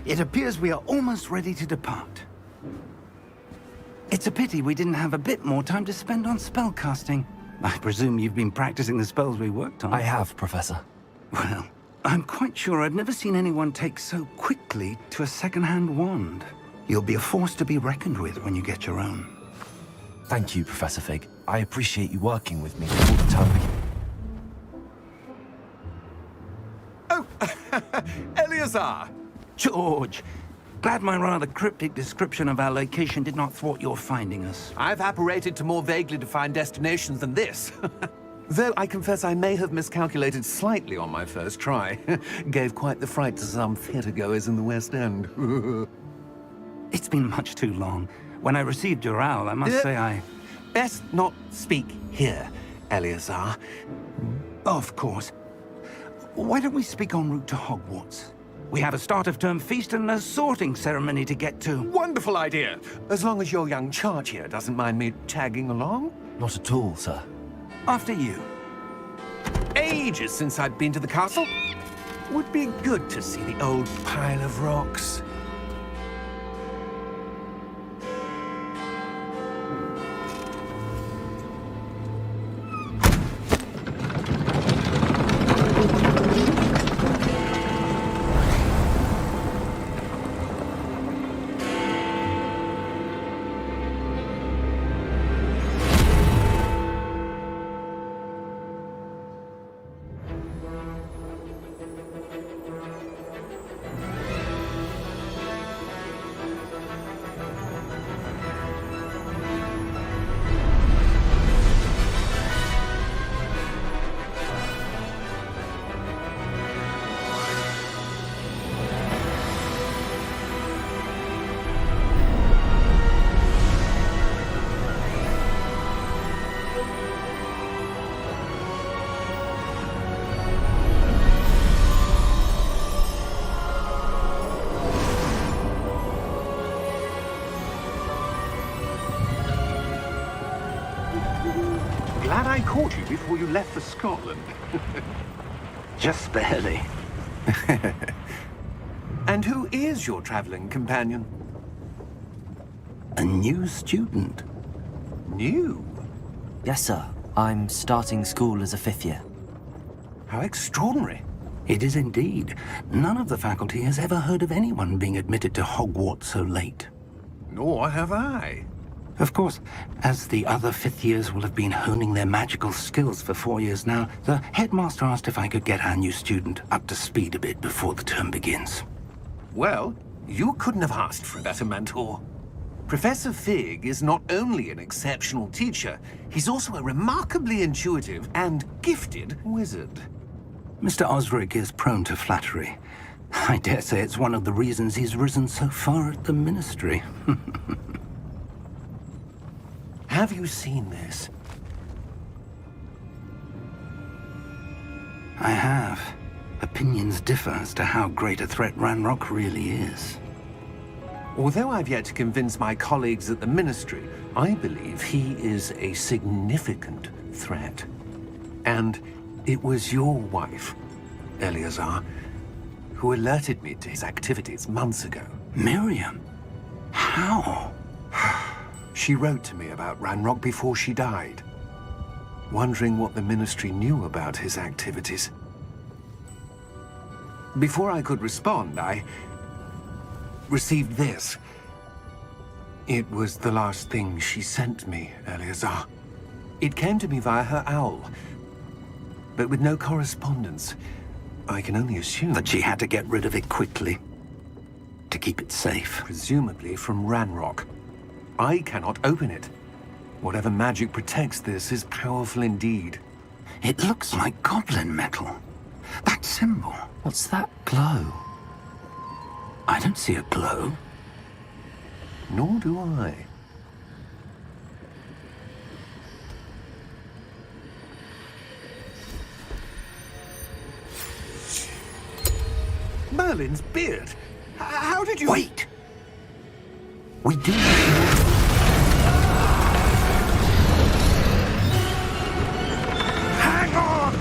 It appears we are almost ready to depart. It's a pity we didn't have a bit more time to spend on spellcasting. I presume you've been practicing the spells we worked on. I have, Professor. Well, I'm quite sure I've never seen anyone take so quickly to a second-hand wand. You'll be a force to be reckoned with when you get your own. Thank you, Professor Fig. I appreciate you working with me all the time. Oh, Eleazar! George, glad my rather cryptic description of our location did not thwart your finding us. I've apparated to more vaguely defined destinations than this. Though I confess I may have miscalculated slightly on my first try. Gave quite the fright to some theatre-goers in the West End. It's been much too long. When I received your owl, I must say I... Best not speak here, Eleazar. Of course. Why don't we speak en route to Hogwarts? We have a start-of-term feast and a sorting ceremony to get to. Wonderful idea! As long as your young charge here doesn't mind me tagging along. Not at all, sir. After you. Ages since I've been to the castle. Would be good to see the old pile of rocks. Glad I caught you before you left for Scotland. Just barely. And who is your traveling companion? A new student. New? Yes, sir. I'm starting school as a 5th year. How extraordinary. It is indeed. None of the faculty has ever heard of anyone being admitted to Hogwarts so late. Nor have I. Of course, as the other 5th years will have been honing their magical skills for 4 years now, the headmaster asked if I could get our new student up to speed a bit before the term begins. Well, you couldn't have asked for a better mentor. Professor Fig is not only an exceptional teacher, he's also a remarkably intuitive and gifted wizard. Mr. Osric is prone to flattery. I dare say it's one of the reasons he's risen so far at the Ministry. Have you seen this? I have. Opinions differ as to how great a threat Ranrock really is. Although I've yet to convince my colleagues at the Ministry, I believe he is a significant threat. And it was your wife, Eleazar, who alerted me to his activities months ago. Miriam? How? She wrote to me about Ranrock before she died, wondering what the Ministry knew about his activities. Before I could respond, I received this. It was the last thing she sent me, Eleazar. It came to me via her owl, but with no correspondence. I can only assume That she had to get rid of it quickly, to keep it safe. presumably from Ranrock. I cannot open it. Whatever magic protects this is powerful indeed. It looks like goblin metal. That symbol. What's that glow? I don't see a glow. Nor do I. Merlin's beard. How did you... Wait! We do need to... Hang on!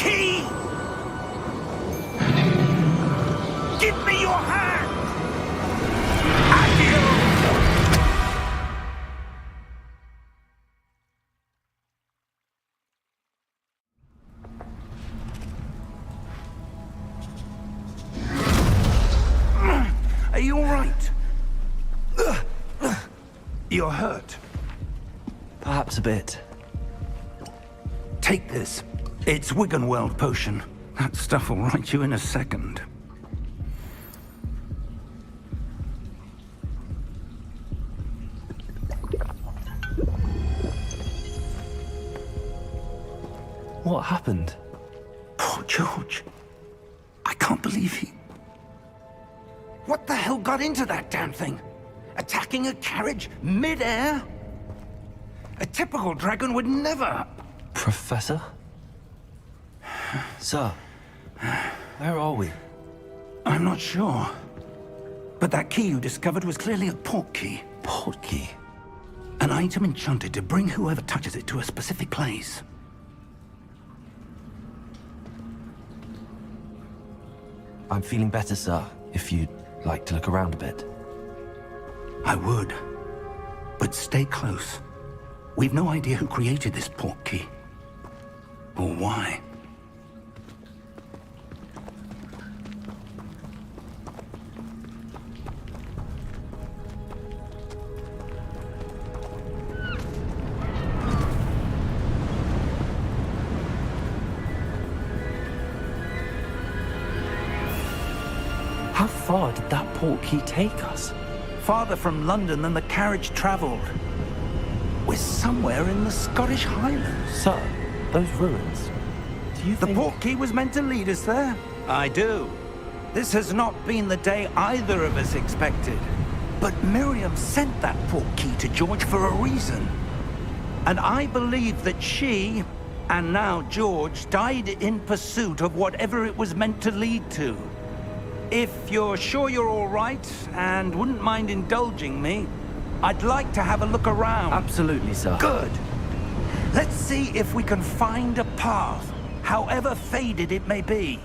key! Give me your hand! Adios! Are you all right? You're hurt. Perhaps a bit. Take this. It's Wiggenweld potion. That stuff will right you in a second. What happened? Poor George. I can't believe he... What the hell got into that damn thing? Attacking a carriage mid-air? A typical dragon would never... Professor? Sir, where are we? I'm not sure. But that key you discovered was clearly a port key. Port key? An item enchanted to bring whoever touches it to a specific place. I'm feeling better, sir, if you'd like to look around a bit. I would. But stay close. We've no idea who created this port key. Or why. How far did that port key take us? Farther from London than the carriage traveled. We're somewhere in the Scottish Highlands. Sir, those ruins. Do you The think... port key was meant to lead us there? I do. This has not been the day either of us expected. But Miriam sent that port key to George for a reason. And I believe that she, and now George, died in pursuit of whatever it was meant to lead to. If you're sure you're all right, and wouldn't mind indulging me, I'd like to have a look around. Absolutely, sir. Good. Let's see if we can find a path, however faded it may be.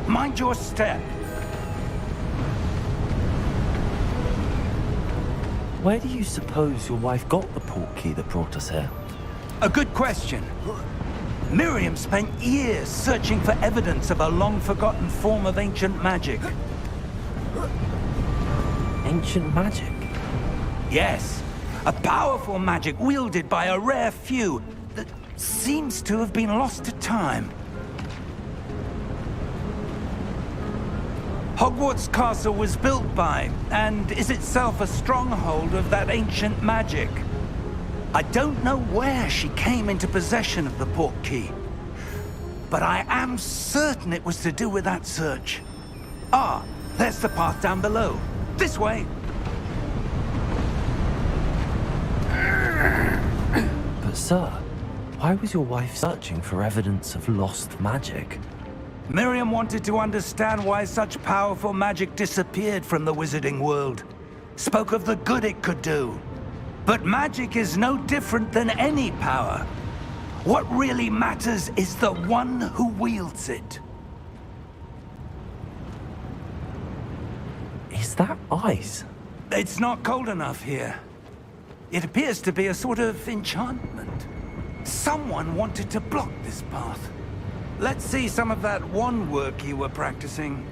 Mind your step. Where do you suppose your wife got the port key that brought us here? A good question. Miriam spent years searching for evidence of a long-forgotten form of ancient magic. Ancient magic? Yes, a powerful magic wielded by a rare few that seems to have been lost to time. Hogwarts Castle was built by, and is itself a stronghold of that ancient magic. I don't know where she came into possession of the port key, but I am certain it was to do with that search. Ah, there's the path down below. This way. But sir, why was your wife searching for evidence of lost magic? Miriam wanted to understand why such powerful magic disappeared from the wizarding world. Spoke of the good it could do. But magic is no different than any power. What really matters is the one who wields it. Is that ice? It's not cold enough here. It appears to be a sort of enchantment. Someone wanted to block this path. Let's see some of that wand work you were practicing.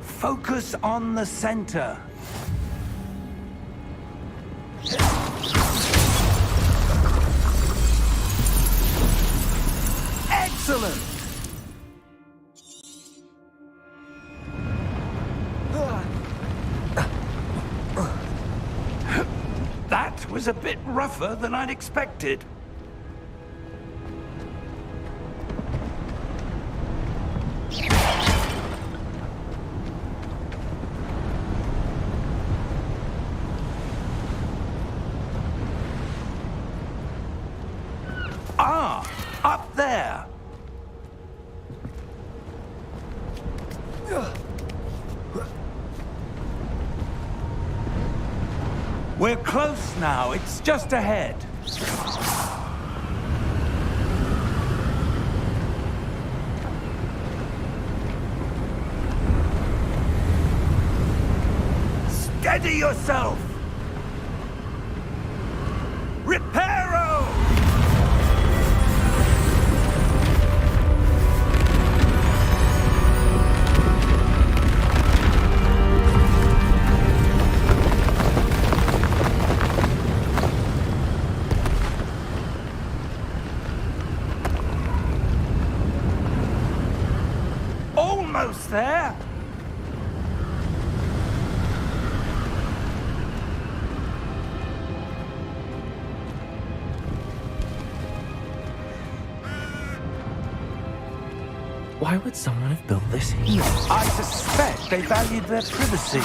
Focus on the center. Excellent! That was a bit rougher than I'd expected. Ah, up there. We're close now. It's just ahead. Steady yourself! Reparo! Almost there! Why would someone have built this here? I suspect they valued their privacy.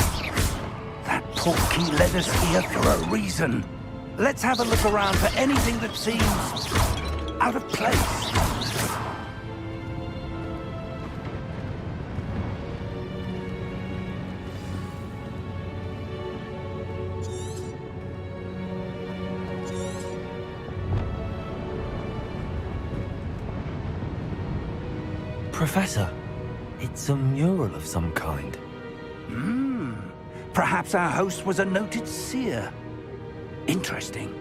That portkey led us here for a reason. Let's have a look around for anything that seems out of place. Professor, it's a mural of some kind. Perhaps our host was a noted seer. Interesting.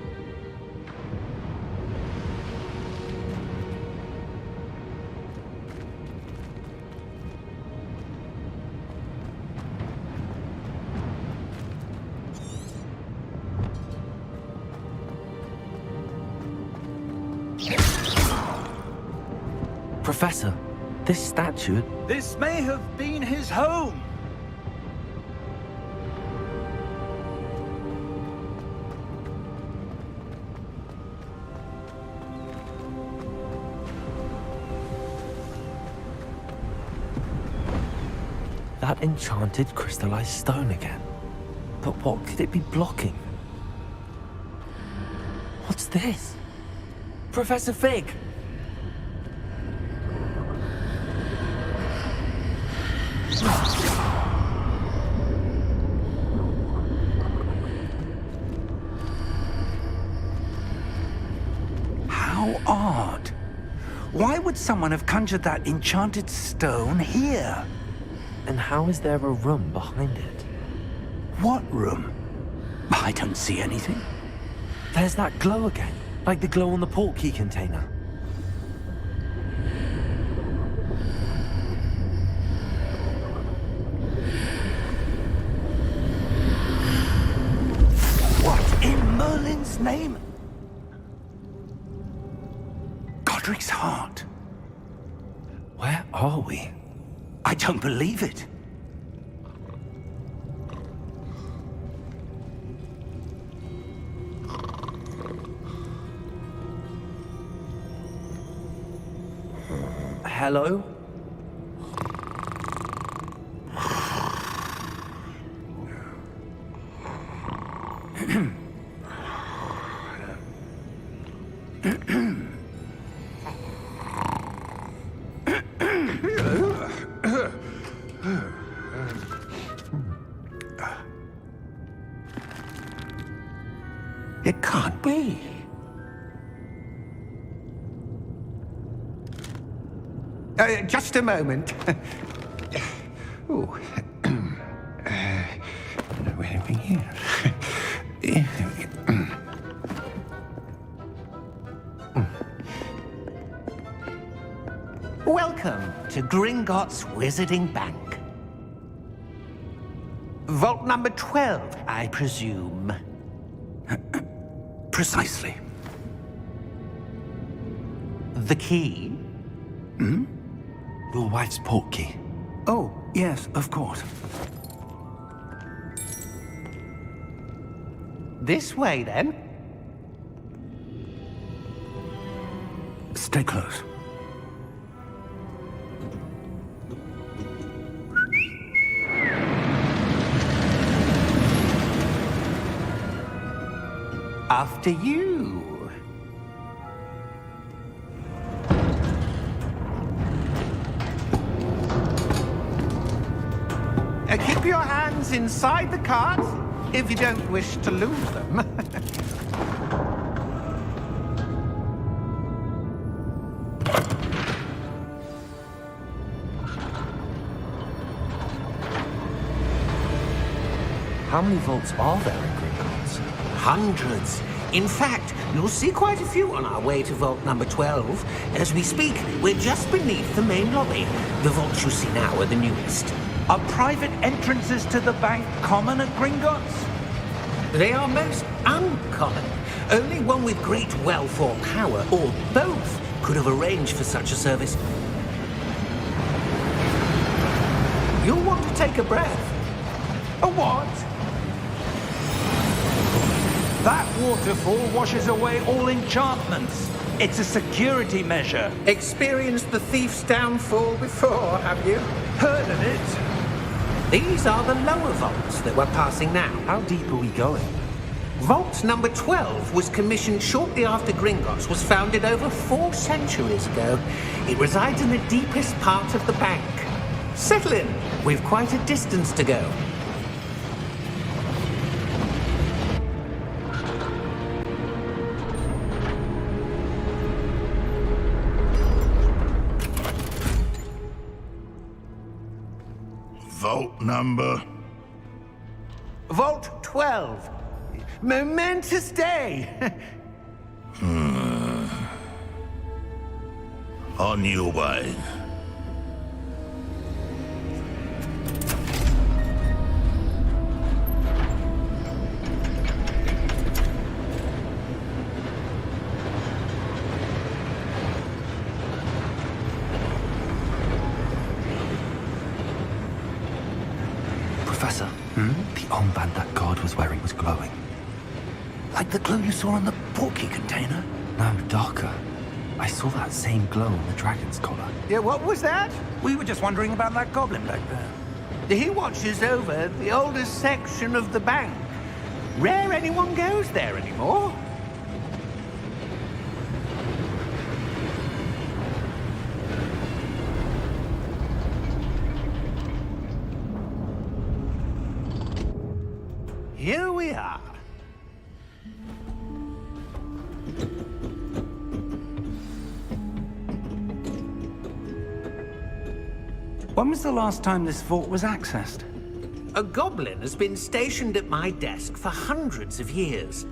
Professor, this statue... This may have been his home. That enchanted crystallized stone again. But what could it be blocking? What's this? Professor Fig! How odd. Why would someone have conjured that enchanted stone here? And how is there a room behind it? What room? I don't see anything. There's that glow again, like the glow on the portkey container. What in Merlin's name? Godric's heart. Where are we? I don't believe it. Hello? It can't be. Just a moment. Oh. Where are we here? Welcome to Gringotts Wizarding Bank. Vault number 12, I presume. Precisely. The key? Your wife's portkey. Oh, yes, of course. This way, then. Stay close. After you. Keep your hands inside the cart. if you don't wish to lose them. How many vaults are there in Gringotts? Hundreds. In fact, you'll see quite a few on our way to vault number 12. As we speak, we're just beneath the main lobby. The vaults you see now are the newest. Are private entrances to the bank common at Gringotts? They are most uncommon. Only one with great wealth or power, or both, could have arranged for such a service. You'll want to take a breath. A what? That waterfall washes away all enchantments. It's a security measure. Experienced the thief's downfall before, have you? Heard of it? These are the lower vaults that we're passing now. How deep are we going? Vault number 12 was commissioned shortly after Gringotts was founded over 4 centuries ago. It resides in the deepest part of the bank. Settle in. We've quite a distance to go. Vault number? Vault 12. Momentous day. On your way. Professor, the armband that guard was wearing was glowing. Like the glow you saw on the portkey container? No, darker. I saw that same glow on the dragon's collar. Yeah, what was that? We were just wondering about that goblin back there. He watches over the oldest section of the bank. Rare anyone goes there anymore. Here we are. When was the last time this vault was accessed? A goblin has been stationed at my desk for hundreds of years.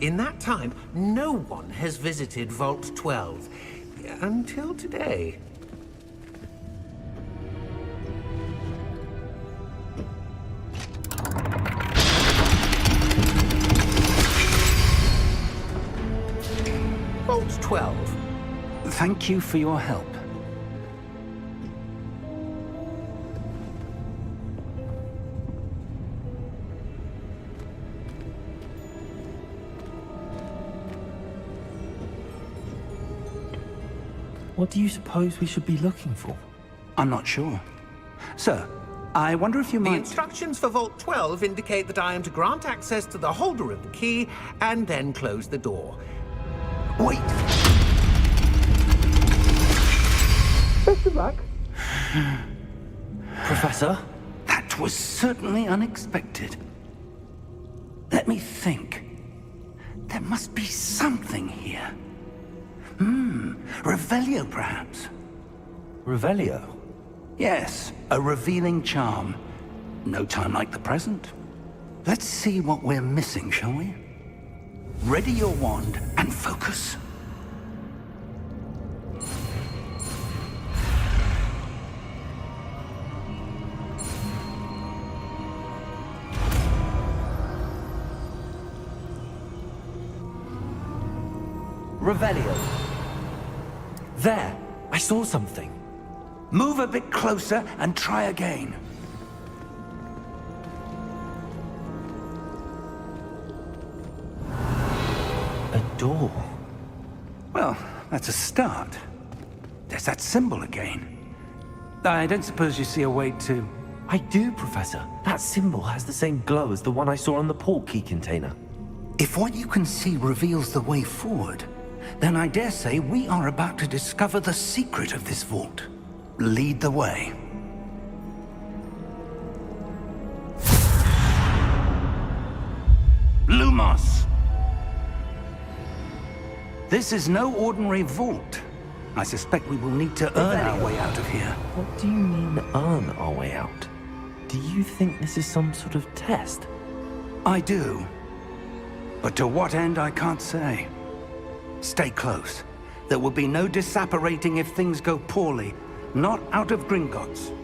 In that time, no one has visited Vault 12. Until today. Vault 12. Thank you for your help. What do you suppose we should be looking for? I'm not sure. Sir, I wonder if you The might... instructions for Vault 12 indicate that I am to grant access to the holder of the key and then close the door. Wait! Best of luck. Professor? That was certainly unexpected. Let me think. There must be something here. Revelio, perhaps? Revelio? Yes, a revealing charm. No time like the present. Let's see what we're missing, shall we? Ready your wand and focus. Revelio. There! I saw something. Move a bit closer and try again. A door. Well, that's a start. There's that symbol again. I don't suppose you see a way to... I do, Professor. That symbol has the same glow as the one I saw on the portkey container. If what you can see reveals the way forward, then I dare say we are about to discover the secret of this vault. Lead the way. This is no ordinary vault. I suspect we will need to earn our way out of here. What do you mean, earn our way out? Do you think this is some sort of test? I do. But to what end, I can't say. Stay close. There will be no disapparating if things go poorly. Not out of Gringotts.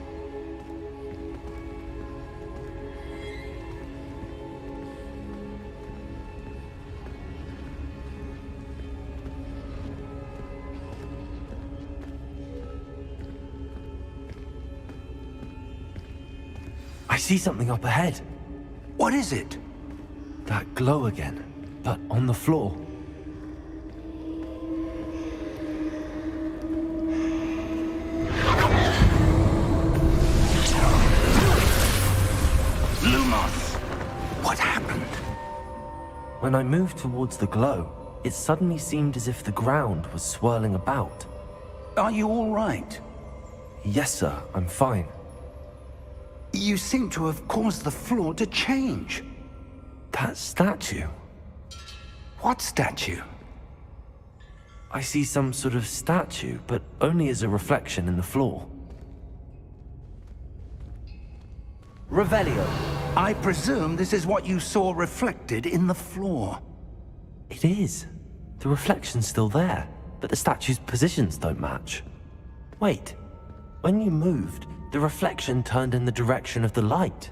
I see something up ahead. What is it? That glow again, but on the floor. Lumos! What happened? When I moved towards the glow, it suddenly seemed as if the ground was swirling about. Are you all right? Yes, sir, I'm fine. You seem to have caused the floor to change. That statue. What statue? I see some sort of statue, but only as a reflection in the floor. Revelio. I presume this is what you saw reflected in the floor. It is. The reflection's still there, but the statue's positions don't match. Wait. When you moved, the reflection turned in the direction of the light.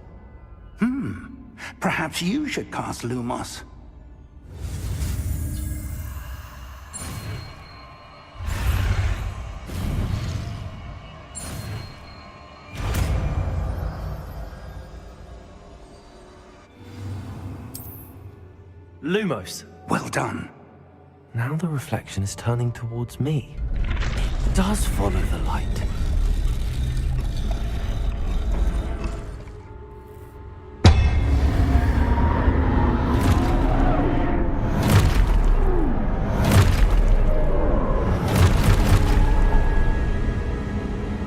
Perhaps you should cast Lumos. Lumos. Well done. Now the reflection is turning towards me. It does follow the light.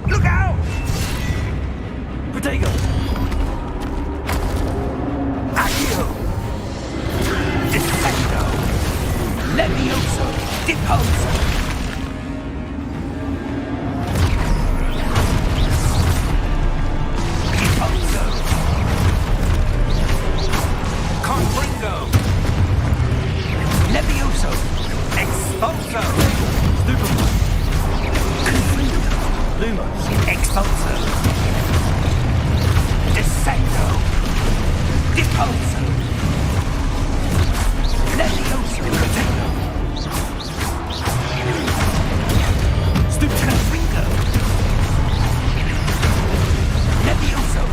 Look out! Protego! Accio! Defendo! Levioso! Deposo! Deposo! Confringo! Levioso! Expulso! Stupefy! Confringo! Lumos! Expulso! Descendo! Deposo! Levioso! Protego! Confringo! Levioso!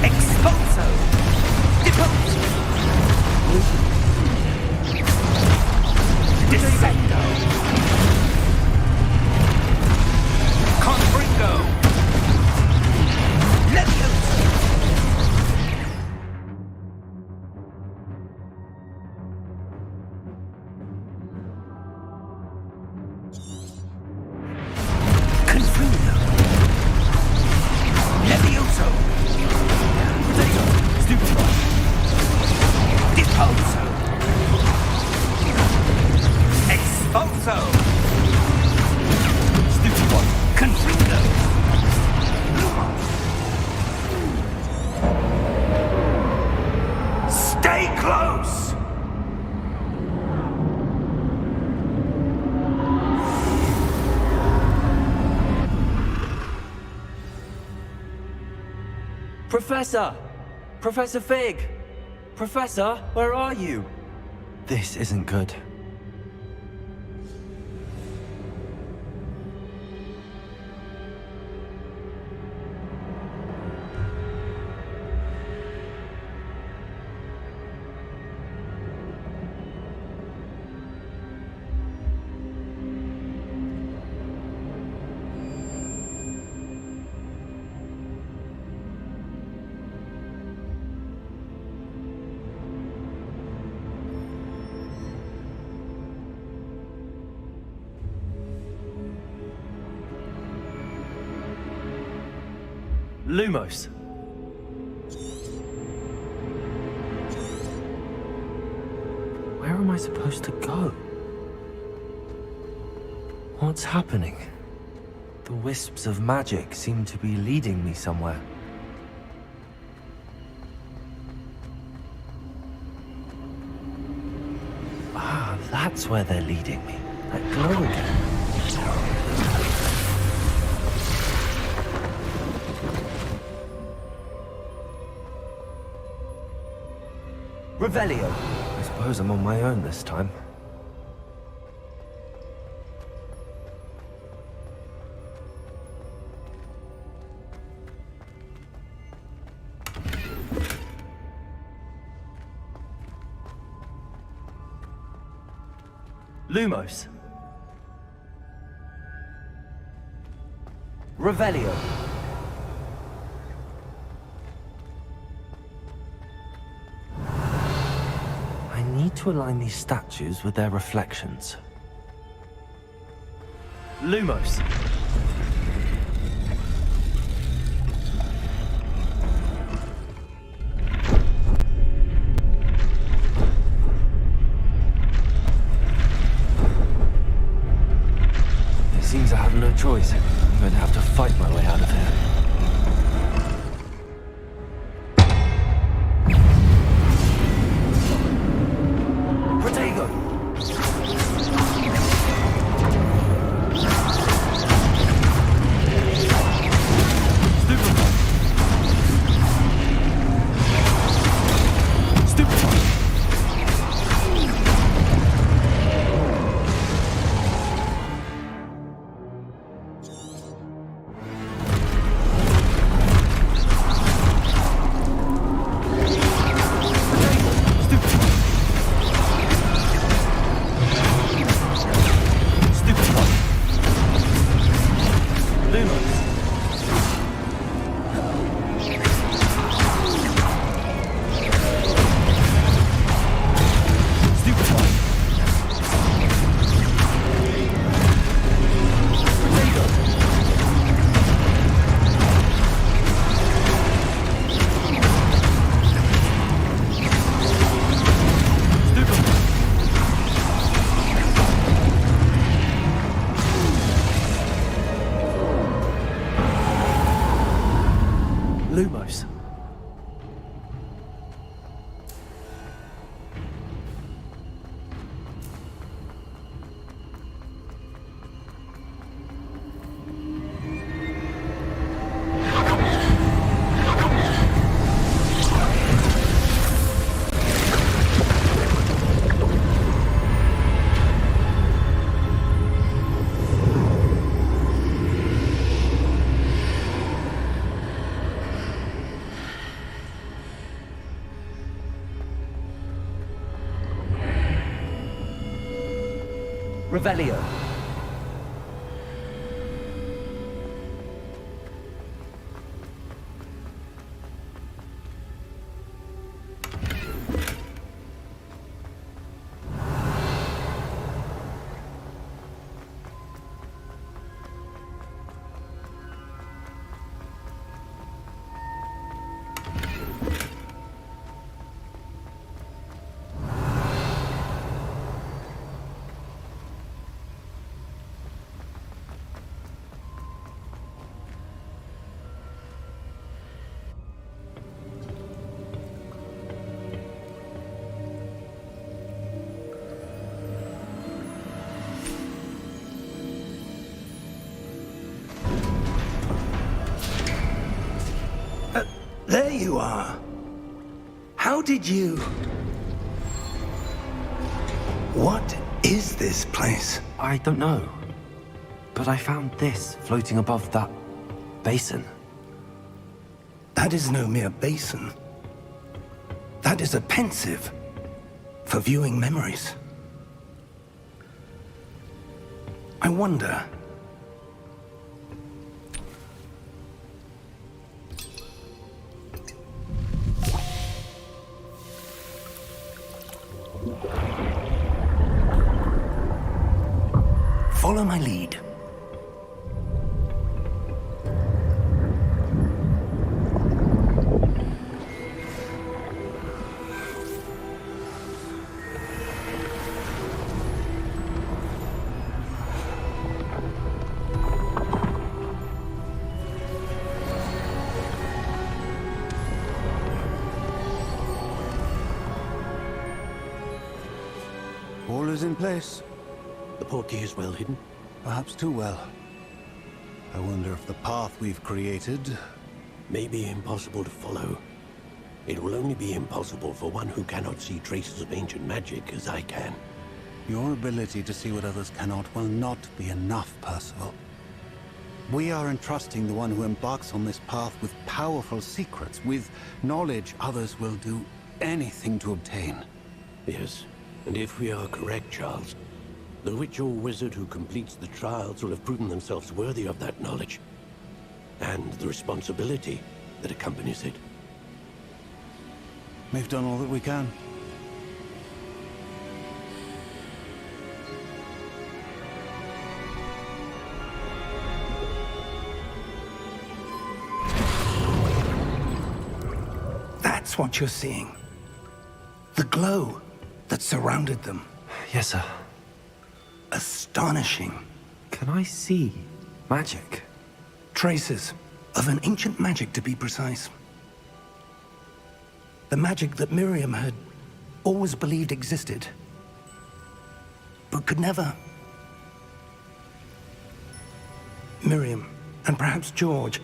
Expulso! Deposo! Descendo! Confringo! Levioso! Confringo! Levioso! Protego! Stupefy! Deposo! Expulso! Stupefy! Confringo! Stay close! Professor! Professor Fig! Professor, where are you? This isn't good. Lumos. am I supposed to go? What's happening? The wisps of magic seem to be leading me somewhere. Ah, that's where they're leading me. That glow again. Revelio. I suppose I'm on my own this time. Lumos. Revelio. I need to align these statues with their reflections. Lumos. It seems I have no choice. I'm going to have to fight my way out of here. Lumos. Revelio. There you are. How did you... What is this place? I don't know. But I found this floating above that basin. That is no mere basin. That is a pensive for viewing memories. I wonder... Follow my lead. All is in place. The portkey is well hidden. Perhaps too well. I wonder if the path we've created... May be impossible to follow. It will only be impossible for one who cannot see traces of ancient magic as I can. Your ability to see what others cannot will not be enough, Percival. We are entrusting the one who embarks on this path with powerful secrets, with knowledge others will do anything to obtain. Yes, and if we are correct, Charles, the witch or wizard who completes the trials will have proven themselves worthy of that knowledge, and the responsibility that accompanies it. We've done all that we can. That's what you're seeing. The glow that surrounded them. Yes, sir. Astonishing. Can I see magic? Traces of an ancient magic, to be precise. The magic that Miriam had always believed existed, but could never. Miriam, and perhaps George,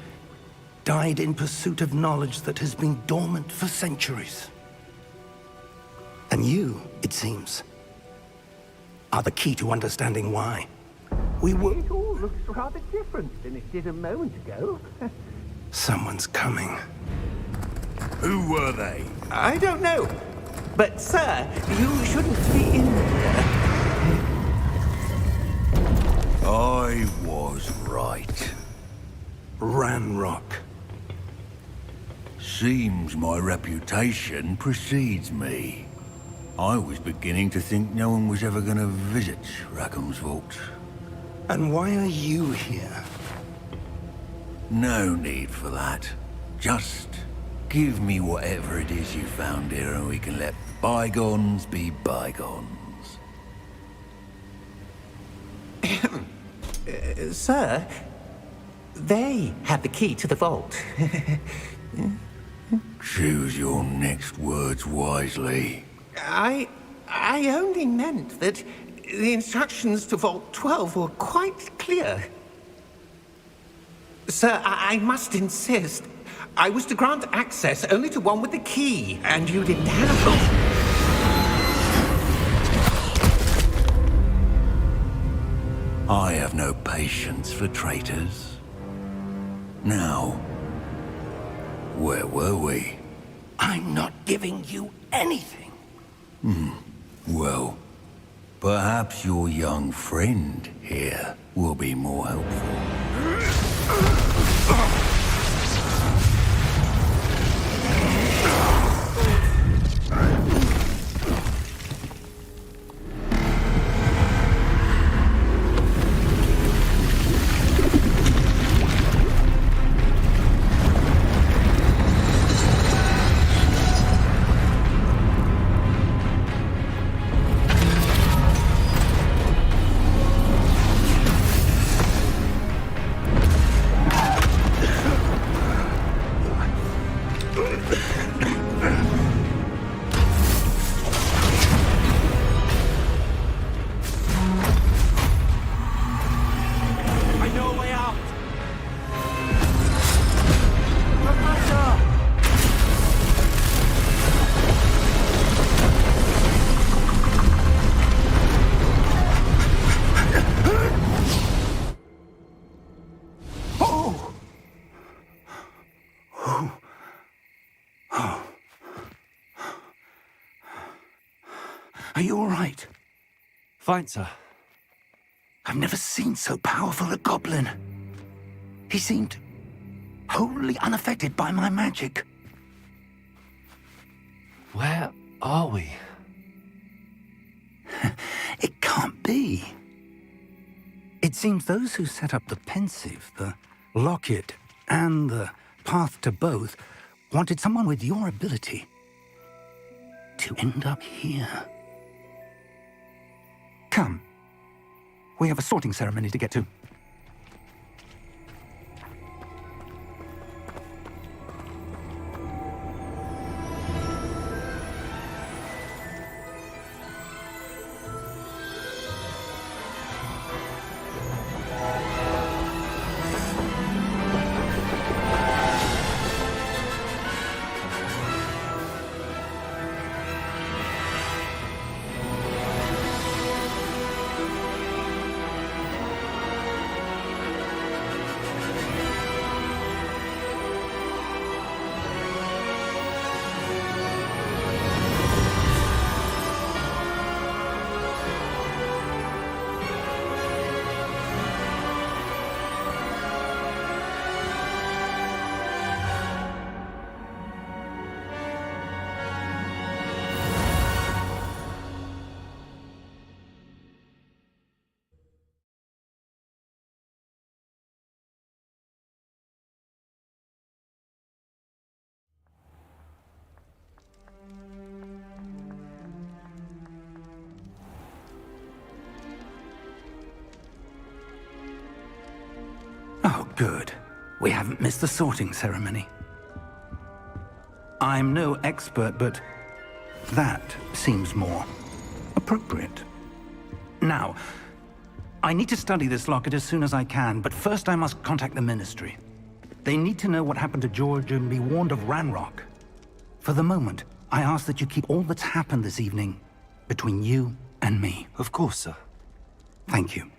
died in pursuit of knowledge that has been dormant for centuries. And you, it seems, are the key to understanding why. We were... It all looks rather different than it did a moment ago. Someone's coming. Who were they? I don't know. But, sir, you shouldn't be in here. I was right. Ranrock. Seems my reputation precedes me. I was beginning to think no one was ever going to visit Rackham's vault. And why are you here? No need for that. Just give me whatever it is you found here and we can let bygones be bygones. Sir, they have the key to the vault. Choose your next words wisely. I only meant that the instructions to Vault 12 were quite clear. Sir, I must insist. I was to grant access only to one with the key, and you didn't have it. I have no patience for traitors. Now, where were we? I'm not giving you anything. Well, perhaps your young friend here will be more helpful. Are you all right? Fine, sir. I've never seen so powerful a goblin. He seemed wholly unaffected by my magic. Where are we? It can't be. It seems those who set up the pensive, the locket, and the path to both wanted someone with your ability to end up here. Come. We have a sorting ceremony to get to. Good. We haven't missed the sorting ceremony. I'm no expert, but that seems more appropriate. Now, I need to study this locket as soon as I can, but first I must contact the Ministry. They need to know what happened to George and be warned of Ranrock. For the moment, I ask that you keep all that's happened this evening between you and me. Of course, sir. Thank you.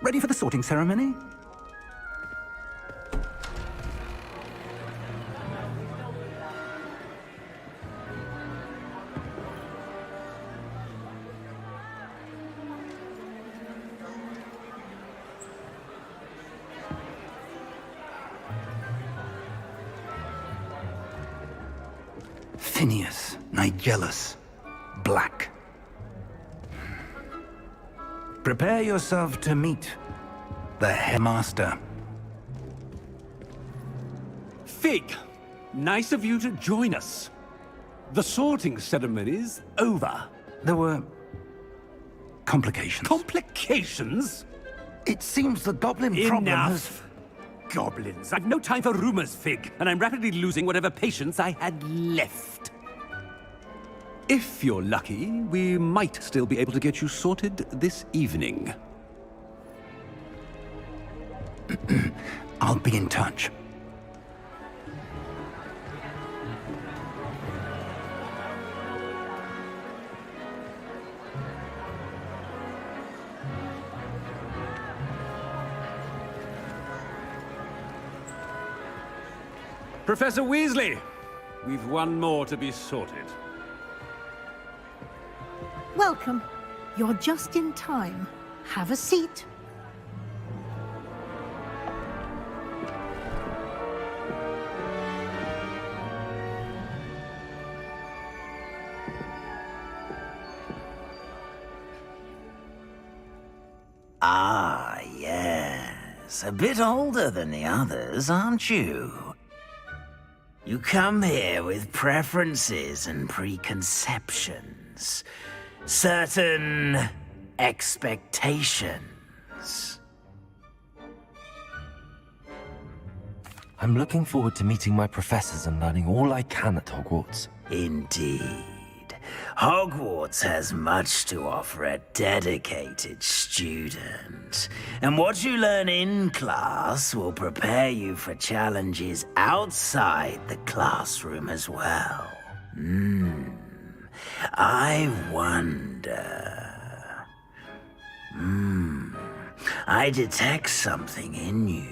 Ready for the sorting ceremony? Phineas, Nigellus, Black. Prepare yourself to meet the Headmaster. Fig, nice of you to join us. The sorting ceremony's over. There were complications. Complications? It seems the goblin problem has... Enough! Goblins. I've no time for rumors, Fig, and I'm rapidly losing whatever patience I had left. If you're lucky, we might still be able to get you sorted this evening. I'll be in touch. Professor Weasley, we've one more to be sorted. Welcome. You're just in time. Have a seat. Ah, yes. A bit older than the others, aren't you? You come here with preferences and preconceptions. Certain expectations. I'm looking forward to meeting my professors and learning all I can at Hogwarts. Indeed. Hogwarts has much to offer a dedicated student. And what you learn in class will prepare you for challenges outside the classroom as well. I wonder... I detect something in you.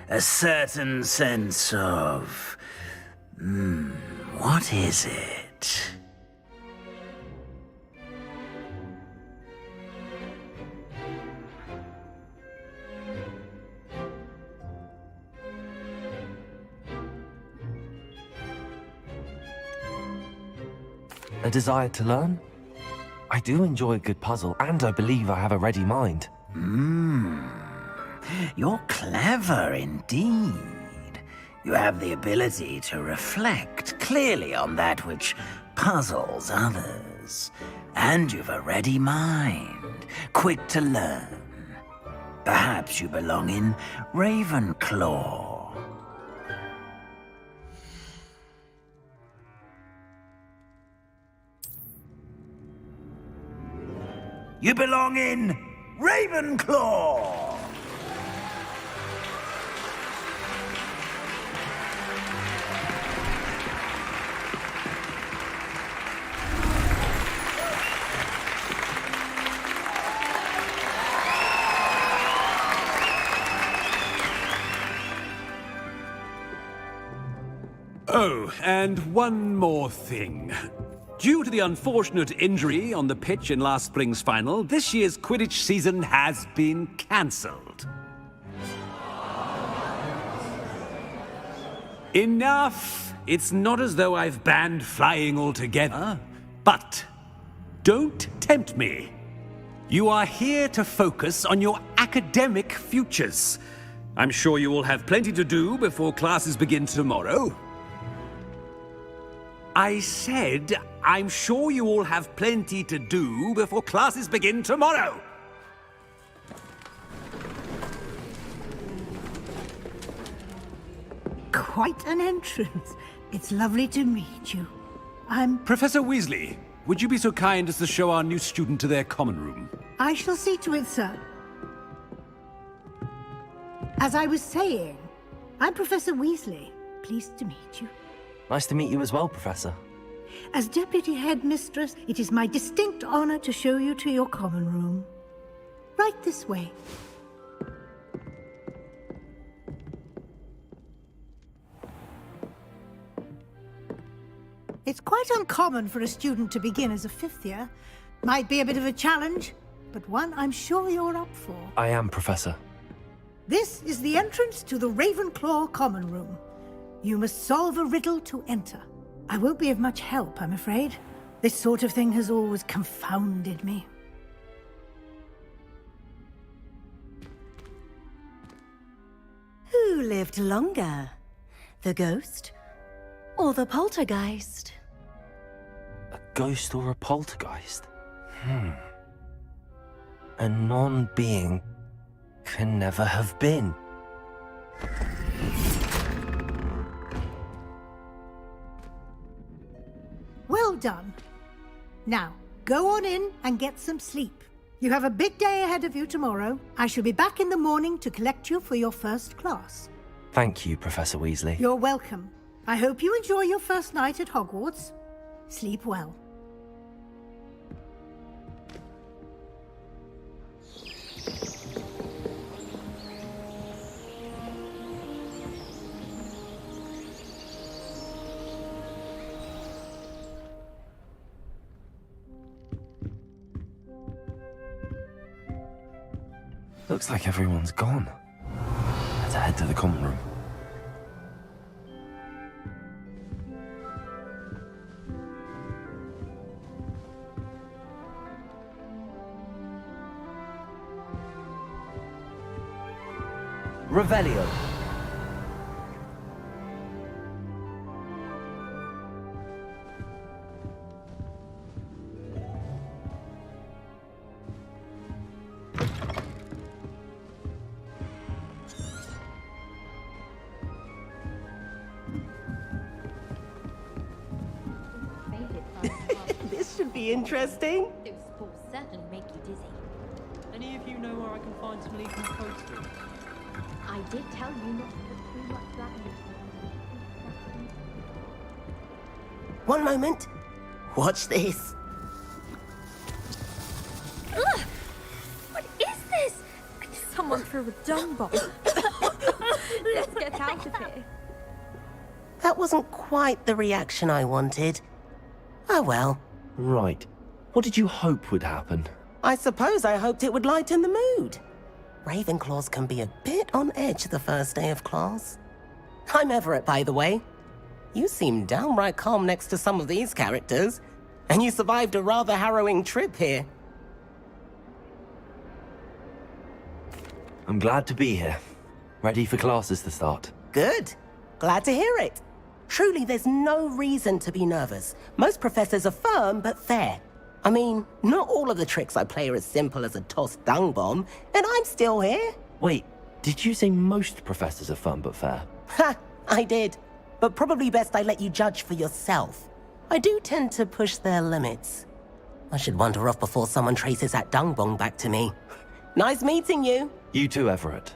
A certain sense of... what is it? A desire to learn? I do enjoy a good puzzle, and I believe I have a ready mind. You're clever indeed. You have the ability to reflect clearly on that which puzzles others. And you've a ready mind, quick to learn. Perhaps you belong in Ravenclaw. You belong in Ravenclaw! Oh, and one more thing. Due to the unfortunate injury on the pitch in last spring's final, this year's Quidditch season has been cancelled. Enough! It's not as though I've banned flying altogether, but don't tempt me. You are here to focus on your academic futures. I'm sure you will have plenty to do before classes begin tomorrow. I said, I'm sure you all have plenty to do before classes begin tomorrow. quite an entrance. It's lovely to meet you. Professor Weasley, would you be so kind as to show our new student to their common room? I shall see to it, sir. As I was saying, I'm Professor Weasley. Pleased to meet you. Nice to meet you as well, Professor. As Deputy Headmistress, it is my distinct honor to show you to your common room. Right this way. It's quite uncommon for a student to begin as a fifth year. Might be a bit of a challenge, but one I'm sure you're up for. I am, Professor. This is the entrance to the Ravenclaw Common Room. You must solve a riddle to enter. I won't be of much help, I'm afraid. This sort of thing has always confounded me. Who lived longer? The ghost or the poltergeist? A ghost or a poltergeist? A non-being can never have been. Well done. Now, go on in and get some sleep. You have a big day ahead of you tomorrow. I shall be back in the morning to collect you for your first class. Thank you, Professor Weasley. You're welcome. I hope you enjoy your first night at Hogwarts. Sleep well. Looks like everyone's gone. Let's head to the common room. Revelio. This should be interesting. Those balls certainly make you dizzy. Any of you know where I can find some leafy toasted? I did tell you not to put too much black in it. One moment. Watch this. Ugh! What is this? Someone threw a dung bomb. Let's get out of here. That wasn't quite the reaction I wanted. Oh well. Right. What did you hope would happen? I suppose I hoped it would lighten the mood. Ravenclaws can be a bit on edge the first day of class. I'm Everett, by the way. You seem downright calm next to some of these characters, and you survived a rather harrowing trip here. I'm glad to be here. Ready for classes to start. Good. Glad to hear it. Truly, there's no reason to be nervous. Most professors are firm but fair. I mean, not all of the tricks I play are as simple as a tossed dung bomb, and I'm still here. Wait, did you say most professors are fun but fair? Ha! I did. But probably best I let you judge for yourself. I do tend to push their limits. I should wander off before someone traces that dung bomb back to me. Nice meeting you. You too, Everett.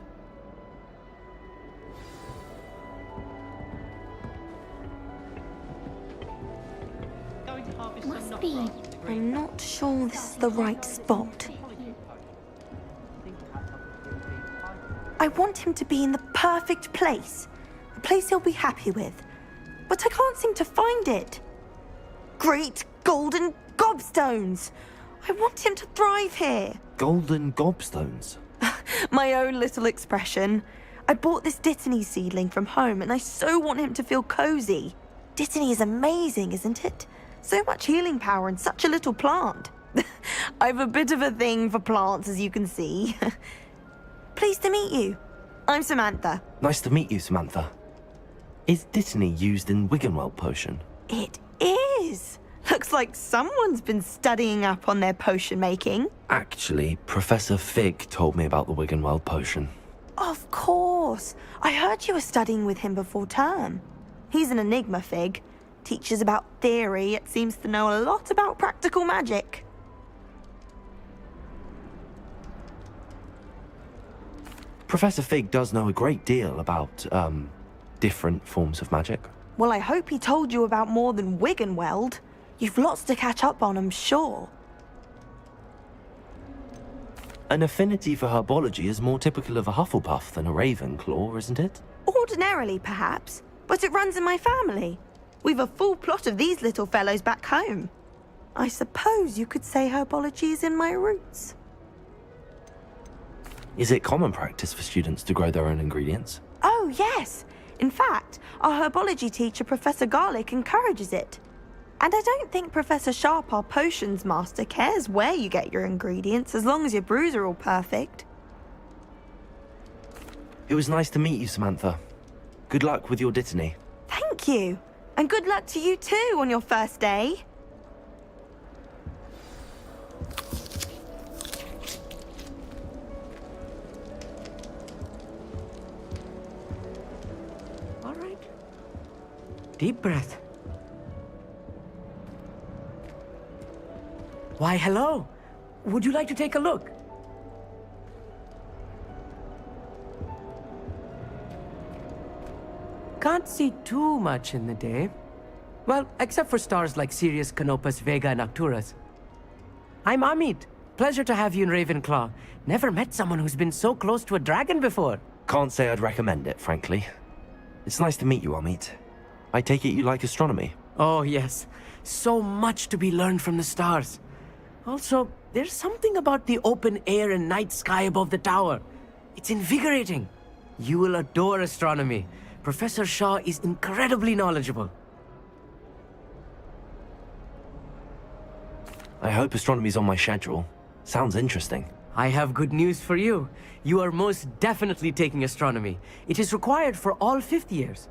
Must be. I'm not sure this is the right spot. I want him to be in the perfect place. A place he'll be happy with. But I can't seem to find it. Great golden gobstones! I want him to thrive here. Golden gobstones? My own little expression. I bought this Dittany seedling from home and I so want him to feel cozy. Dittany is amazing, isn't it? So much healing power in such a little plant. I've a bit of a thing for plants, as you can see. Pleased to meet you. I'm Samantha. Nice to meet you, Samantha. Is Dittany used in Wiggenweld potion? It is. Looks like someone's been studying up on their potion making. Actually, Professor Fig told me about the Wiggenweld potion. Of course. course. I heard you were studying with him before term. He's an enigma fig. Teaches about theory, yet seems to know a lot about practical magic. Professor Fig does know a great deal about, different forms of magic. Well, I hope he told you about more than Wiggenweld. You've lots to catch up on, I'm sure. An affinity for herbology is more typical of a Hufflepuff than a Ravenclaw, isn't it? Ordinarily, perhaps, but it runs in my family. We've a full plot of these little fellows back home. I suppose you could say herbology is in my roots. Is it common practice for students to grow their own ingredients? Oh, yes. In fact, our herbology teacher, Professor Garlick, encourages it. And I don't think Professor Sharp, our potions master, cares where you get your ingredients, as long as your brews are all perfect. It was nice to meet you, Samantha. Good luck with your dittany. Thank you. And good luck to you too on your first day. All right. Deep breath. Why, hello. Would you like to take a look? Can't see too much in the day. Well, except for stars like Sirius, Canopus, Vega, and Arcturus. I'm Amit. Pleasure to have you in Ravenclaw. Never met someone who's been so close to a dragon before. Can't say I'd recommend it, frankly. It's nice to meet you, Amit. I take it you like astronomy? Oh, yes. So much to be learned from the stars. Also, there's something about the open air and night sky above the tower. It's invigorating. You will adore astronomy. Professor Shaw is incredibly knowledgeable. I hope astronomy's on my schedule. Sounds interesting. I have good news for you. You are most definitely taking astronomy. It is required for all fifth years.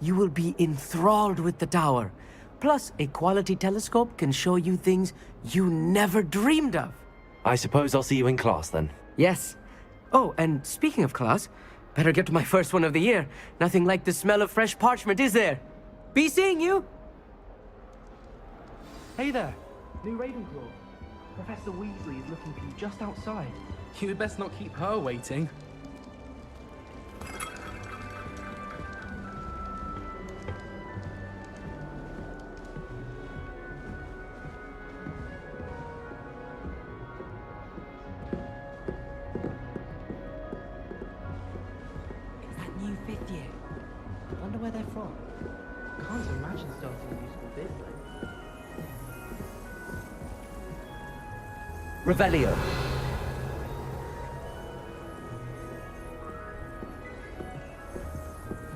You will be enthralled with the tower. Plus, a quality telescope can show you things you never dreamed of. I suppose I'll see you in class then. Yes. Oh, and speaking of class, better get to my first one of the year. Nothing like the smell of fresh parchment, is there? Be seeing you! Hey there, new Ravenclaw. Professor Weasley is looking for you just outside. You'd best not keep her waiting. New fifth year. I wonder where they're from. Can't imagine starting a musical business. Revelio.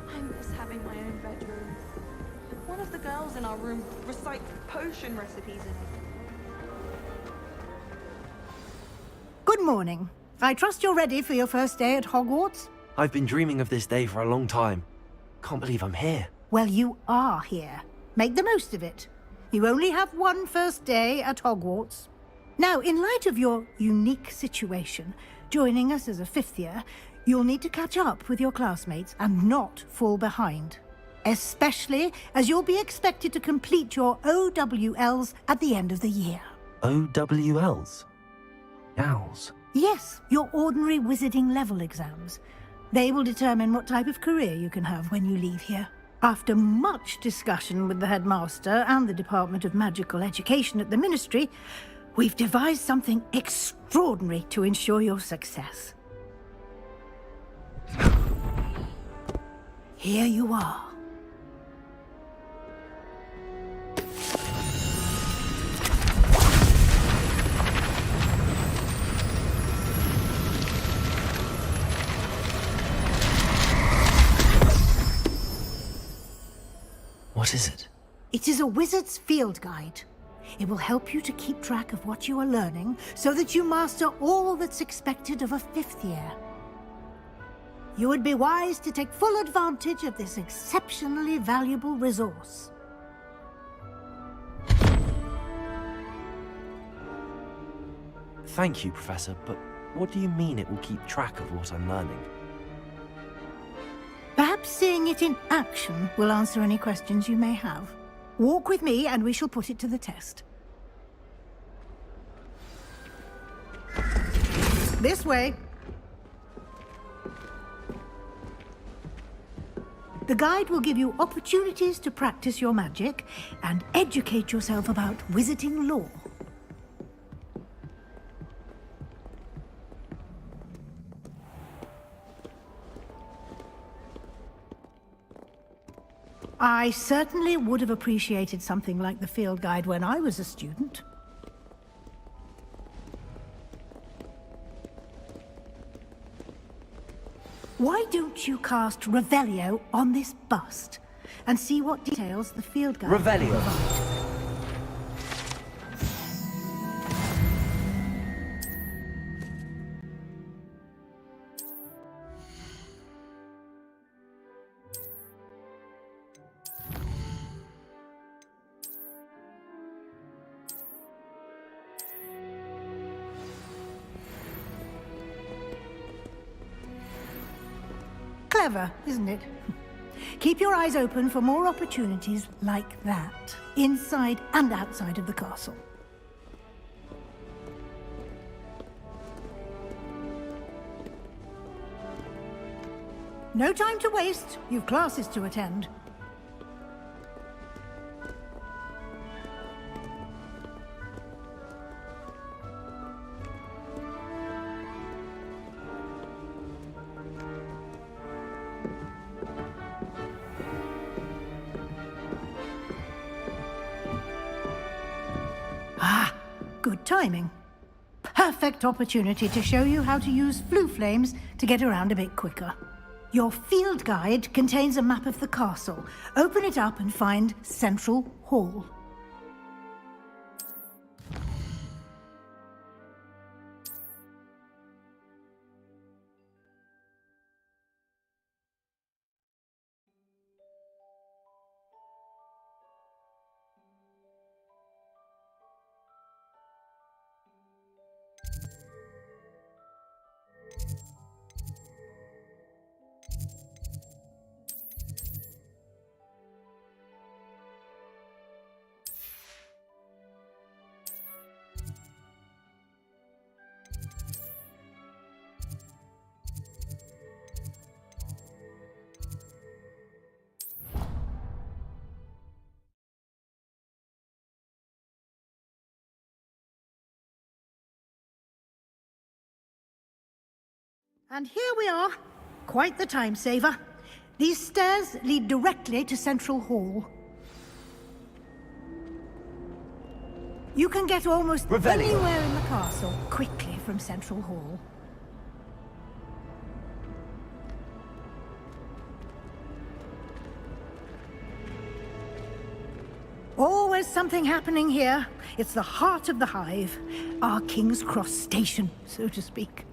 I miss having my own bedroom. One of the girls in our room recites potion recipes in it. Good morning. I trust you're ready for your first day at Hogwarts? I've been dreaming of this day for a long time. Can't believe I'm here. Well, you are here. Make the most of it. You only have one first day at Hogwarts. Now, in light of your unique situation, joining us as a fifth year, you'll need to catch up with your classmates and not fall behind. Especially as you'll be expected to complete your OWLs at the end of the year. OWLs? Owls? Yes, your ordinary wizarding level exams. They will determine what type of career you can have when you leave here. After much discussion with the headmaster and the Department of Magical Education at the Ministry, we've devised something extraordinary to ensure your success. Here you are. What is it? It is a wizard's field guide. It will help you to keep track of what you are learning so that you master all that's expected of a fifth year. You would be wise to take full advantage of this exceptionally valuable resource. Thank you, Professor, but what do you mean it will keep track of what I'm learning? Perhaps seeing it in action will answer any questions you may have. Walk with me and we shall put it to the test. This way. The guide will give you opportunities to practice your magic and educate yourself about wizarding lore. I certainly would have appreciated something like the field guide when I was a student. Why don't you cast Revelio on this bust and see what details the field guide Revelio. provides? Clever, isn't it? Keep your eyes open for more opportunities like that, inside and outside of the castle. No time to waste. You've classes to attend. Good timing. Perfect opportunity to show you how to use flue flames to get around a bit quicker. Your field guide contains a map of the castle. Open it up and find Central Hall. And here we are. Quite the time saver. These stairs lead directly to Central Hall. You can get almost anywhere in the castle quickly from Central Hall. Always something happening here. It's the heart of the hive. Our King's Cross station, so to speak.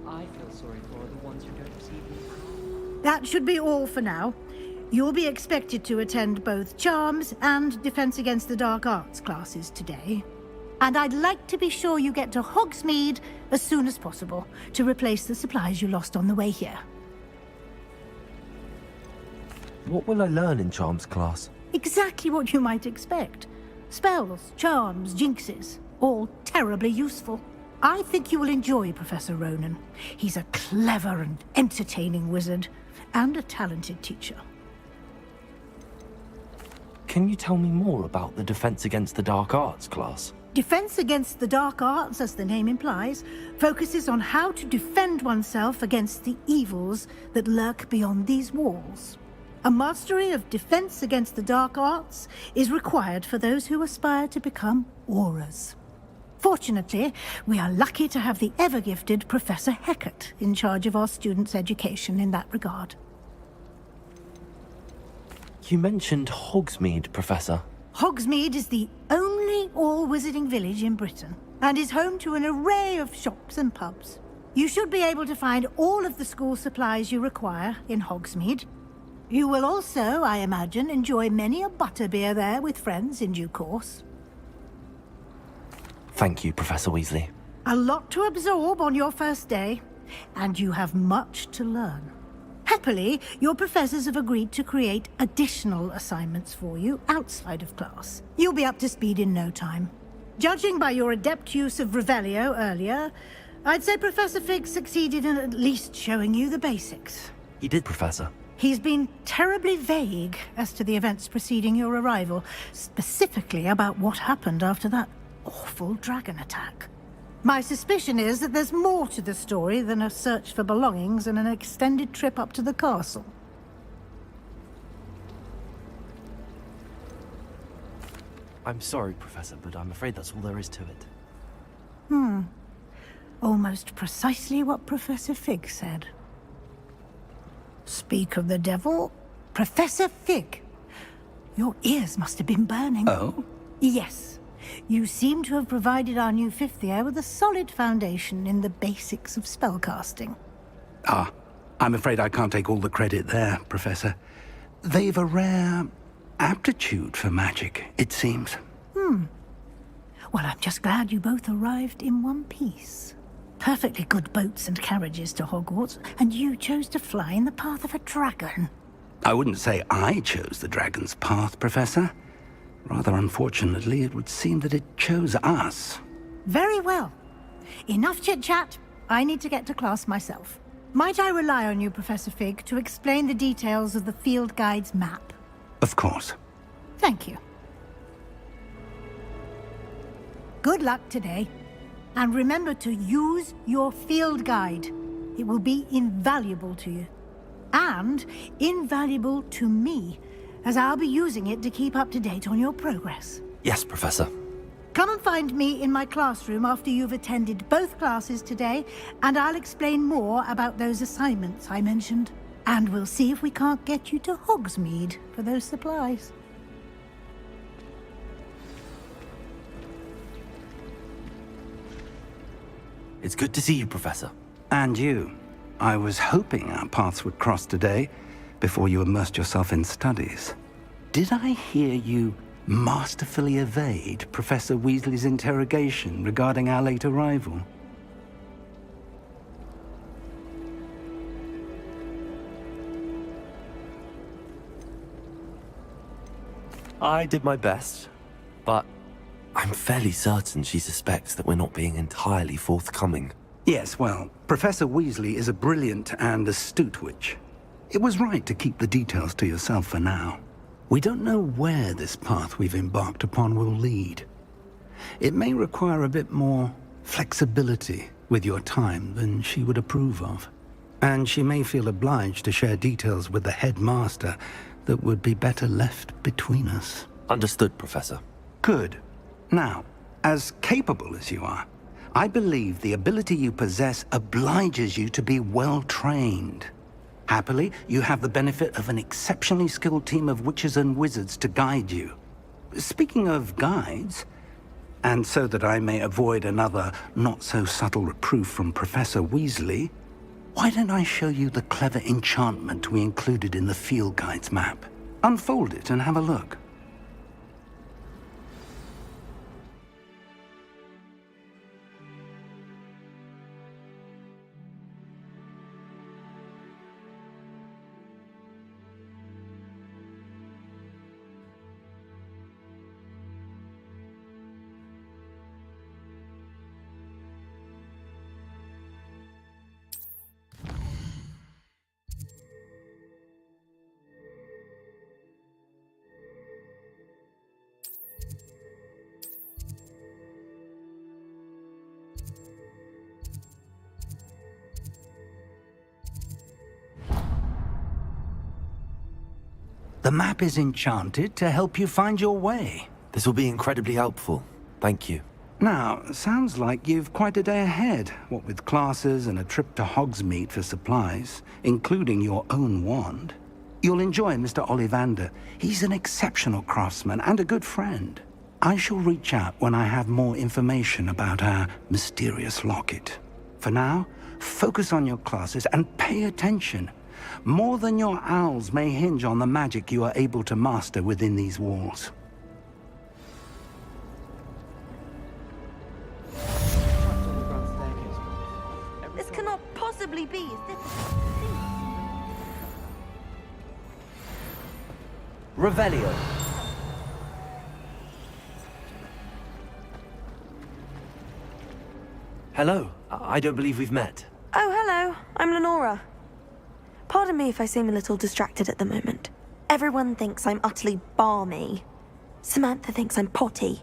I feel sorry for the ones who don't receive me. That should be all for now. You'll be expected to attend both Charms and Defense Against the Dark Arts classes today. And I'd like to be sure you get to Hogsmeade as soon as possible to replace the supplies you lost on the way here. What will I learn in Charms class? Exactly what you might expect. Spells, charms, jinxes, all terribly useful. I think you will enjoy Professor Ronan. He's a clever and entertaining wizard, and a talented teacher. Can you tell me more about the Defense Against the Dark Arts class? Defense Against the Dark Arts, as the name implies, focuses on how to defend oneself against the evils that lurk beyond these walls. A mastery of Defense Against the Dark Arts is required for those who aspire to become auras. Fortunately, we are lucky to have the ever-gifted Professor Hecat in charge of our students' education in that regard. You mentioned Hogsmeade, Professor. Hogsmeade is the only all-wizarding village in Britain, and is home to an array of shops and pubs. You should be able to find all of the school supplies you require in Hogsmeade. You will also, I imagine, enjoy many a butterbeer there with friends in due course. Thank you, Professor Weasley. A lot to absorb on your first day, and you have much to learn. Happily, your professors have agreed to create additional assignments for you outside of class. You'll be up to speed in no time. Judging by your adept use of Revelio earlier, I'd say Professor Fig succeeded in at least showing you the basics. He did, Professor. He's been terribly vague as to the events preceding your arrival, specifically about what happened after that awful dragon attack. My suspicion is that there's more to the story than a search for belongings and an extended trip up to the castle. I'm sorry, Professor, but I'm afraid that's all there is to it. Almost precisely what Professor Fig said. Speak of the devil, Professor Fig. Your ears must have been burning. Oh? Yes. You seem to have provided our new fifth year with a solid foundation in the basics of spellcasting. Ah, I'm afraid I can't take all the credit there, Professor. They've a rare aptitude for magic, it seems. Well, I'm just glad you both arrived in one piece. Perfectly good boats and carriages to Hogwarts, and you chose to fly in the path of a dragon. I wouldn't say I chose the dragon's path, Professor. Rather unfortunately, it would seem that it chose us. Very well. Enough chit-chat. I need to get to class myself. Might I rely on you, Professor Fig, to explain the details of the field guide's map? Of course. Thank you. Good luck today. And remember to use your field guide. It will be invaluable to you. And invaluable to me, as I'll be using it to keep up to date on your progress. Yes, Professor. Come and find me in my classroom after you've attended both classes today, and I'll explain more about those assignments I mentioned. And we'll see if we can't get you to Hogsmeade for those supplies. It's good to see you, Professor. And you. I was hoping our paths would cross today, before you immersed yourself in studies. Did I hear you masterfully evade Professor Weasley's interrogation regarding our late arrival? I did my best, but I'm fairly certain she suspects that we're not being entirely forthcoming. Yes, well, Professor Weasley is a brilliant and astute witch. It was right to keep the details to yourself for now. We don't know where this path we've embarked upon will lead. It may require a bit more flexibility with your time than she would approve of. And she may feel obliged to share details with the headmaster that would be better left between us. Understood, Professor. Good. Now, as capable as you are, I believe the ability you possess obliges you to be well trained. Happily, you have the benefit of an exceptionally skilled team of witches and wizards to guide you. Speaking of guides, and so that I may avoid another not-so-subtle reproof from Professor Weasley, why don't I show you the clever enchantment we included in the field guide's map? Unfold it and have a look. The map is enchanted to help you find your way. This will be incredibly helpful. Thank you. Now, sounds like you've quite a day ahead, what with classes and a trip to Hogsmeade for supplies, including your own wand. You'll enjoy Mr. Ollivander. He's an exceptional craftsman and a good friend. I shall reach out when I have more information about our mysterious locket. For now, focus on your classes and pay attention. More than your owls may hinge on the magic you are able to master within these walls. This cannot possibly be as difficult as it seems. Revelio. Hello. I don't believe we've met. Oh, hello. I'm Lenora. Pardon me if I seem a little distracted at the moment. Everyone thinks I'm utterly balmy. Samantha thinks I'm potty.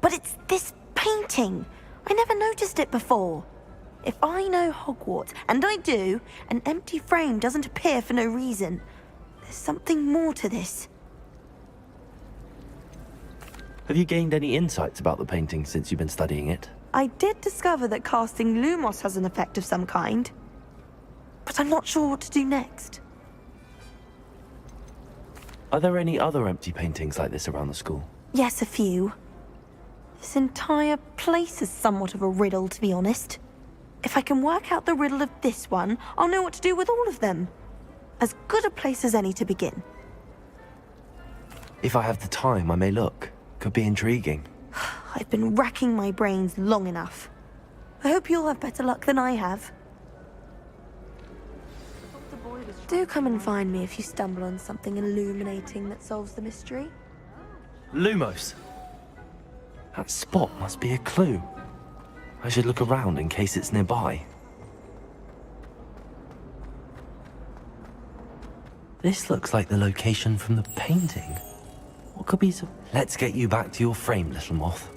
But it's this painting. I never noticed it before. If I know Hogwarts, and I do, an empty frame doesn't appear for no reason. There's something more to this. Have you gained any insights about the painting since you've been studying it? I did discover that casting Lumos has an effect of some kind. But I'm not sure what to do next. Are there any other empty paintings like this around the school? Yes, a few. This entire place is somewhat of a riddle, to be honest. If I can work out the riddle of this one, I'll know what to do with all of them. As good a place as any to begin. If I have the time, I may look. Could be intriguing. I've been racking my brains long enough. I hope you'll have better luck than I have. Do come and find me if you stumble on something illuminating that solves the mystery. Lumos! That spot must be a clue. I should look around in case it's nearby. This looks like the location from the painting. What could be so... Let's get you back to your frame, little moth.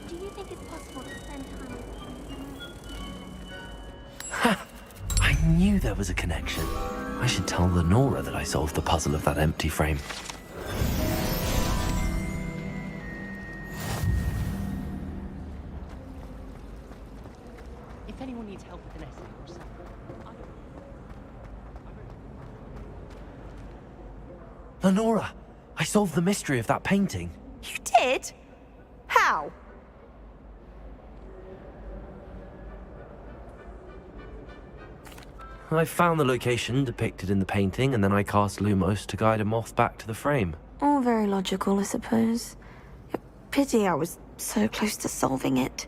Do you think it's possible to spend time with Ha! I knew there was a connection. I should tell Lenora that I solved the puzzle of that empty frame. If anyone needs help with an essay or something, Lenora! I solved the mystery of that painting. You did? How? I found the location depicted in the painting, and then I cast Lumos to guide a moth back to the frame. All very logical, I suppose. Pity I was so close to solving it.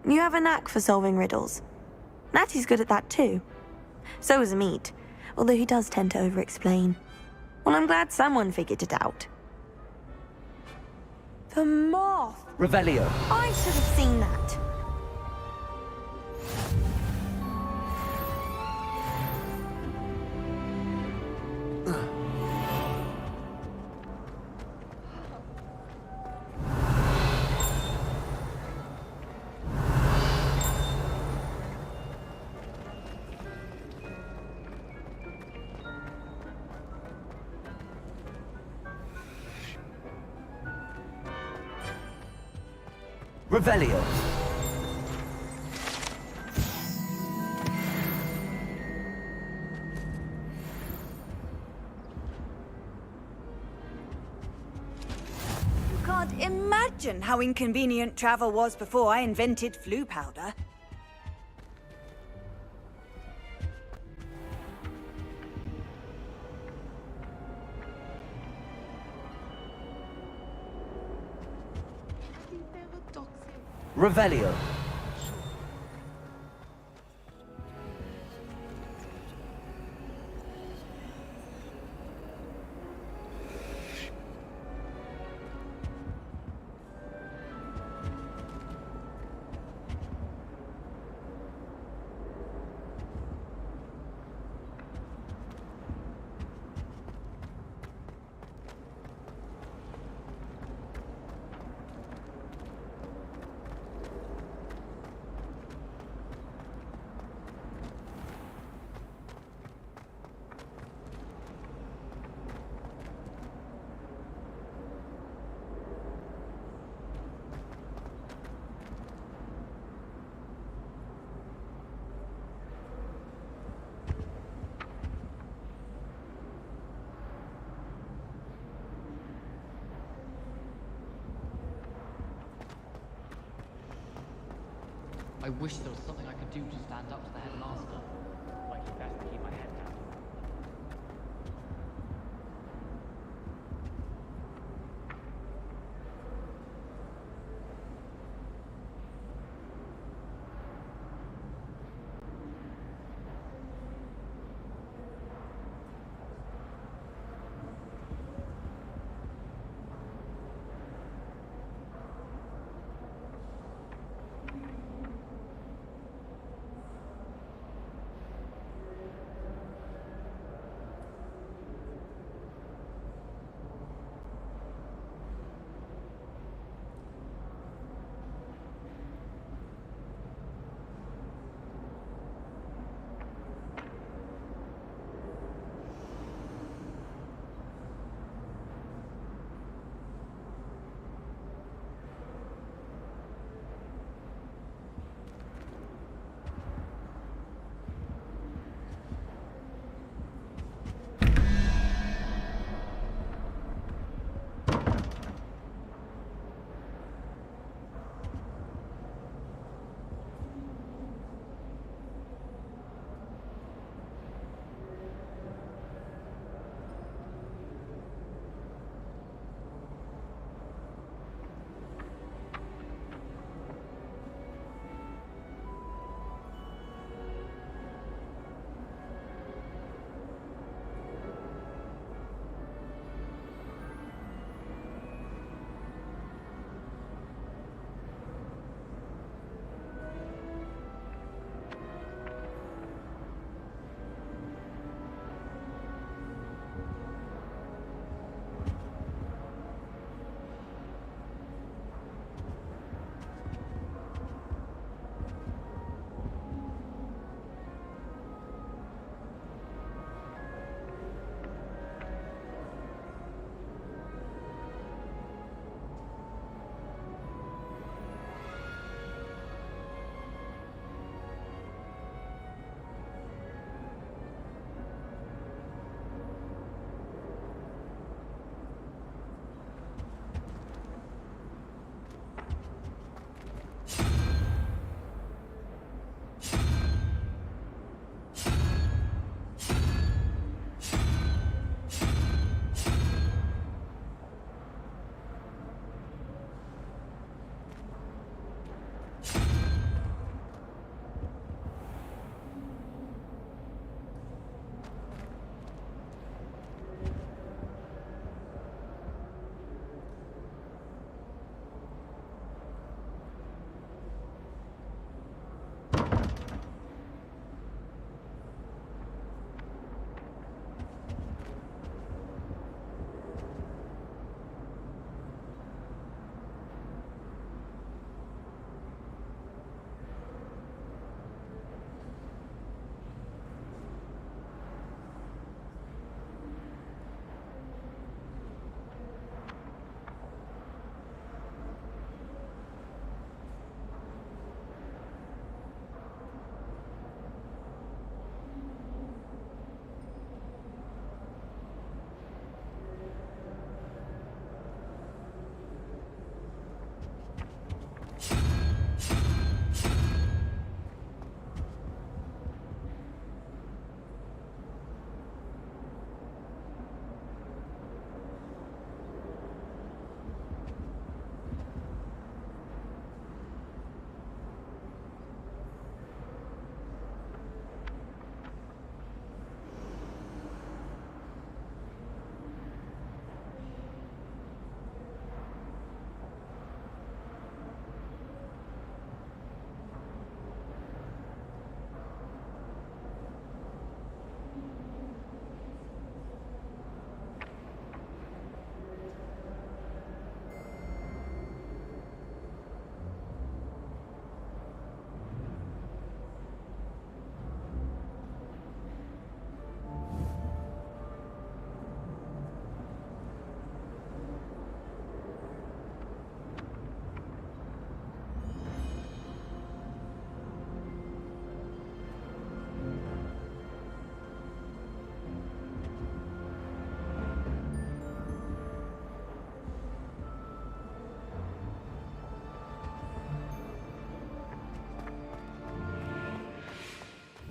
You have a knack for solving riddles. Natty's good at that too. So is Amit, although he does tend to over-explain. Well, I'm glad someone figured it out. The moth! Revelio. I should have seen that. Revelio. You can't imagine how inconvenient travel was before I invented flu powder. Revelio. I wish there was something I could do to stand up to the headmaster. Like it's best to keep my head down.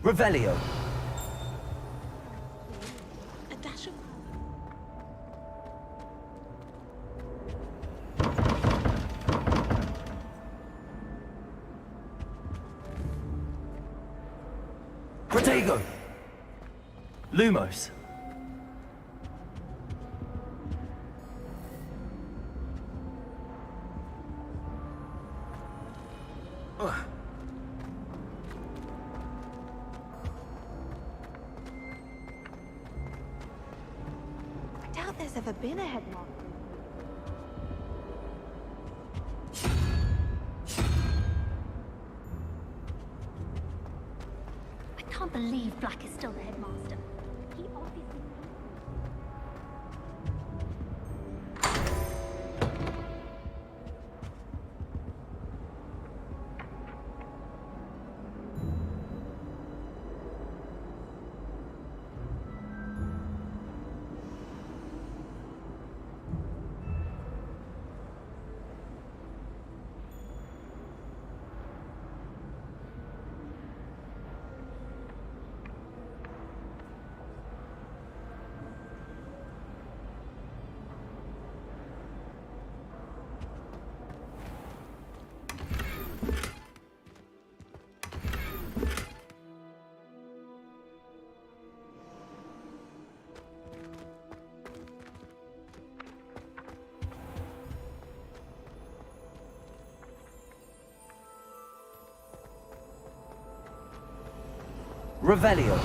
Revelio. A dash of Protego. Lumos. I doubt there's ever been a headmaster. I can't believe Black is still the headmaster. He obviously... Revelio.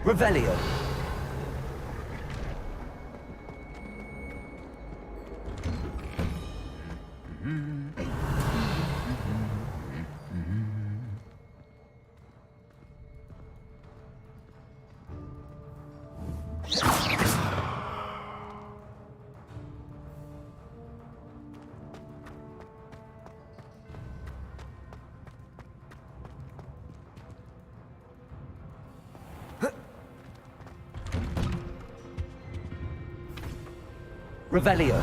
Revelio. Revelio.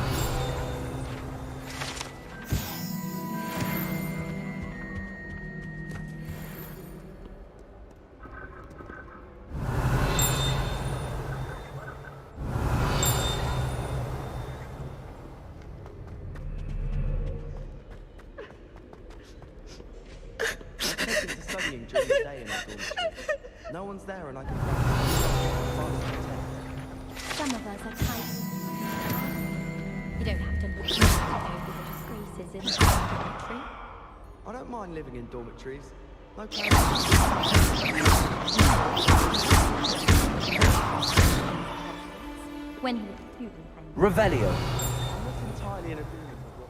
Studying during the day in our dormitory. No one's there and I can Some of us are tied. You don't have to look at the disgraces in the dormitory. I don't mind living in dormitories. No When he was student. Revelio. I'm not entirely in agreement with what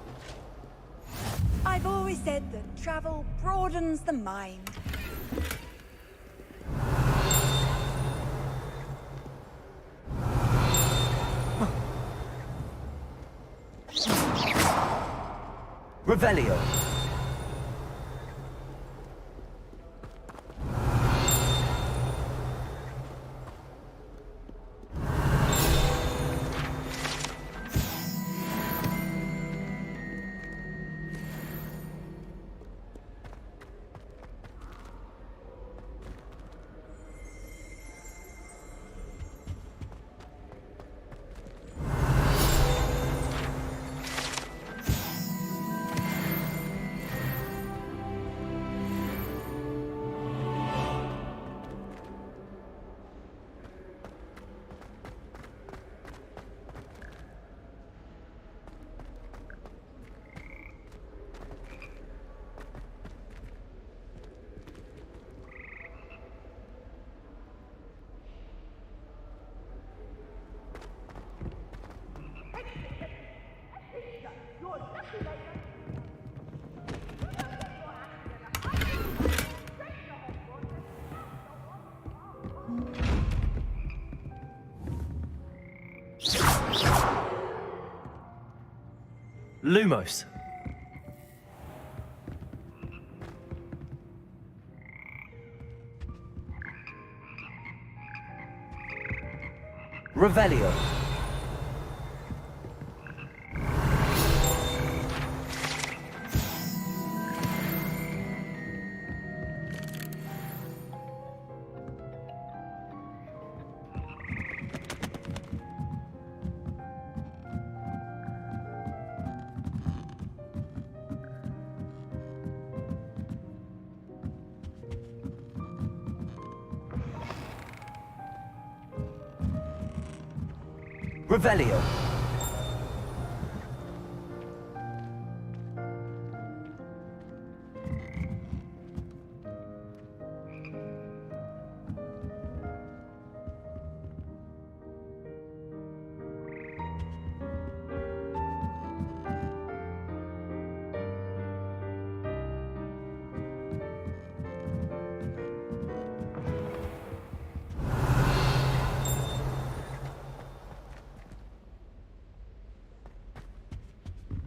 I've always said that travel broadens the mind. Revelio. Lumos. Revelio. Revelio.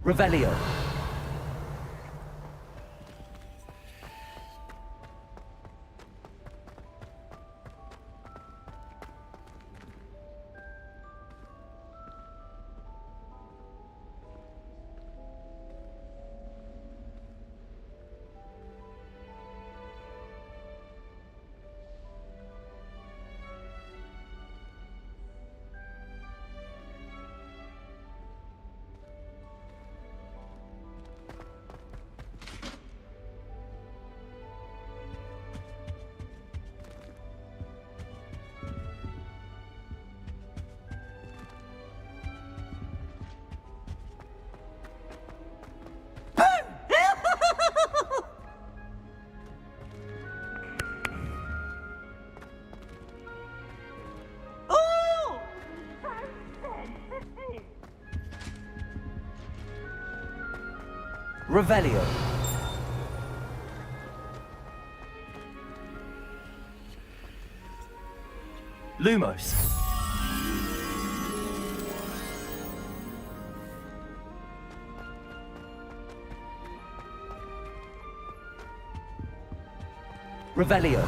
Revelio. Revelio. Lumos. Revelio.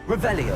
Revelio.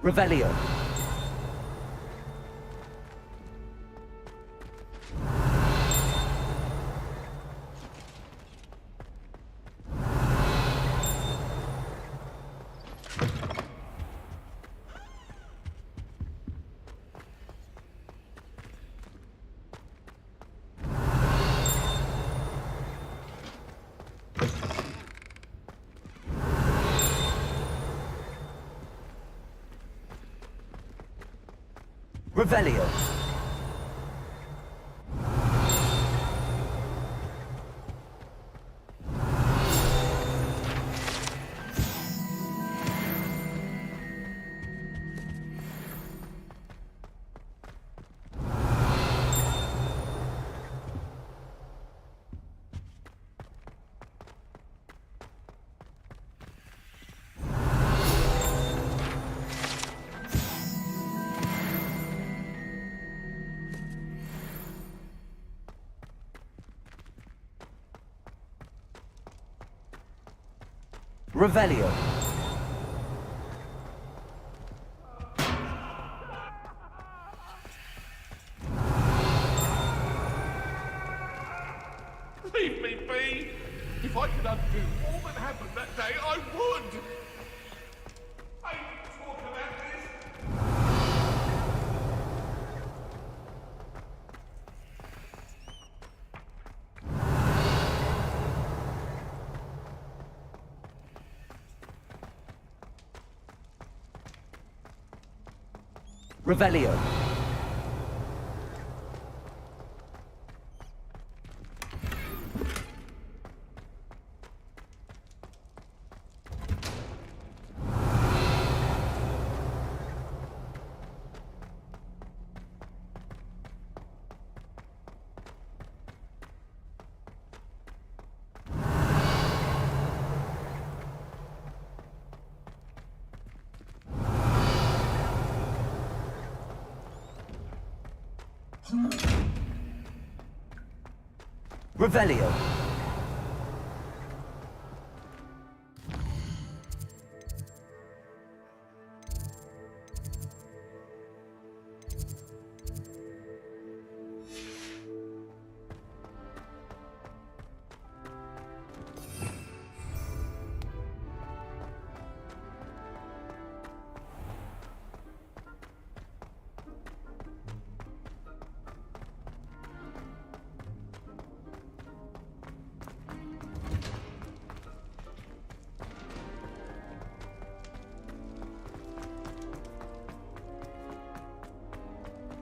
Revelio. Revelio. Revelio. If I could undo all that happened that day, I would! I talk about this! Revelio. Revelio.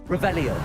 Revelio.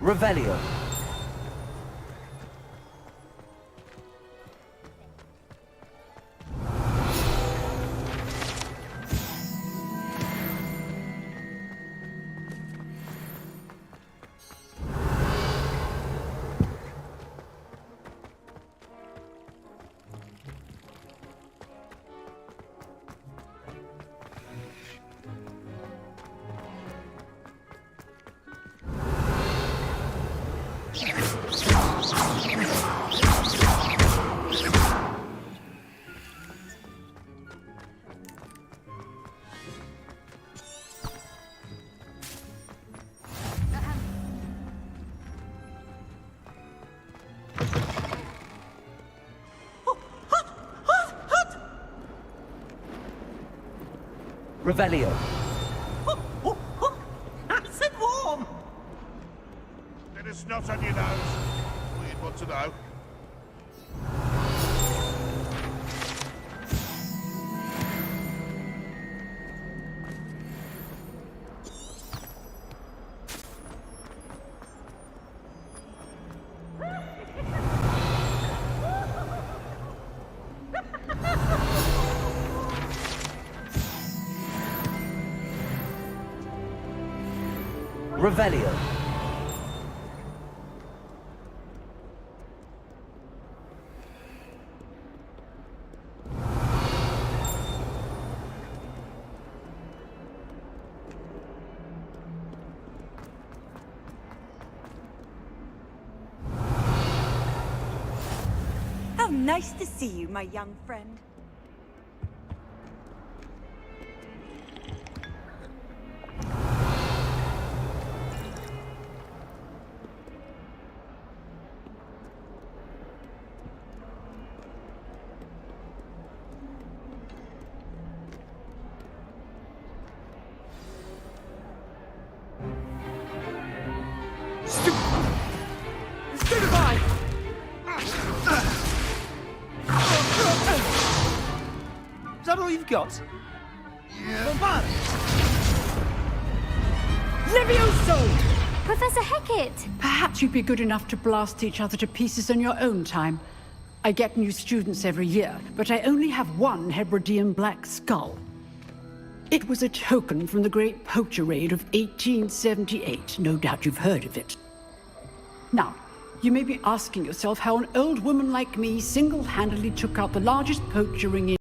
Revelio. Revelio. Nice and warm! Let us not on your nose. We'd want to know. Revelio. How nice to see you, my young friend. all you've got? Levioso! Professor Hecat! Perhaps you'd be good enough to blast each other to pieces in your own time. I get new students every year, but I only have one Hebridean black skull. It was a token from the Great Poacher Raid of 1878. No doubt you've heard of it. Now, you may be asking yourself how an old woman like me single-handedly took out the largest poacher ring in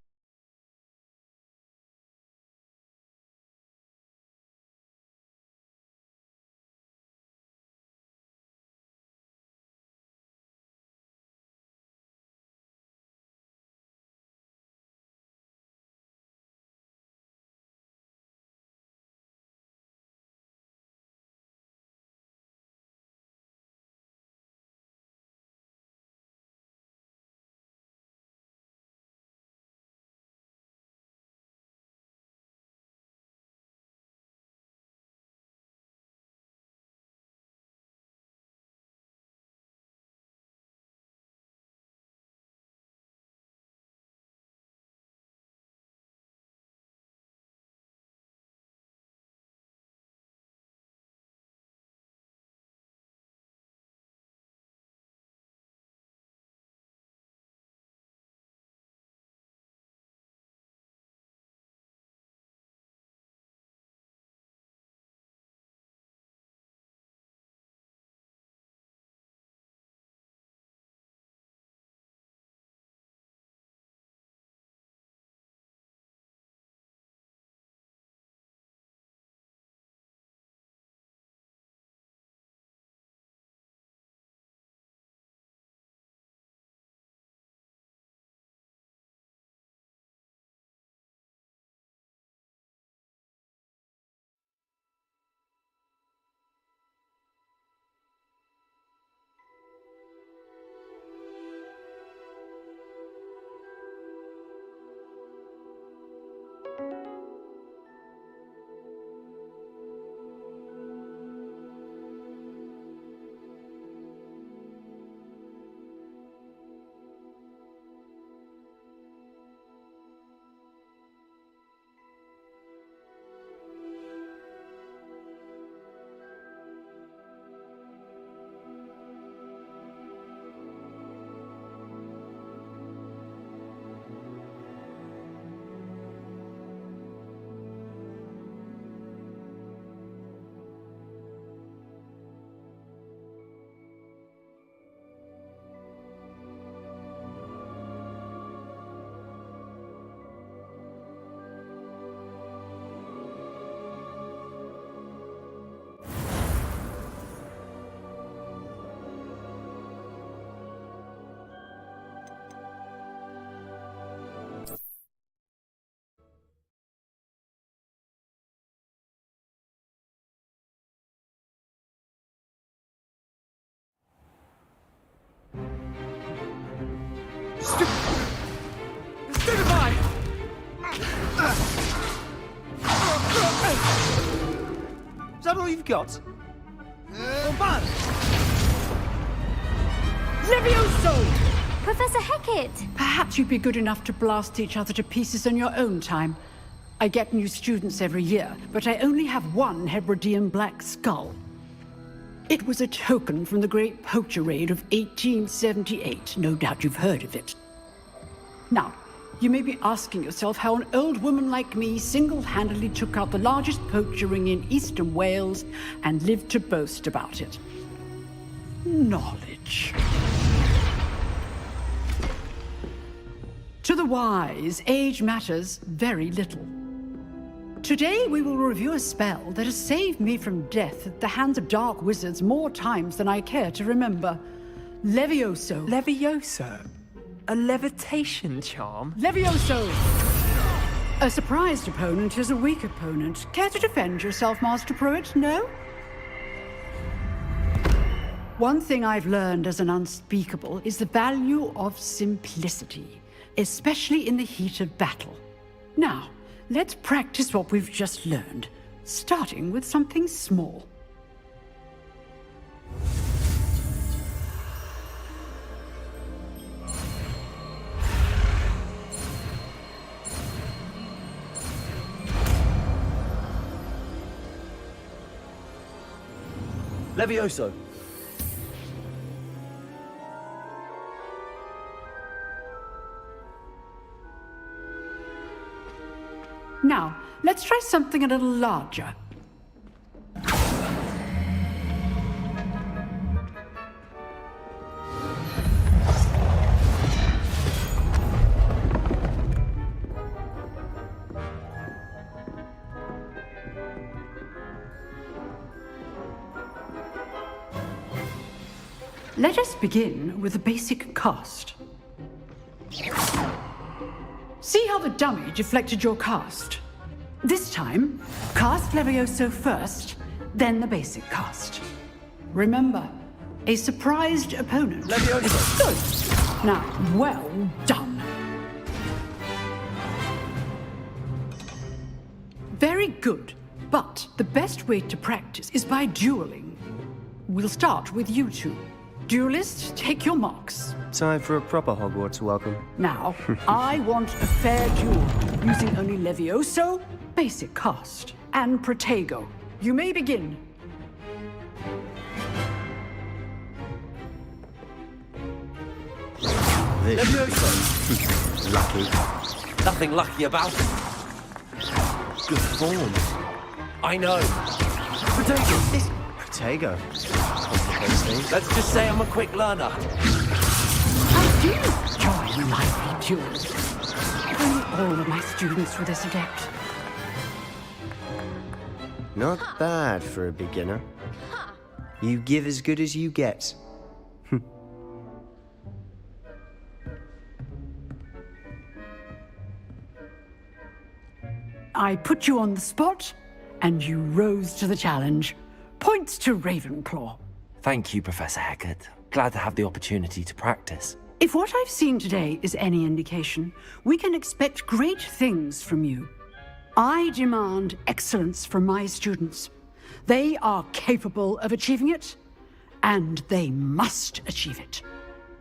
Stupefy! Is that all you've got? Bombard! Levioso! Professor Hecat! Perhaps you'd be good enough to blast each other to pieces in your own time. I get new students every year, but I only have one Hebridean black skull. It was a token from the Great Poacher Raid of 1878. No doubt you've heard of it. Now, you may be asking yourself how an old woman like me single-handedly took out the largest poacher ring in eastern Wales and lived to boast about it. Knowledge. To the wise, age matters very little. Today we will review a spell that has saved me from death at the hands of dark wizards more times than I care to remember. Levioso. Levioso? A levitation charm? Levioso! A surprised opponent is a weak opponent. Care to defend yourself, Master Pruitt? No? One thing I've learned as an unspeakable is the value of simplicity, especially in the heat of battle. Now, let's practice what we've just learned, starting with something small. Levioso! Now, let's try something a little larger. Let us begin with the basic cast. See how the dummy deflected your cast? This time, cast Levioso first, then the basic cast. Remember, a surprised opponent. Levioso! Good! Now, well done. Very good, but the best way to practice is by dueling. We'll start with you two. Duelists, take your marks. Time for a proper Hogwarts welcome. Now, I want a fair duel, using only Levioso, basic cast, and Protego. You may begin. Levioso! Lucky. Nothing lucky about it. Good form. I know. Protego! This... Protego? Let's just say I'm a quick learner. I do enjoy lively duels. If only all of my students were this adept. Not bad for a beginner. You give as good as you get. I put you on the spot, and you rose to the challenge. Points to Ravenclaw. Thank you, Professor Hecat. Glad to have the opportunity to practice. If what I've seen today is any indication, we can expect great things from you. I demand excellence from my students. They are capable of achieving it, and they must achieve it.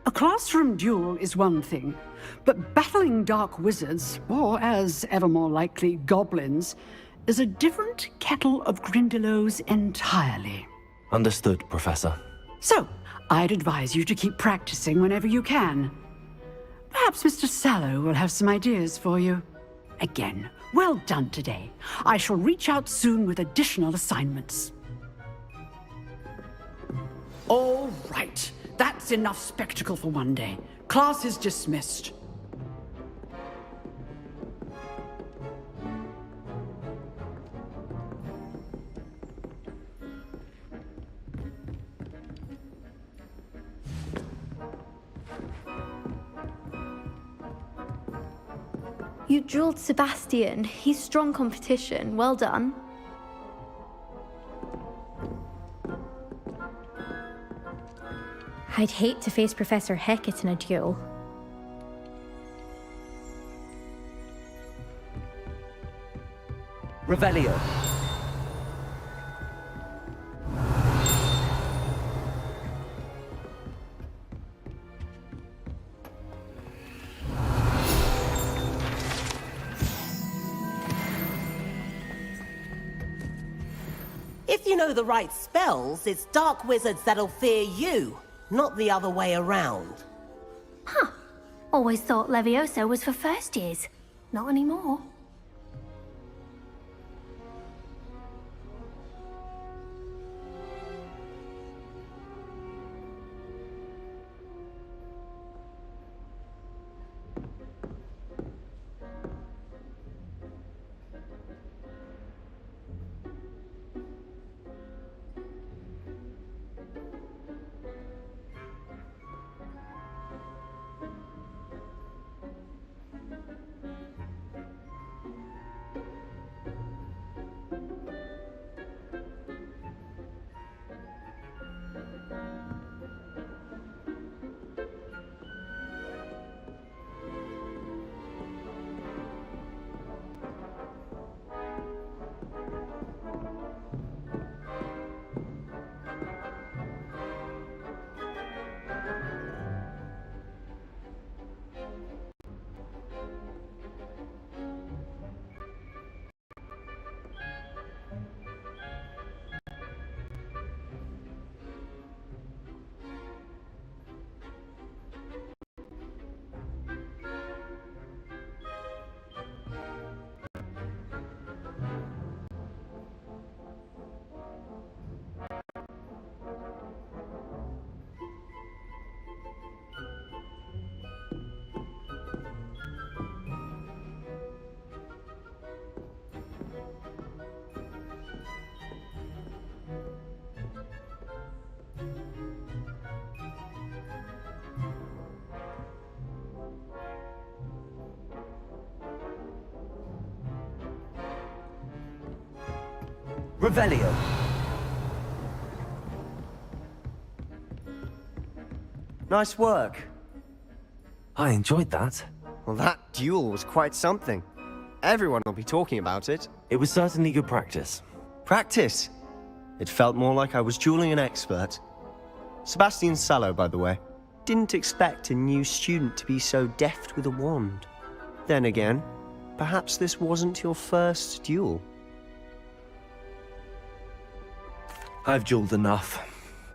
A classroom duel is one thing, but battling dark wizards, or as ever more likely, goblins, is a different kettle of Grindylows entirely. Understood, Professor. So, I'd advise you to keep practicing whenever you can. Perhaps Mr. Sallow will have some ideas for you. Again, well done today. I shall reach out soon with additional assignments. All right. That's enough spectacle for one day. Class is dismissed. You drilled Sebastian. He's strong competition. Well done. I'd hate to face Professor Hecat in a duel. Revelio. If you know the right spells, it's dark wizards that'll fear you, not the other way around. Huh. Always thought Levioso was for first years. Not anymore. Revelio. Nice work. I enjoyed that. Well, that duel was quite something. Everyone will be talking about it. It was certainly good practice. Practice? It felt more like I was dueling an expert. Sebastian Sallow, by the way. Didn't expect a new student to be so deft with a wand. Then again, perhaps this wasn't your first duel. I've dueled enough.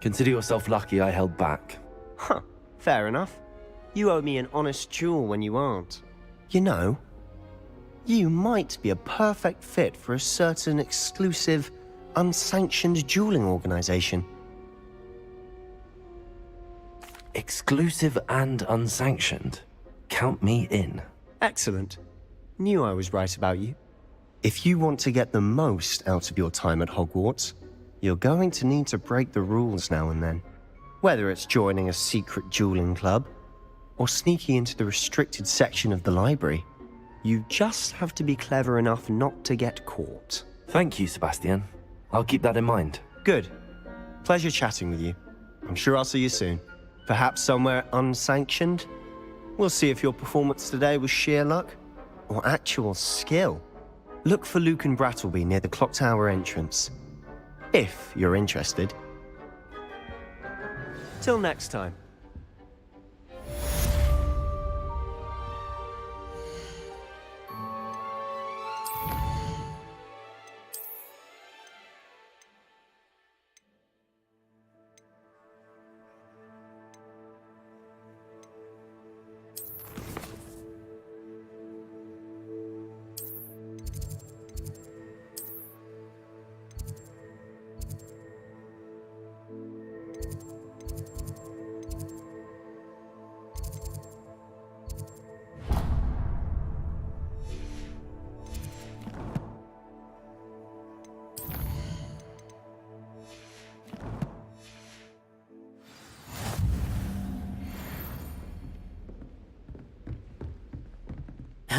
Consider yourself lucky I held back. Huh, fair enough. You owe me an honest duel when you aren't. You know, you might be a perfect fit for a certain exclusive, unsanctioned dueling organization. Exclusive and unsanctioned? Count me in. Excellent. Knew I was right about you. If you want to get the most out of your time at Hogwarts, you're going to need to break the rules now and then. Whether it's joining a secret dueling club, or sneaking into the restricted section of the library, you just have to be clever enough not to get caught. Thank you, Sebastian. I'll keep that in mind. Good. Pleasure chatting with you. I'm sure I'll see you soon. Perhaps somewhere unsanctioned? We'll see if your performance today was sheer luck or actual skill. Look for Luke and Brattleby near the clock tower entrance, if you're interested. Till next time.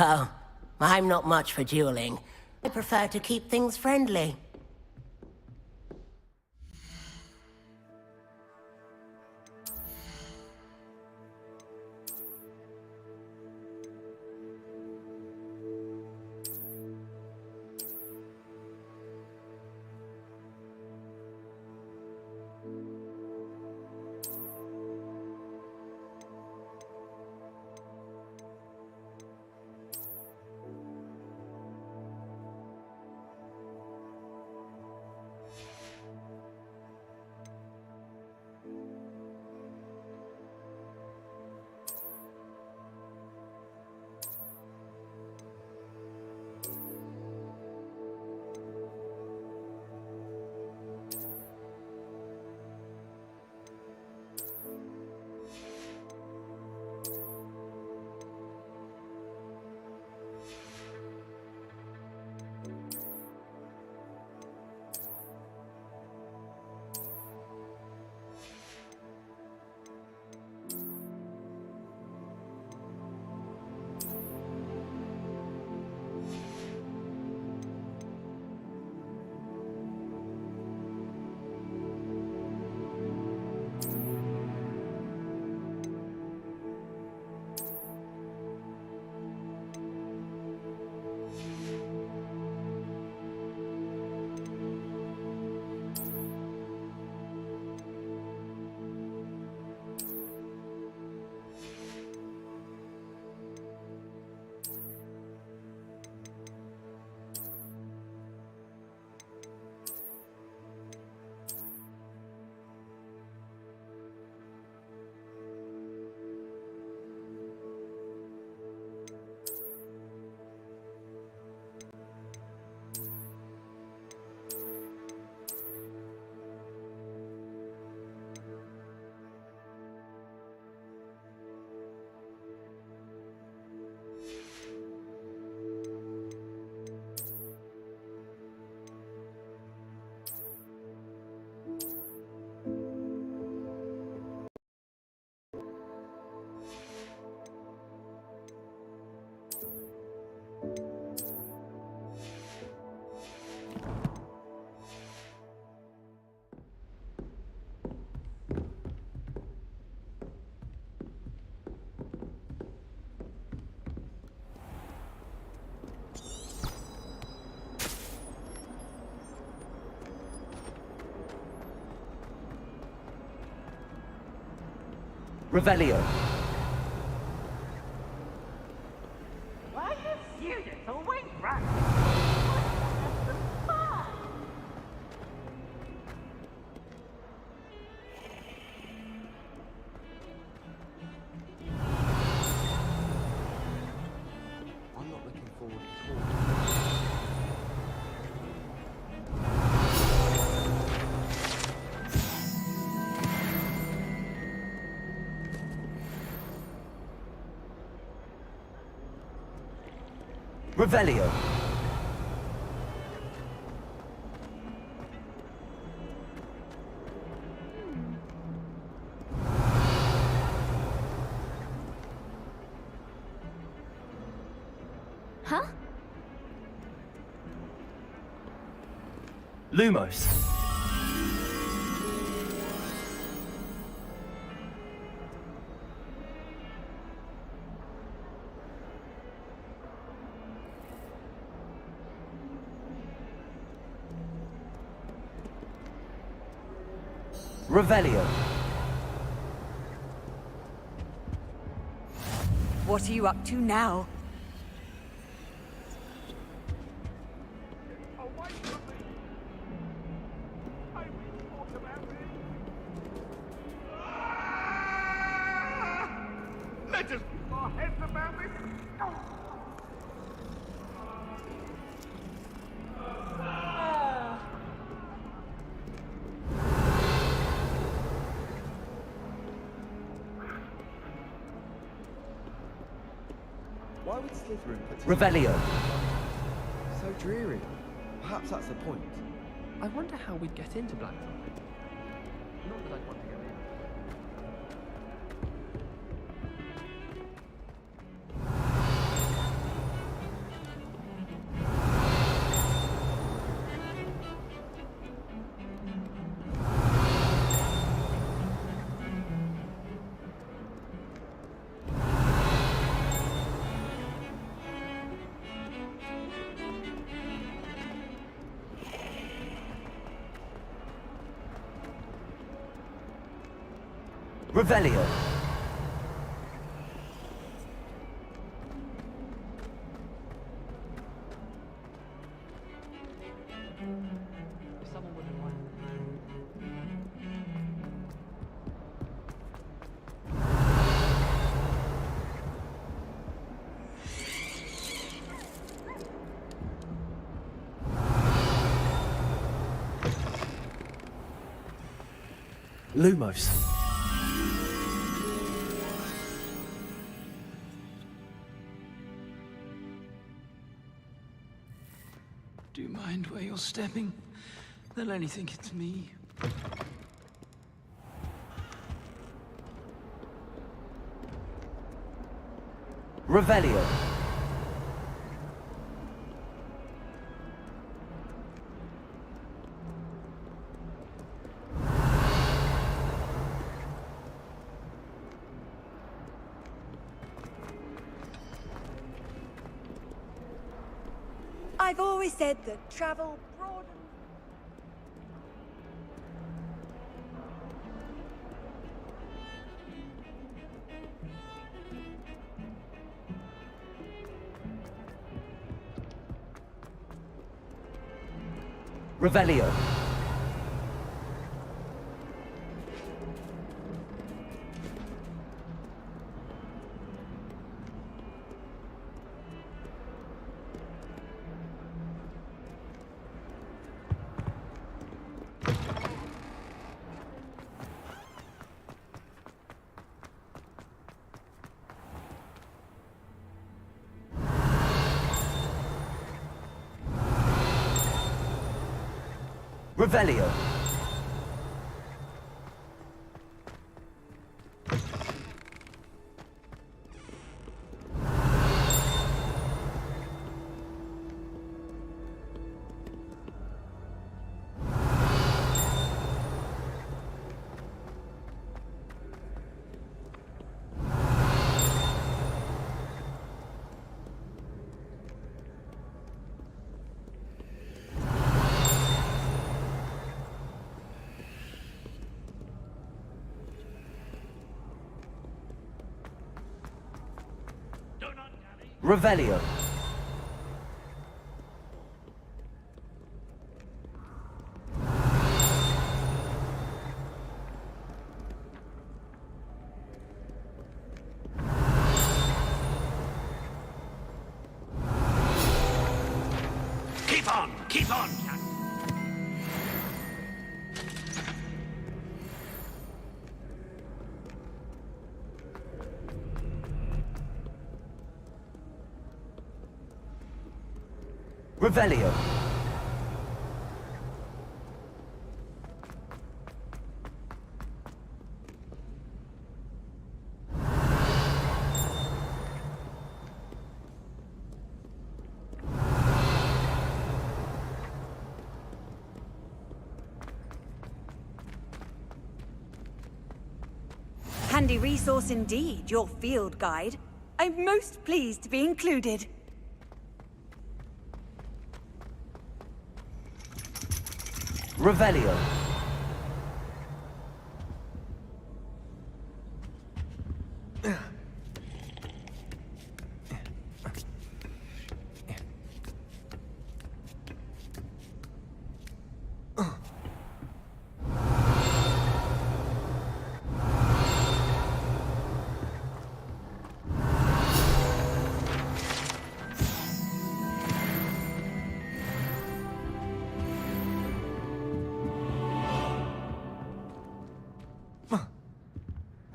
Oh, I'm not much for dueling. I prefer to keep things friendly. Revelio. Why you students always run? I'm not looking forward at all. Revelio. Huh? Lumos. Revelio. What are you up to now? Let us keep our heads about this. Why would Slytherin put Revelio. so dreary? Perhaps that's the point. I wonder how we'd get into Blackfire. Not that I'd want to go in. Revelio. If someone wouldn't mind. Lumos. Do you mind where you're stepping? They'll only think it's me. Revelio. I've always said that travel broadens. Revelio. Revelio. Revelio. Keep on! Keep on! Revelio. Handy resource indeed, your field guide. I'm most pleased to be included. Revelio.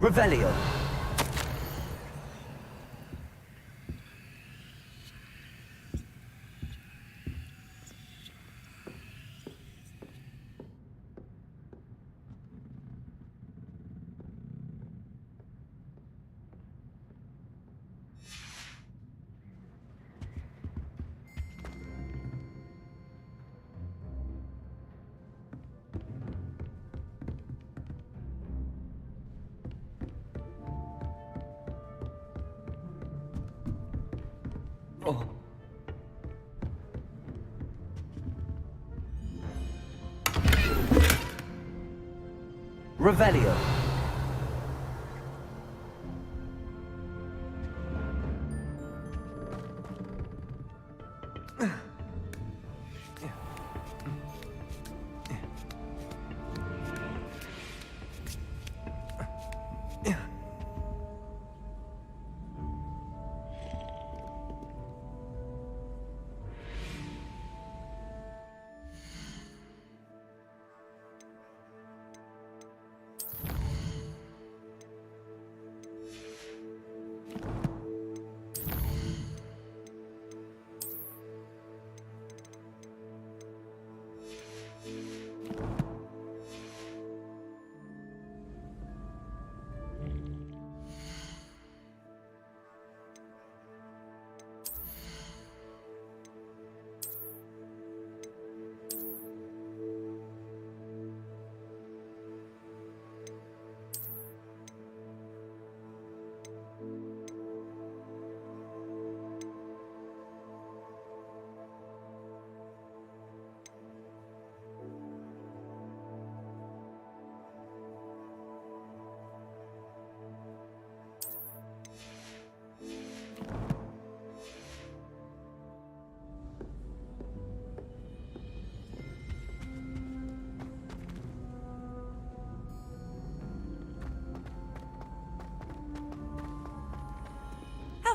Revelio. Oh. Revelio.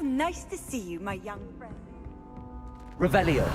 How nice to see you, my young friend. Revelio.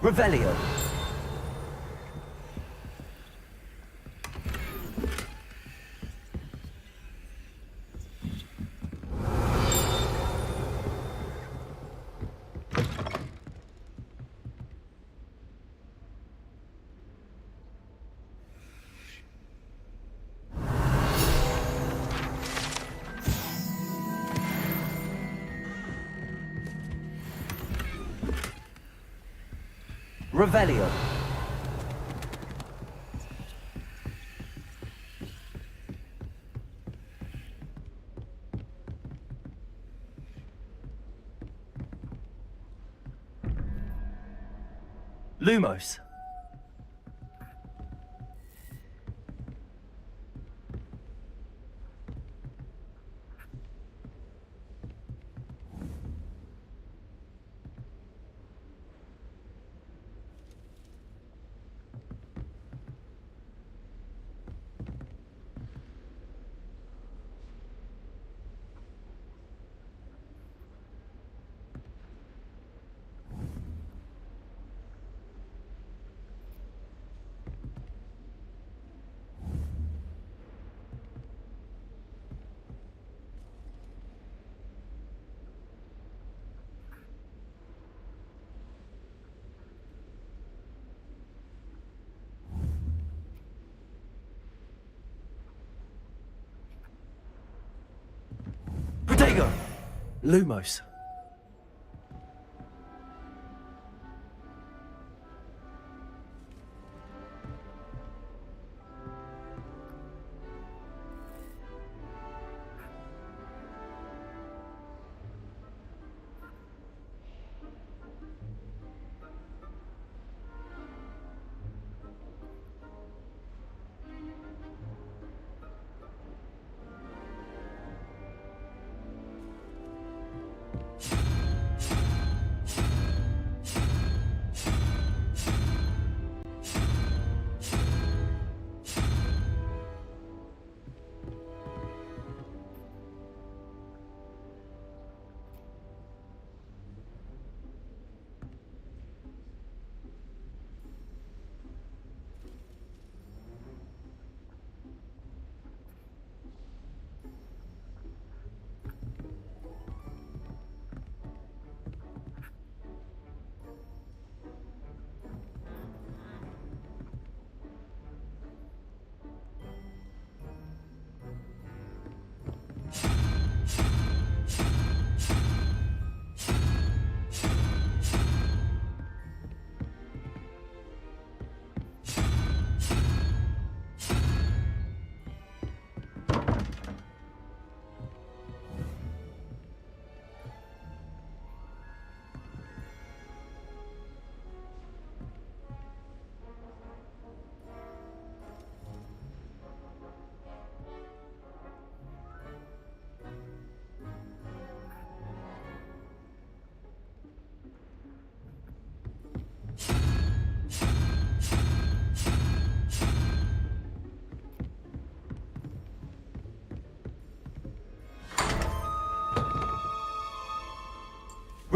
Revelio. Revelio. Lumos. Protego. Lumos.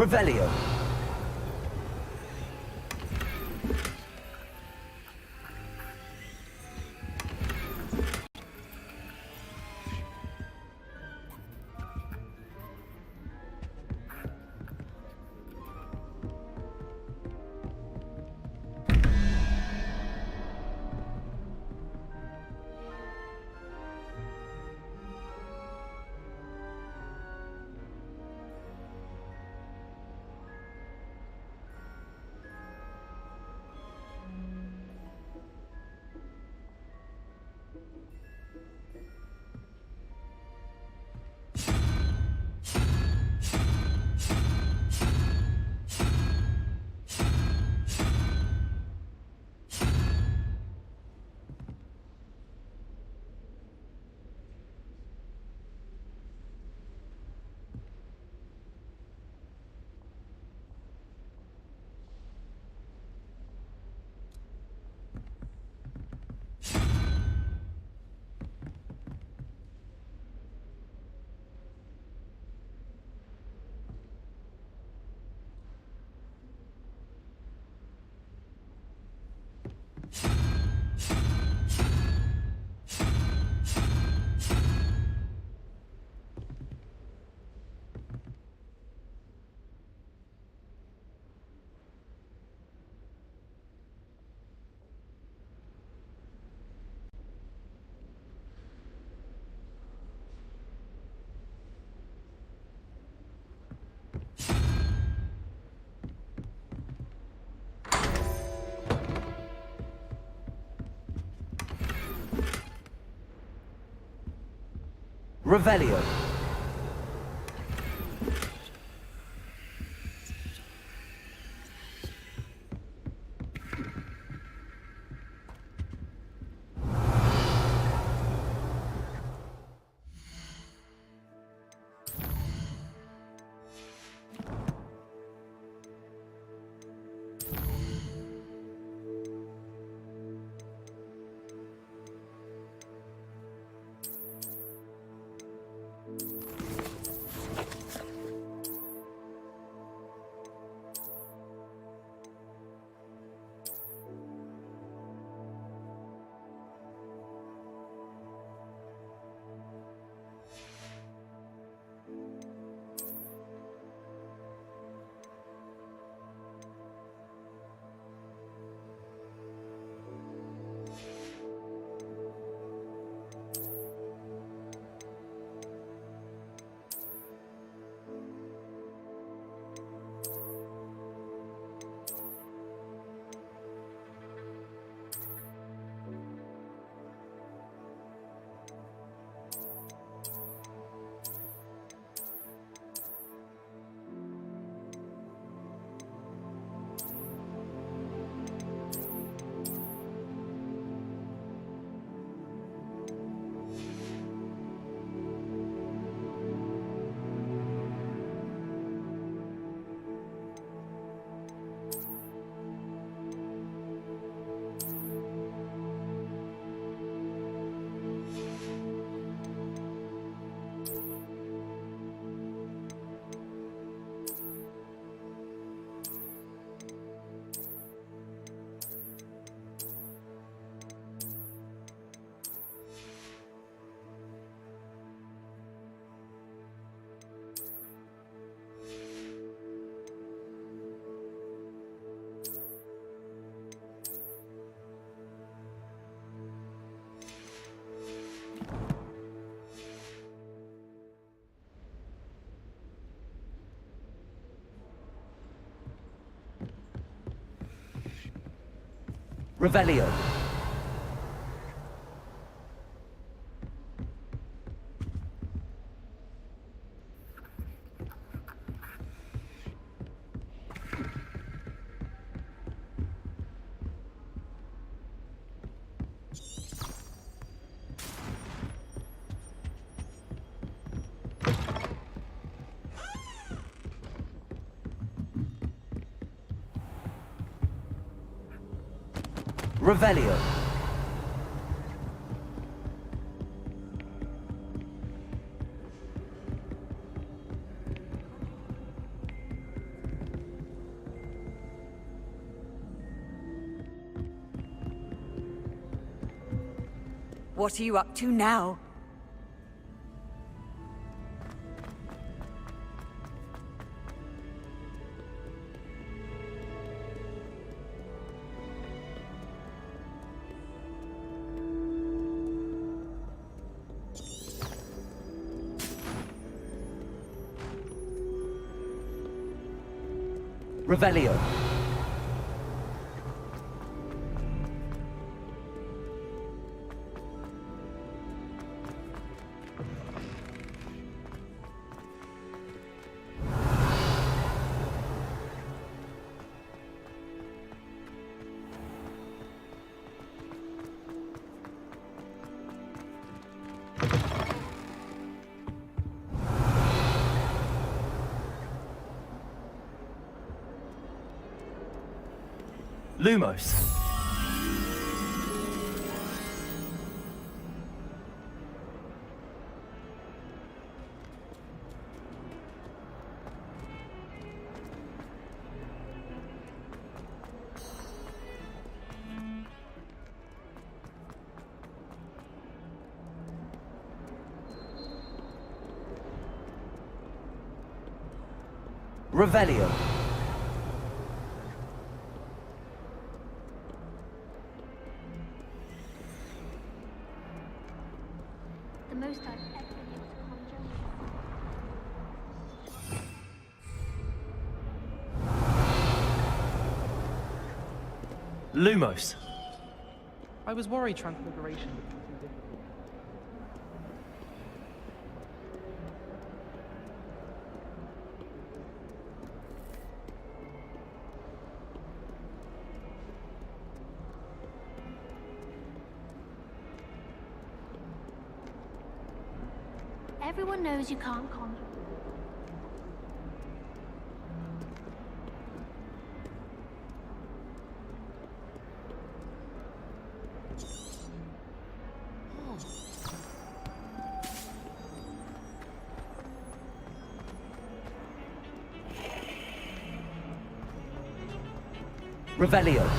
Revelio. Revelio. Revelio. Revelio. What are you up to now? Revelio. Lumos. Revelio. The most I've ever been able to conjure. Lumos. I was worried Transfiguration would be too difficult. Everyone knows you can't conjure. Revelio.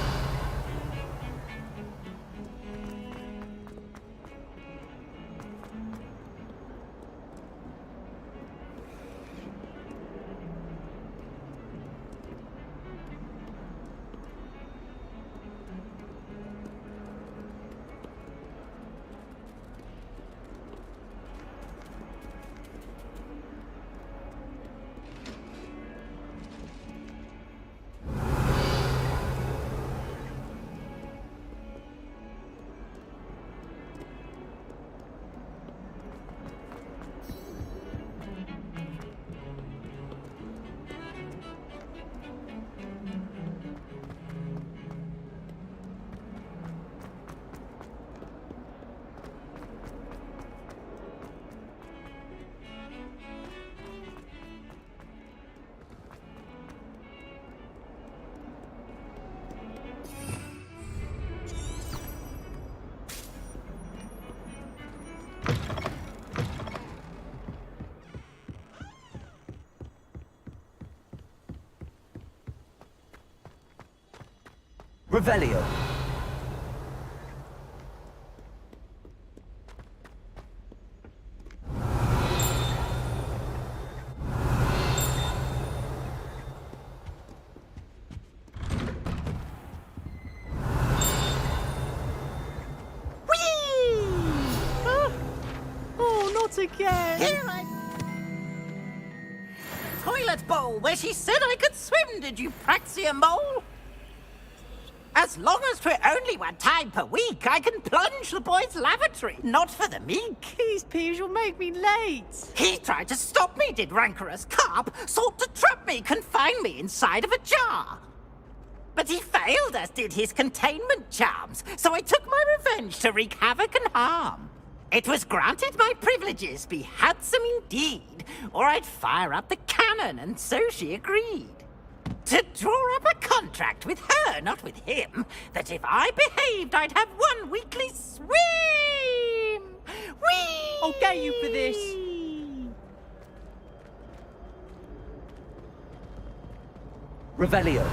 Revelio. Oh, not again! Here I... Toilet bowl where she said I could swim, did you praxia mole? As long as 'twere only one time per week, I can plunge the boy's lavatory, not for the meek. Please, Piers, you'll make me late. He tried to stop me, did rancorous carp, sought to trap me, confine me inside of a jar. But he failed, as did his containment charms, so I took my revenge to wreak havoc and harm. It was granted my privileges be handsome indeed, or I'd fire up the cannon, and so she agreed. To draw up a contract with her, not with him, that if I behaved, I'd have one weekly swim! Whee! I'll get you for this. Revelio.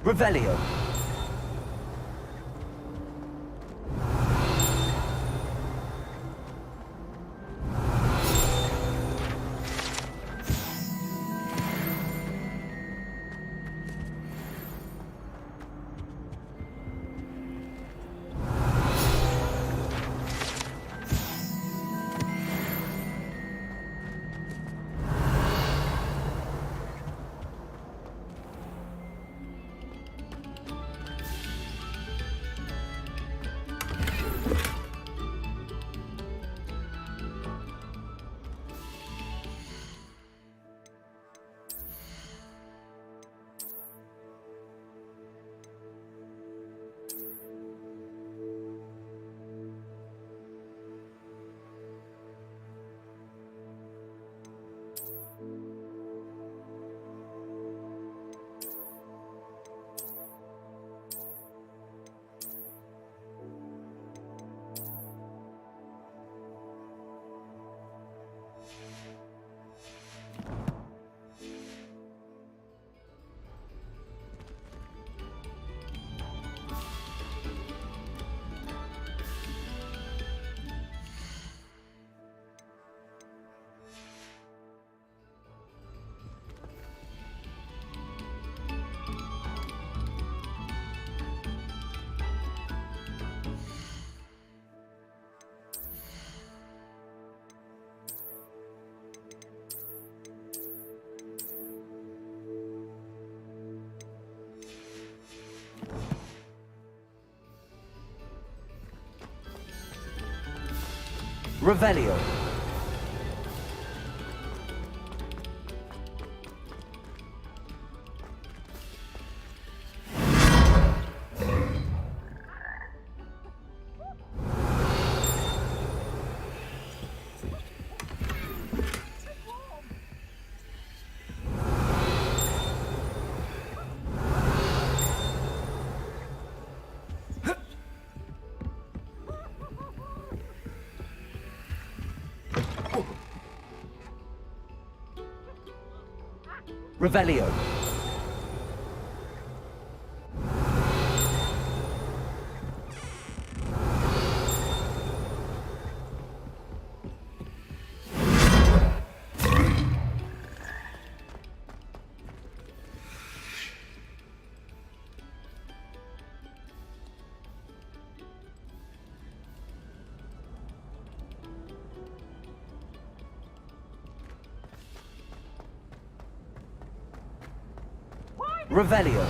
Revelio. Revelio. Revelio. Revelio.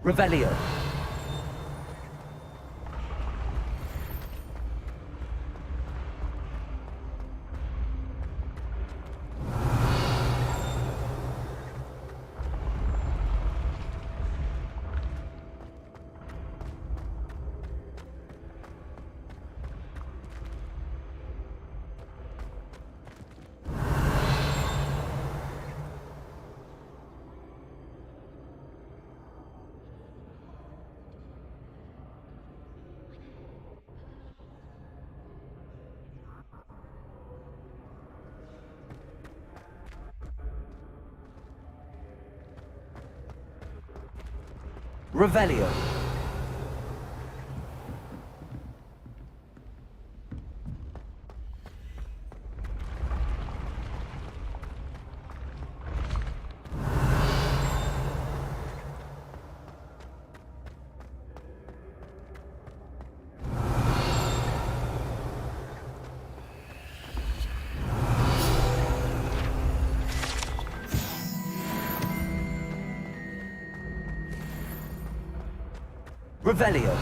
Revelio. Revelio. Revelio.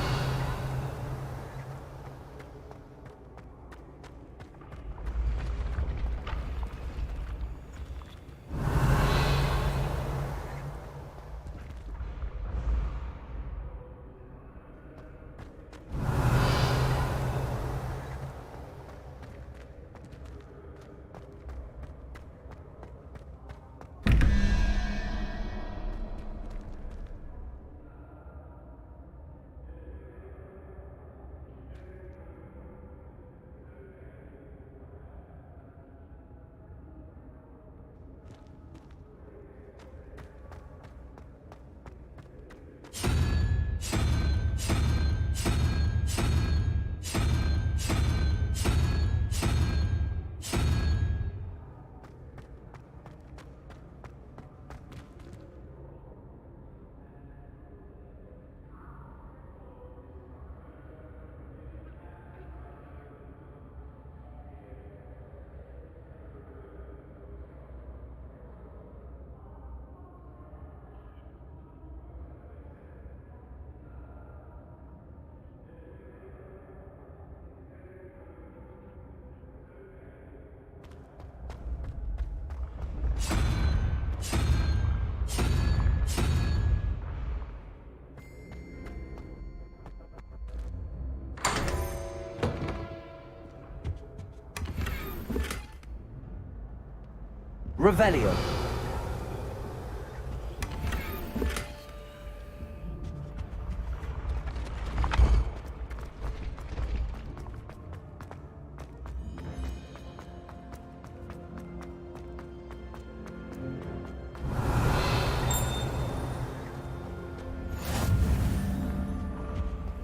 Revelio.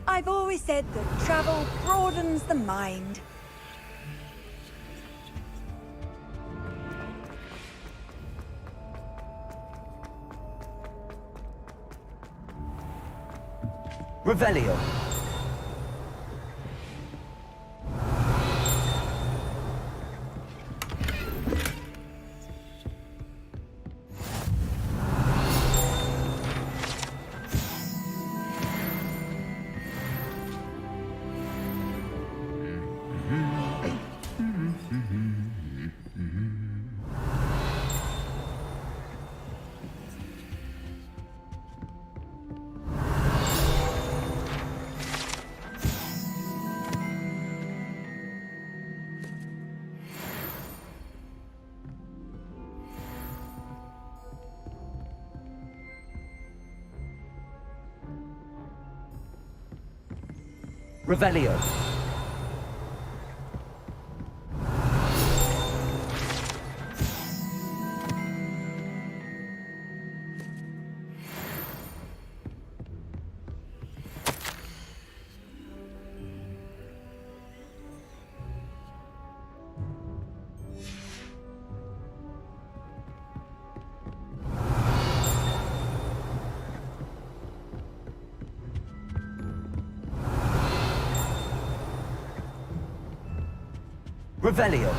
I've always said that travel broadens the mind. Revelio. Revelio. Revelio.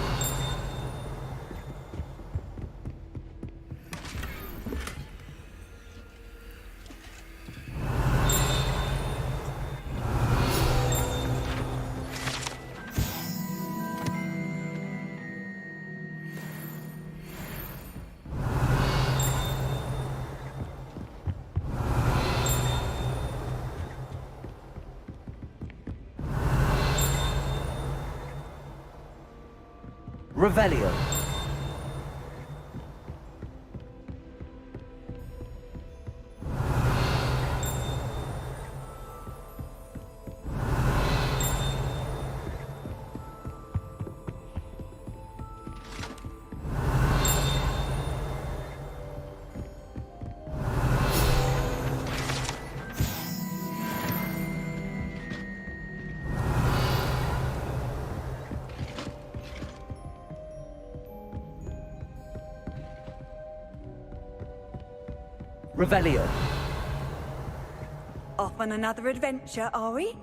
Revelio. Revelio. Off on another adventure, are we?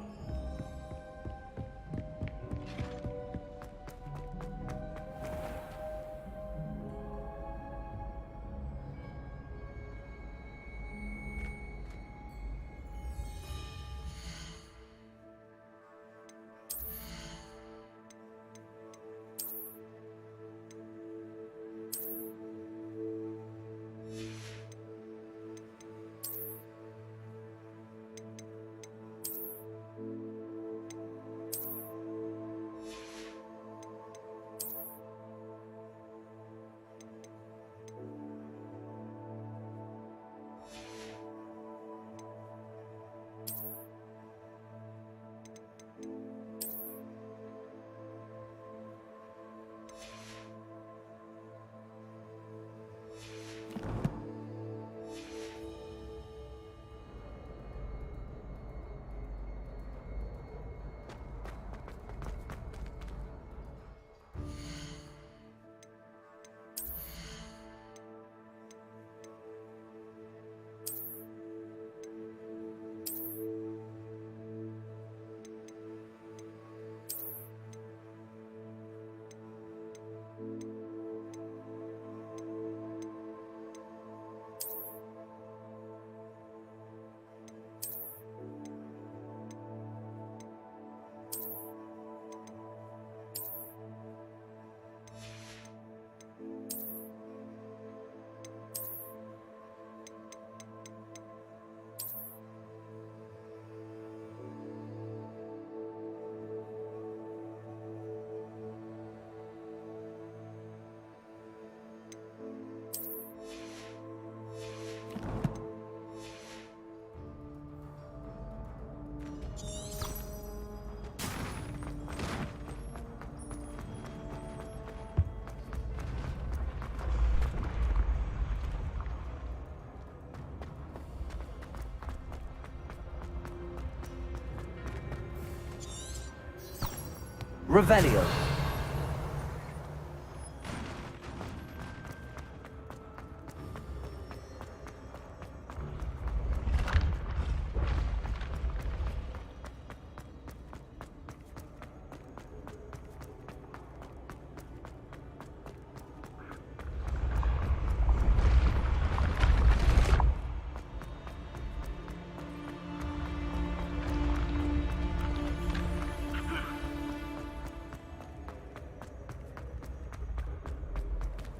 Revelio.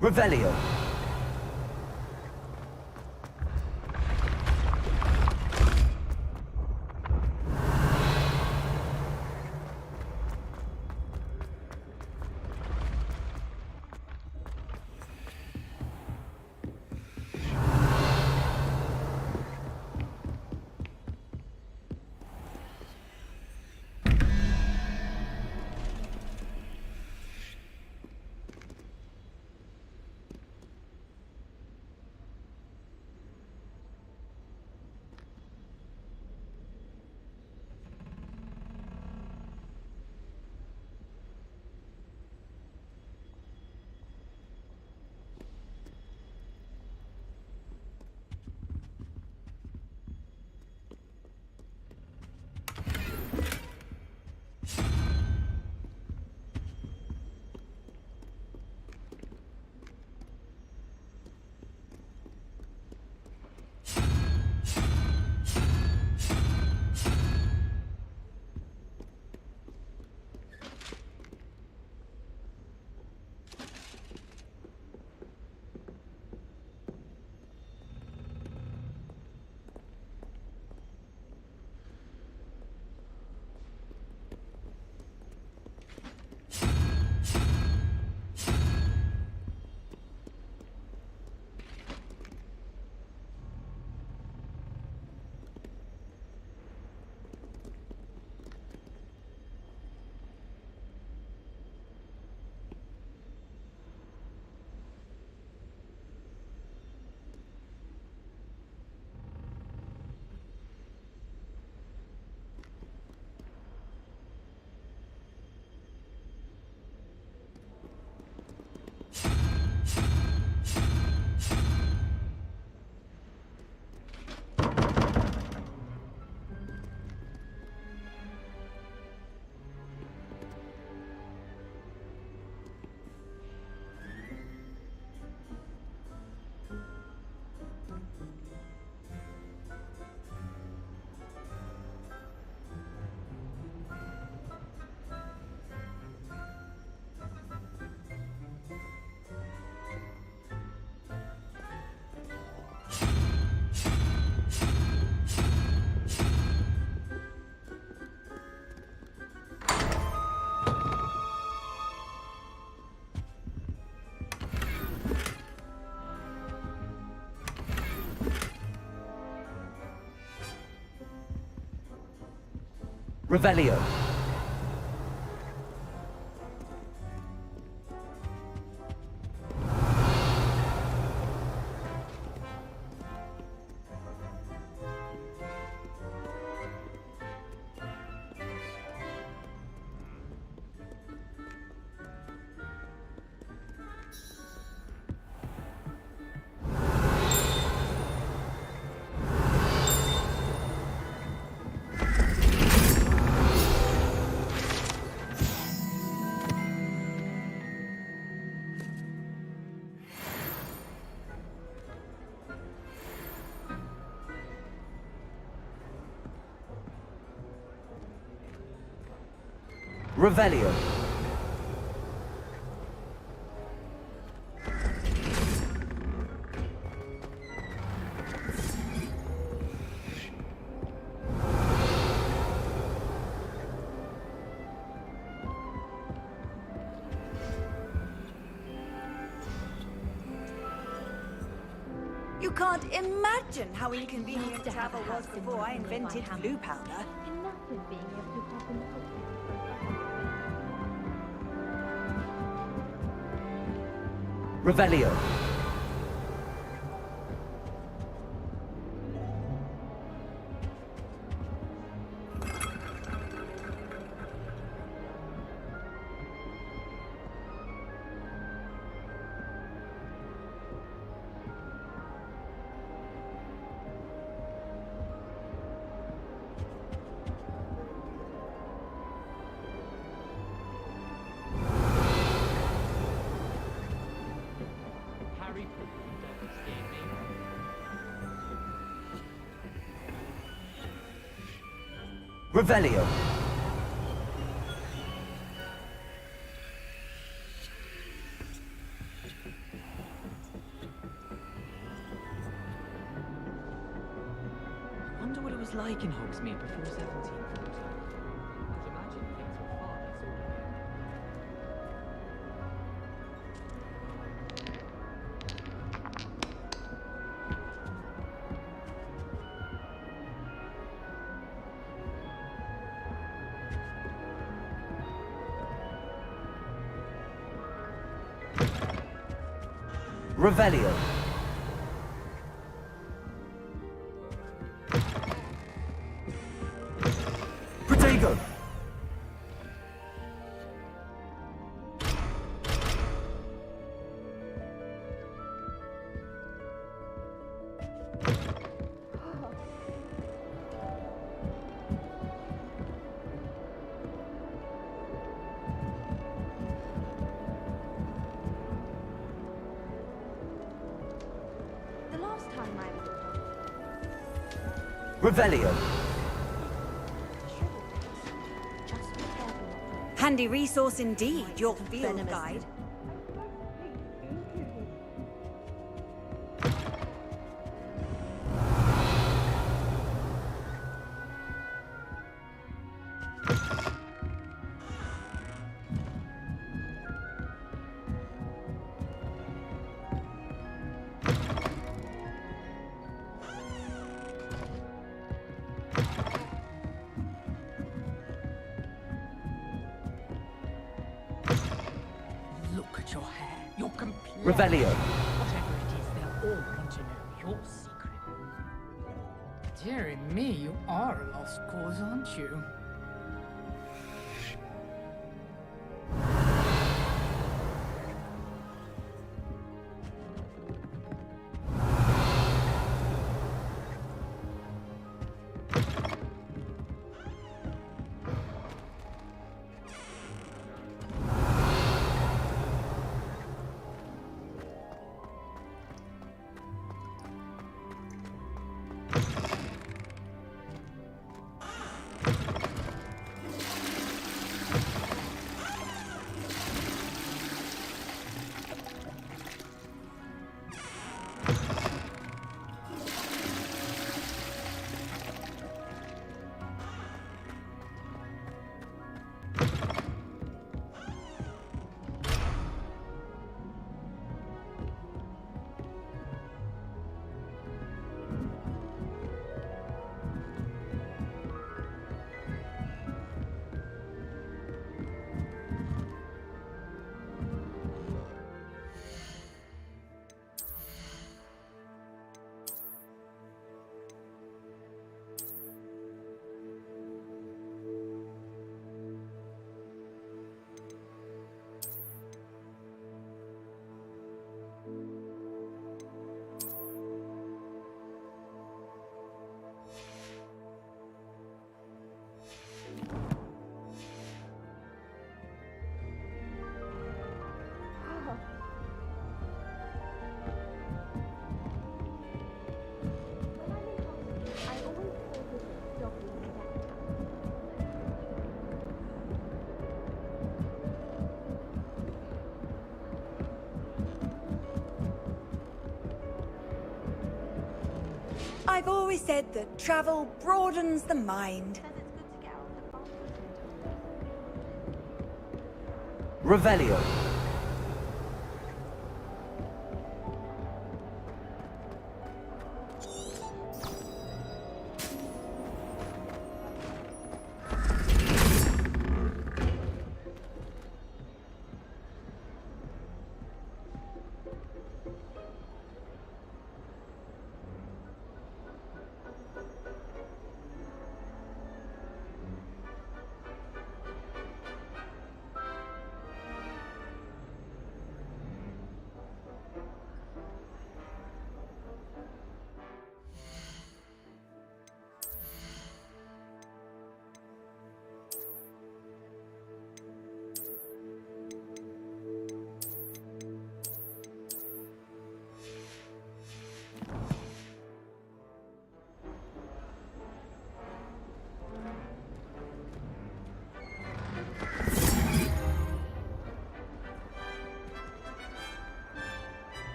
Revelio. Revelio. Revelio. You can't imagine how inconvenient travel was before I invented blue powder. Enough with being able to pop in the Revelio. Revelio. like in Hogsmeade before 1740. I'd imagine things were far less orderly. Revelio. Protego. The last time I was Revelio. Handy resource indeed, your field guide. Look at your hair. You're complete. Revelio. Whatever it is, they'll all want to know your secret. Dearie me, you are a lost cause, aren't you? I've always said that travel broadens the mind. Revelio.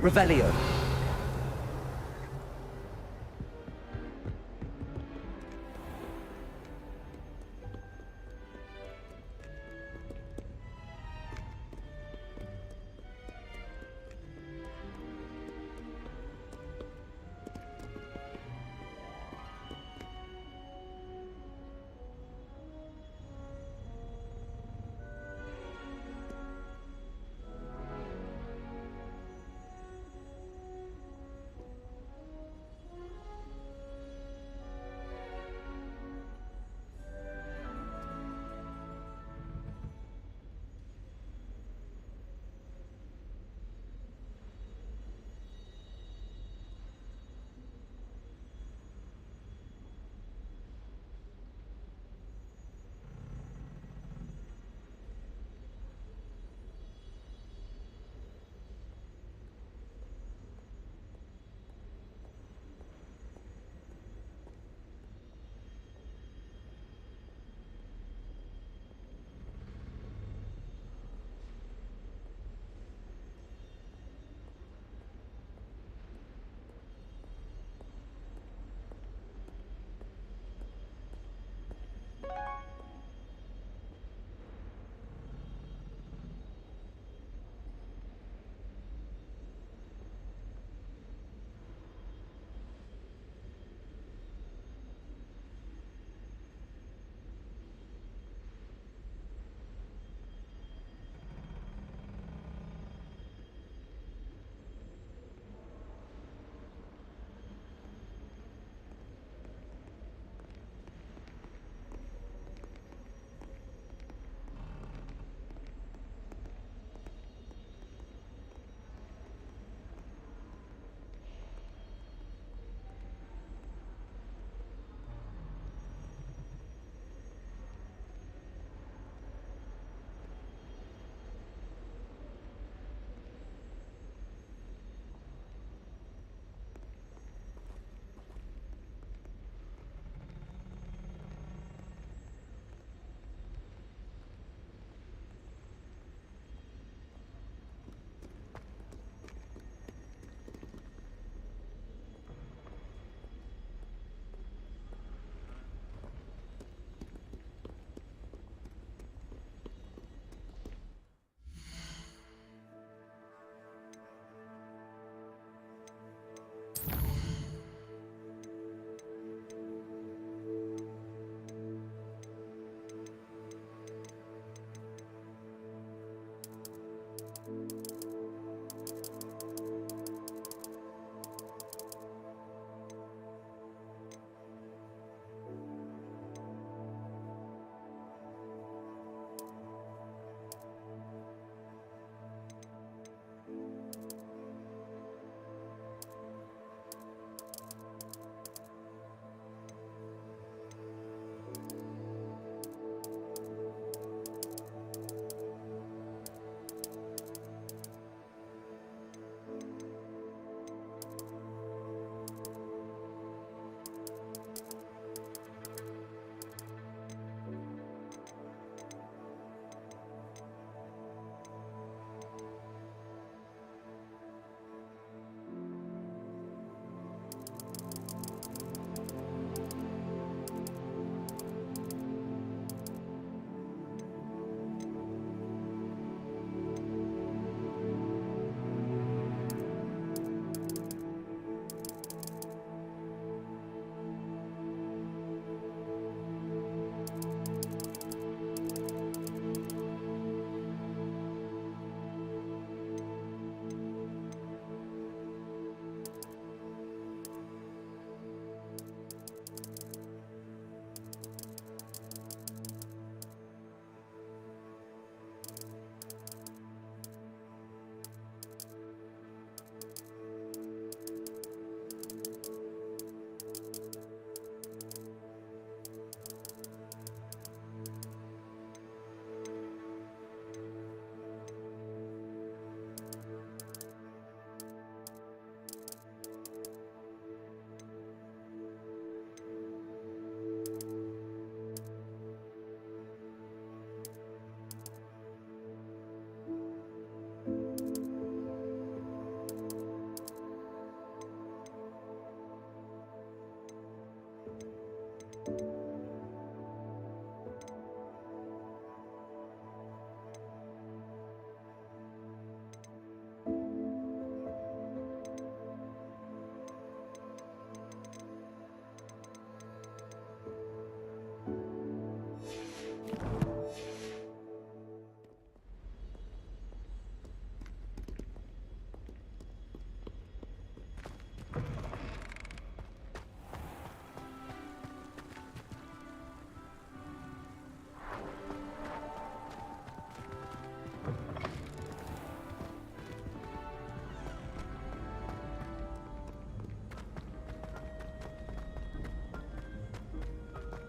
Revelio.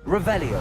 Revelio.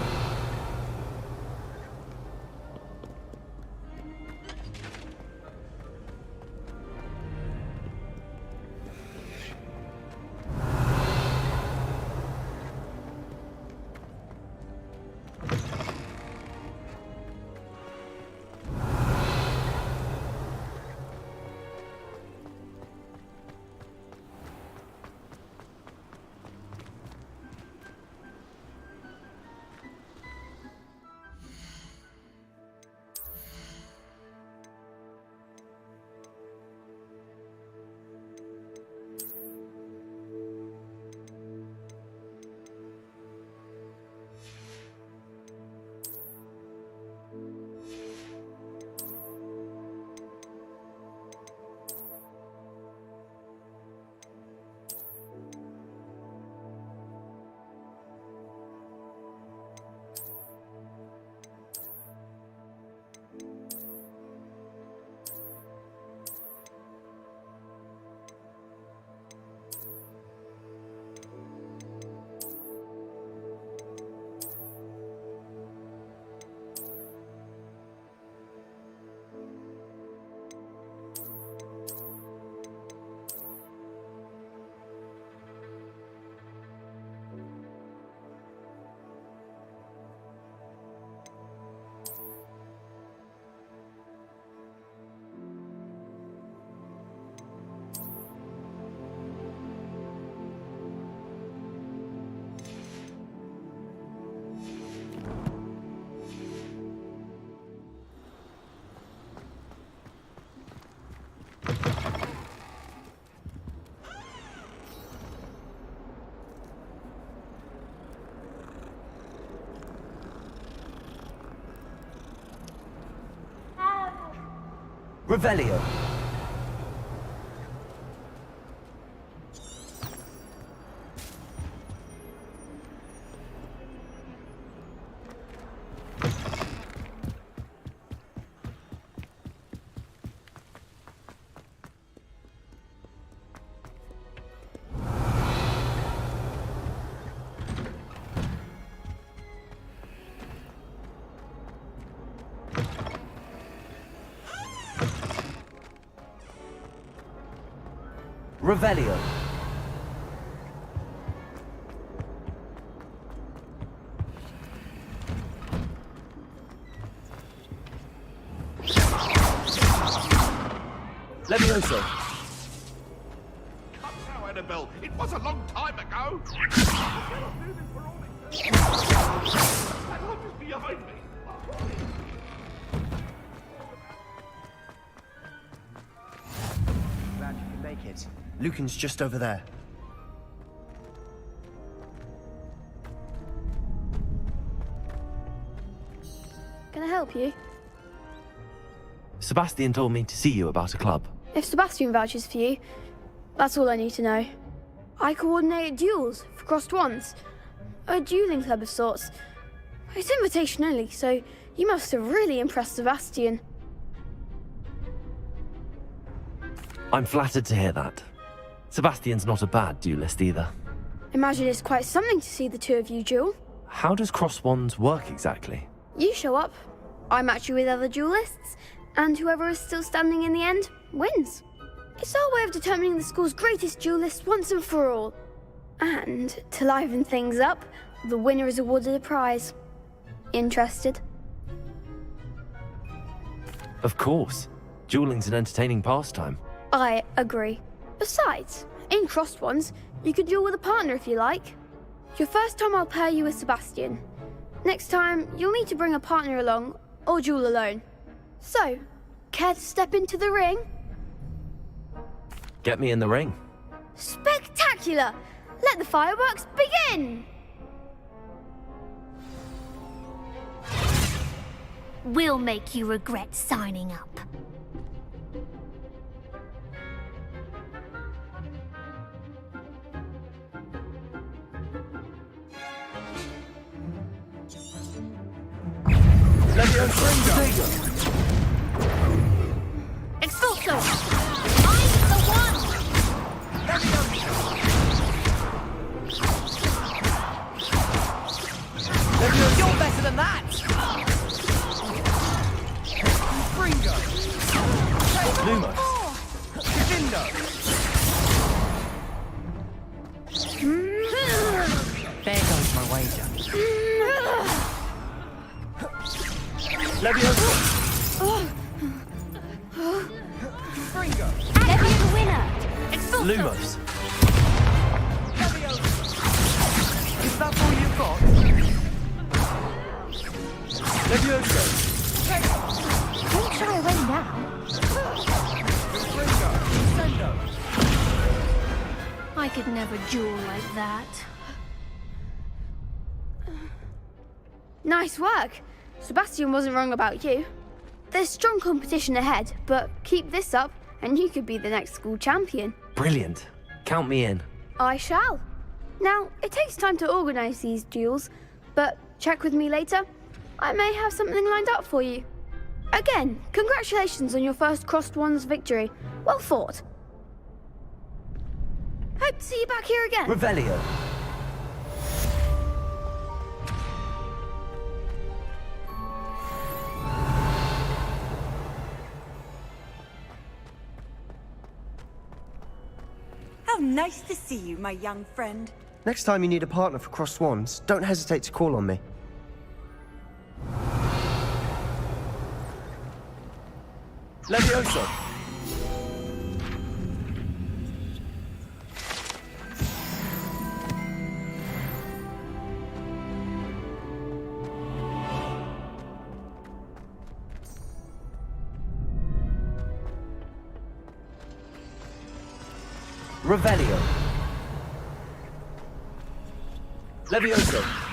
Revelio. Revelio. Levioso. Come now, Annabelle. It was a long time ago. That lot is behind me. Glad you can make it. Lucan's just over there. Can I help you? Sebastian told me to see you about a club. If Sebastian vouches for you, that's all I need to know. I coordinate duels for crossed wands. A dueling club of sorts. It's invitation only, so you must have really impressed Sebastian. I'm flattered to hear that. Sebastian's not a bad duelist either. Imagine it's quite something to see the two of you duel. How does cross wands work exactly? You show up, I match you with other duelists, and whoever is still standing in the end wins. It's our way of determining the school's greatest duelist once and for all. And to liven things up, the winner is awarded a prize. Interested? Of course. Dueling's an entertaining pastime. I agree. Besides, in crossed ones, you could duel with a partner if you like. Your first time I'll pair you with Sebastian. Next time, you'll need to bring a partner along, or duel alone. So, care to step into the ring? Get me in the ring. Spectacular! Let the fireworks begin! We'll make you regret signing up. Expulso! I'm the one! Lumos. There goes my wager. Leviosa. Levio's the winner. Expulso. Lumos. Is that all you've got? Leviosa. Don't shy away now. I could never duel like that. Nice work. Sebastian wasn't wrong about you. There's strong competition ahead, but keep this up and you could be the next school champion. Brilliant. Count me in. I shall. Now, it takes time to organise these duels, but check with me later. I may have something lined up for you. Again, congratulations on your first Crossed Wands victory. Well fought. Hope to see you back here again. Revelio. How nice to see you, my young friend. Next time you need a partner for Crossed Wands, don't hesitate to call on me. Leviosa. Revelio. Leviosa.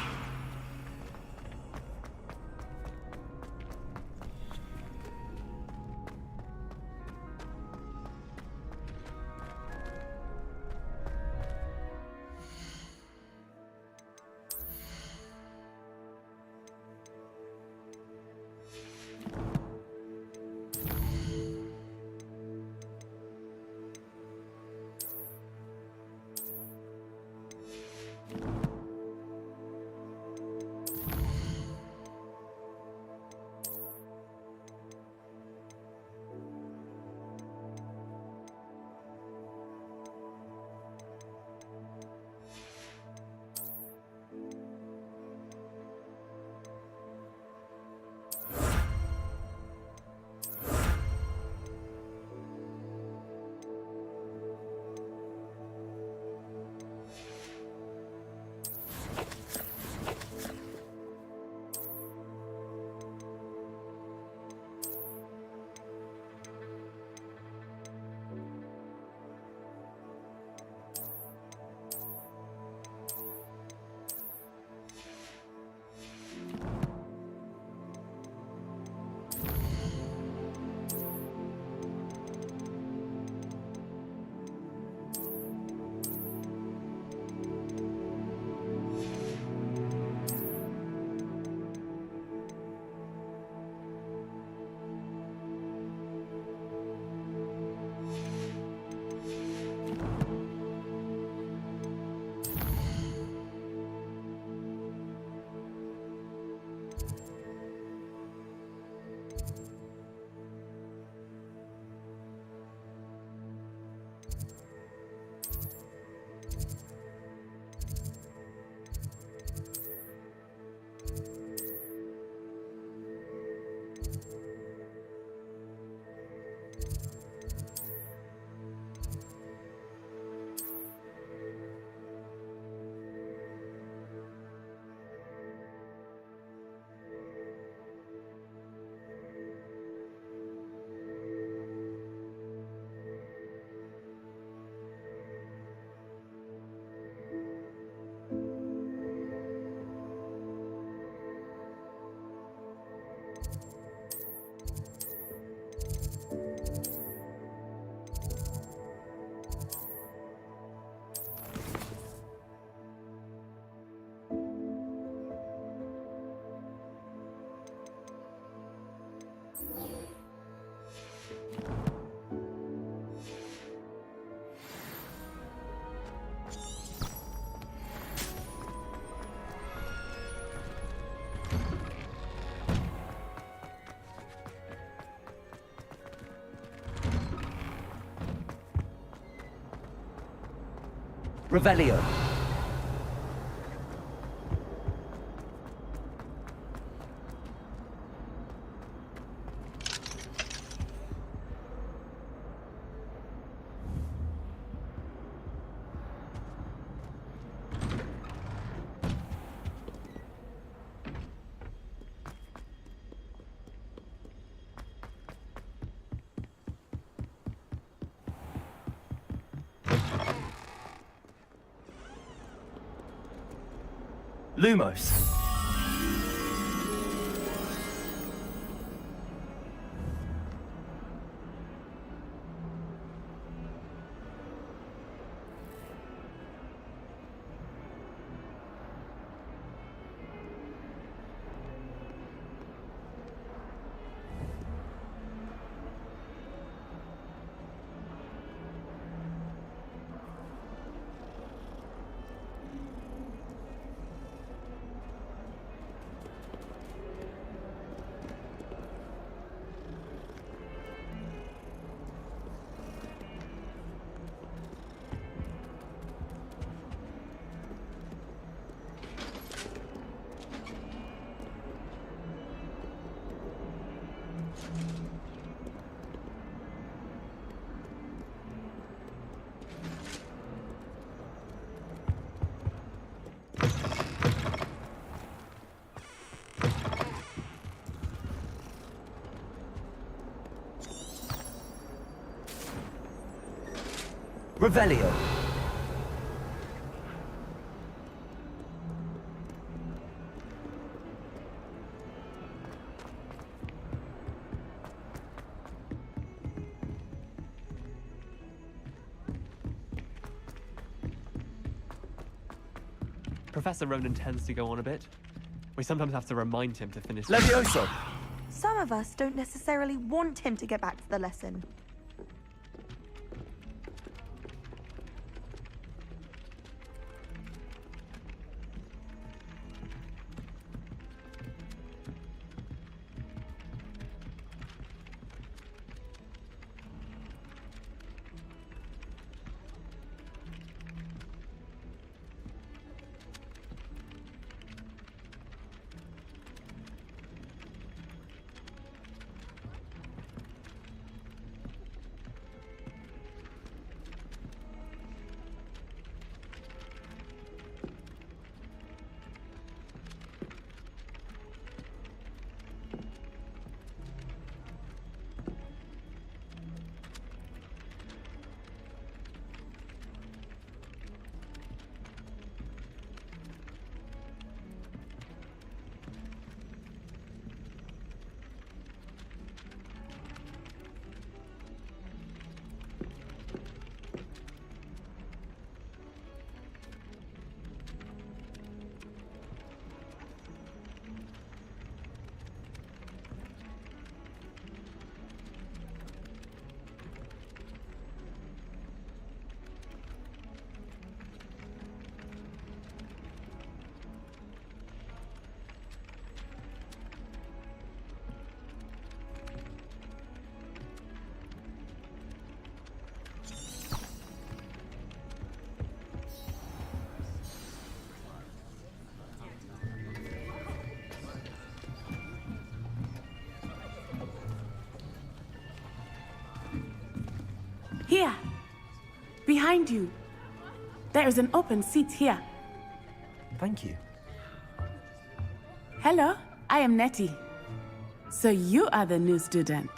Revelio. Lumos. Revelio. Professor Ronan tends to go on a bit. We sometimes have to remind him to finish. Levioso. Some of us don't necessarily want him to get back to the lesson. Here, behind you. There is an open seat here. Thank you. Hello, I am Nettie. So you are the new student.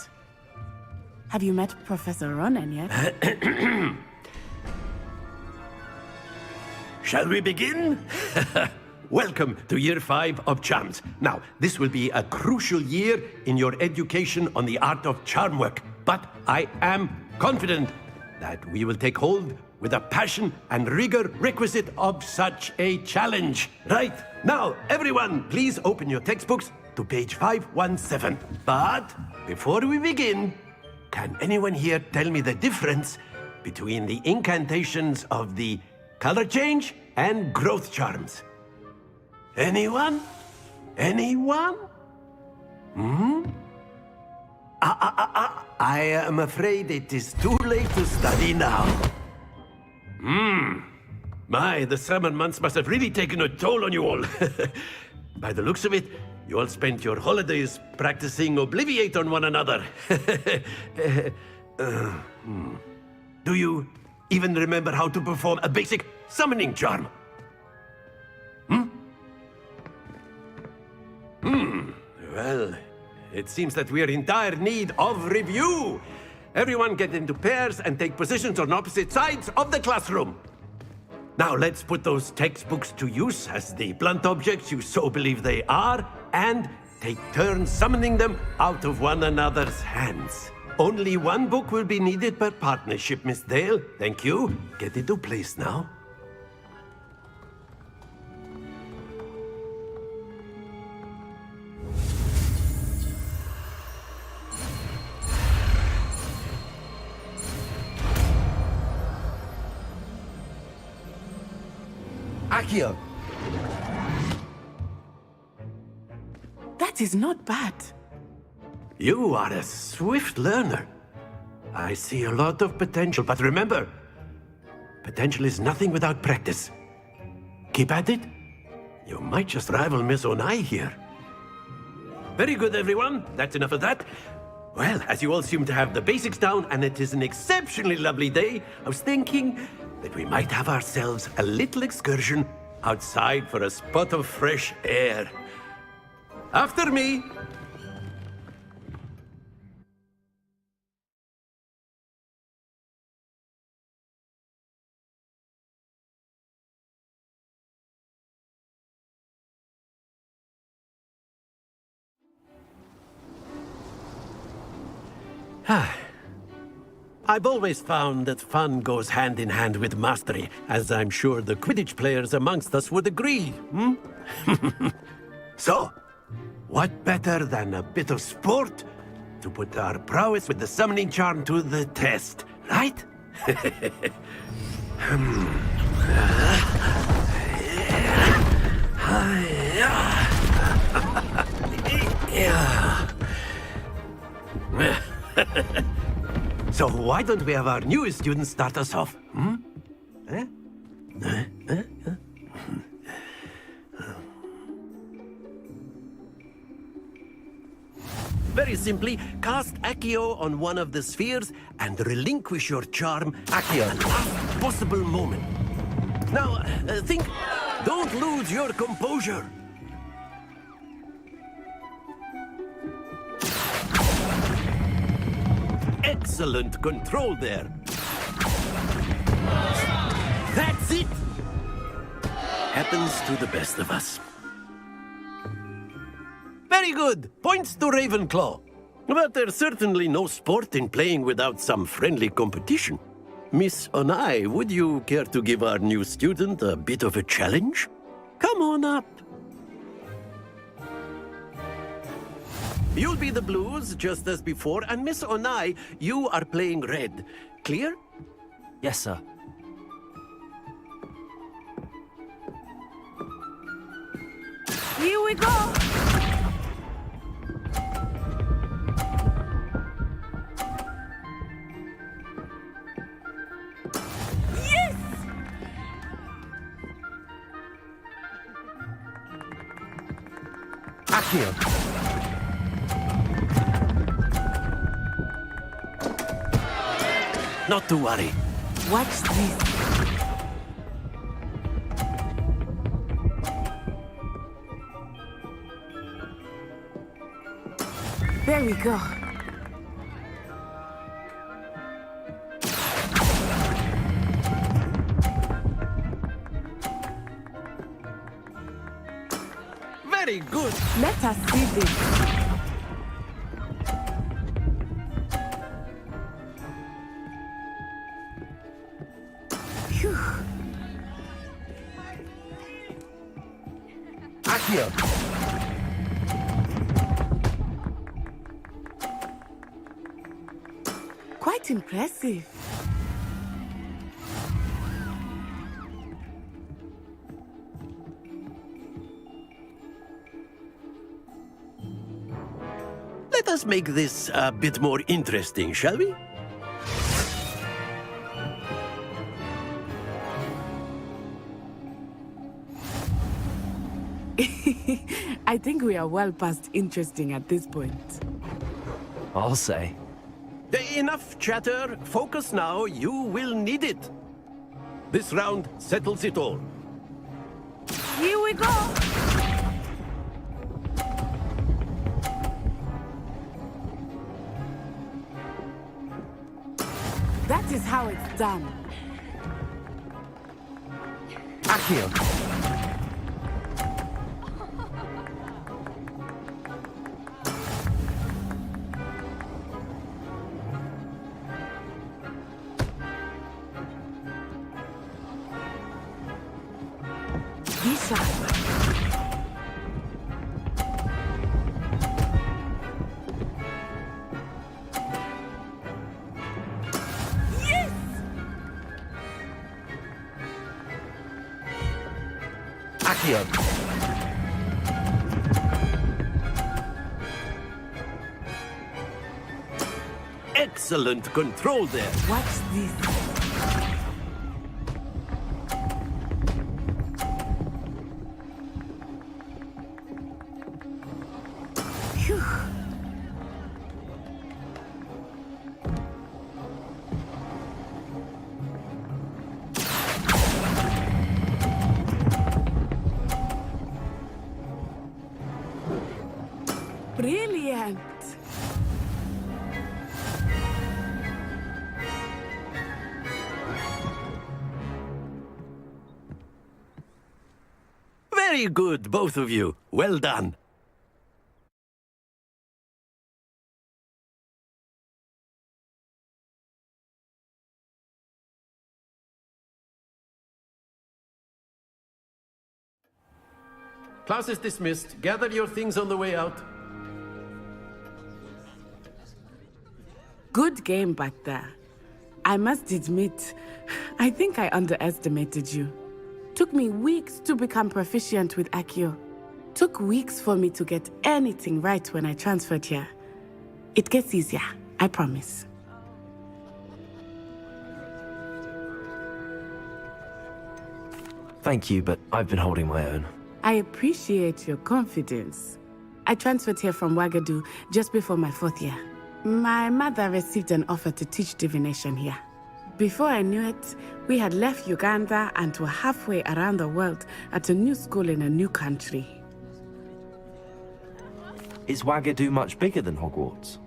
Have you met Professor Ronan yet? Shall we begin? Welcome to Year 5 of Charms. Now, this will be a crucial year in your education on the art of charm work, but I am confident that we will take hold with the passion and rigor requisite of such a challenge. Right, now, everyone, please open your textbooks to page 517. But before we begin, can anyone here tell me the difference between the incantations of the color change and growth charms? Anyone? Anyone? I am afraid it is too late to study now. My, the summer months must have really taken a toll on you all. By the looks of it, you all spent your holidays practicing Obliviate on one another. Do you even remember how to perform a basic summoning charm? Well, it seems that we are in dire need of review. Everyone get into pairs and take positions on opposite sides of the classroom. Now let's put those textbooks to use as the blunt objects you so believe they are, and take turns summoning them out of one another's hands. Only one book will be needed per partnership, Miss Dale. Thank you. Get into place now. Accio! That is not bad. You are a swift learner. I see a lot of potential, but remember, potential is nothing without practice. Keep at it. You might just rival Miss Onai here. Very good, everyone. That's enough of that. Well, as you all seem to have the basics down, and it is an exceptionally lovely day, I was thinking that we might have ourselves a little excursion outside for a spot of fresh air. After me! I've always found that fun goes hand in hand with mastery, as I'm sure the Quidditch players amongst us would agree, So, what better than a bit of sport to put our prowess with the summoning charm to the test, right? So why don't we have our newest student start us off? Very simply, cast Accio on one of the spheres and relinquish your charm Accio at the last possible moment. Now, think. Don't lose your composure. Excellent control there. That's it! Happens to the best of us. Very good. Points to Ravenclaw. But there's certainly no sport in playing without some friendly competition. Miss Onai, would you care to give our new student a bit of a challenge? Come on up. You'll be the blues, just as before, and Miss Onai, you are playing red. Clear? Yes, sir. Here we go! Yes! Accio! Not to worry. Watch this. There we go. Very good. Let us see this. Accio! Quite impressive. Let us make this a bit more interesting, shall we? I think we are well past interesting at this point. I'll say. Enough chatter. Focus now. You will need it. This round settles it all. Here we go! That is how it's done. Accio. Lisa. Yes! Accio. Excellent control there. Watch this. Phew. Brilliant. Very good, both of you. Well done. Class is dismissed. Gather your things on the way out. Good game back there. I must admit, I think I underestimated you. Took me weeks to become proficient with Accio. Took weeks for me to get anything right when I transferred here. It gets easier, I promise. Thank you, but I've been holding my own. I appreciate your confidence. I transferred here from Wagadu just before my 4th year. My mother received an offer to teach divination here. Before I knew it, we had left Uganda and were halfway around the world at a new school in a new country. Is Wagadu much bigger than Hogwarts?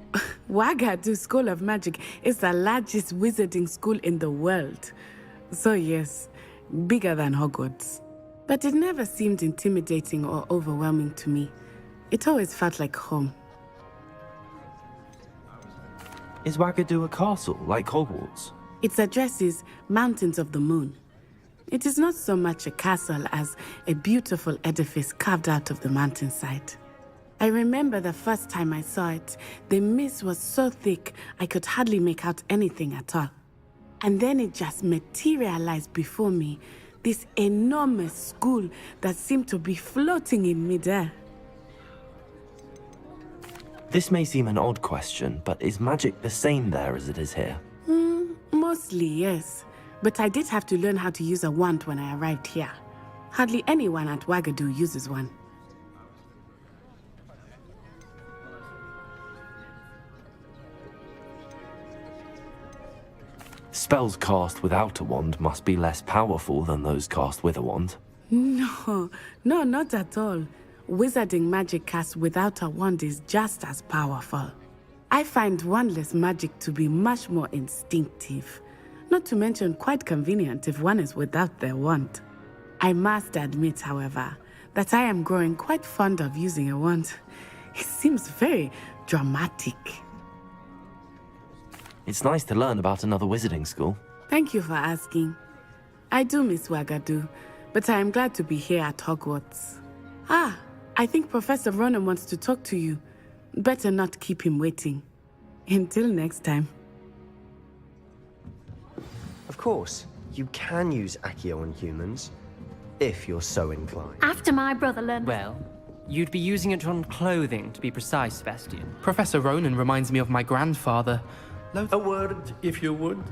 Wagadu School of Magic is the largest wizarding school in the world. So yes, bigger than Hogwarts. But it never seemed intimidating or overwhelming to me. It always felt like home. Is Wagadu a castle, like Hogwarts? Its address is Mountains of the Moon. It is not so much a castle as a beautiful edifice carved out of the mountainside. I remember the first time I saw it, the mist was so thick I could hardly make out anything at all. And then it just materialized before me, this enormous school that seemed to be floating in midair. This may seem an odd question, but is magic the same there as it is here? Mostly, yes. But I did have to learn how to use a wand when I arrived here. Hardly anyone at Wagadu uses one. Spells cast without a wand must be less powerful than those cast with a wand. No, not at all. Wizarding magic cast without a wand is just as powerful. I find wandless magic to be much more instinctive. Not to mention quite convenient if one is without their wand. I must admit, however, that I am growing quite fond of using a wand. It seems very dramatic. It's nice to learn about another wizarding school. Thank you for asking. I do miss Wagadu, but I am glad to be here at Hogwarts. I think Professor Ronan wants to talk to you. Better not keep him waiting. Until next time. Of course, you can use Accio on humans, if you're so inclined. After my brother learned... Well, you'd be using it on clothing, to be precise, Sebastian. Professor Ronan reminds me of my grandfather. A word, if you would.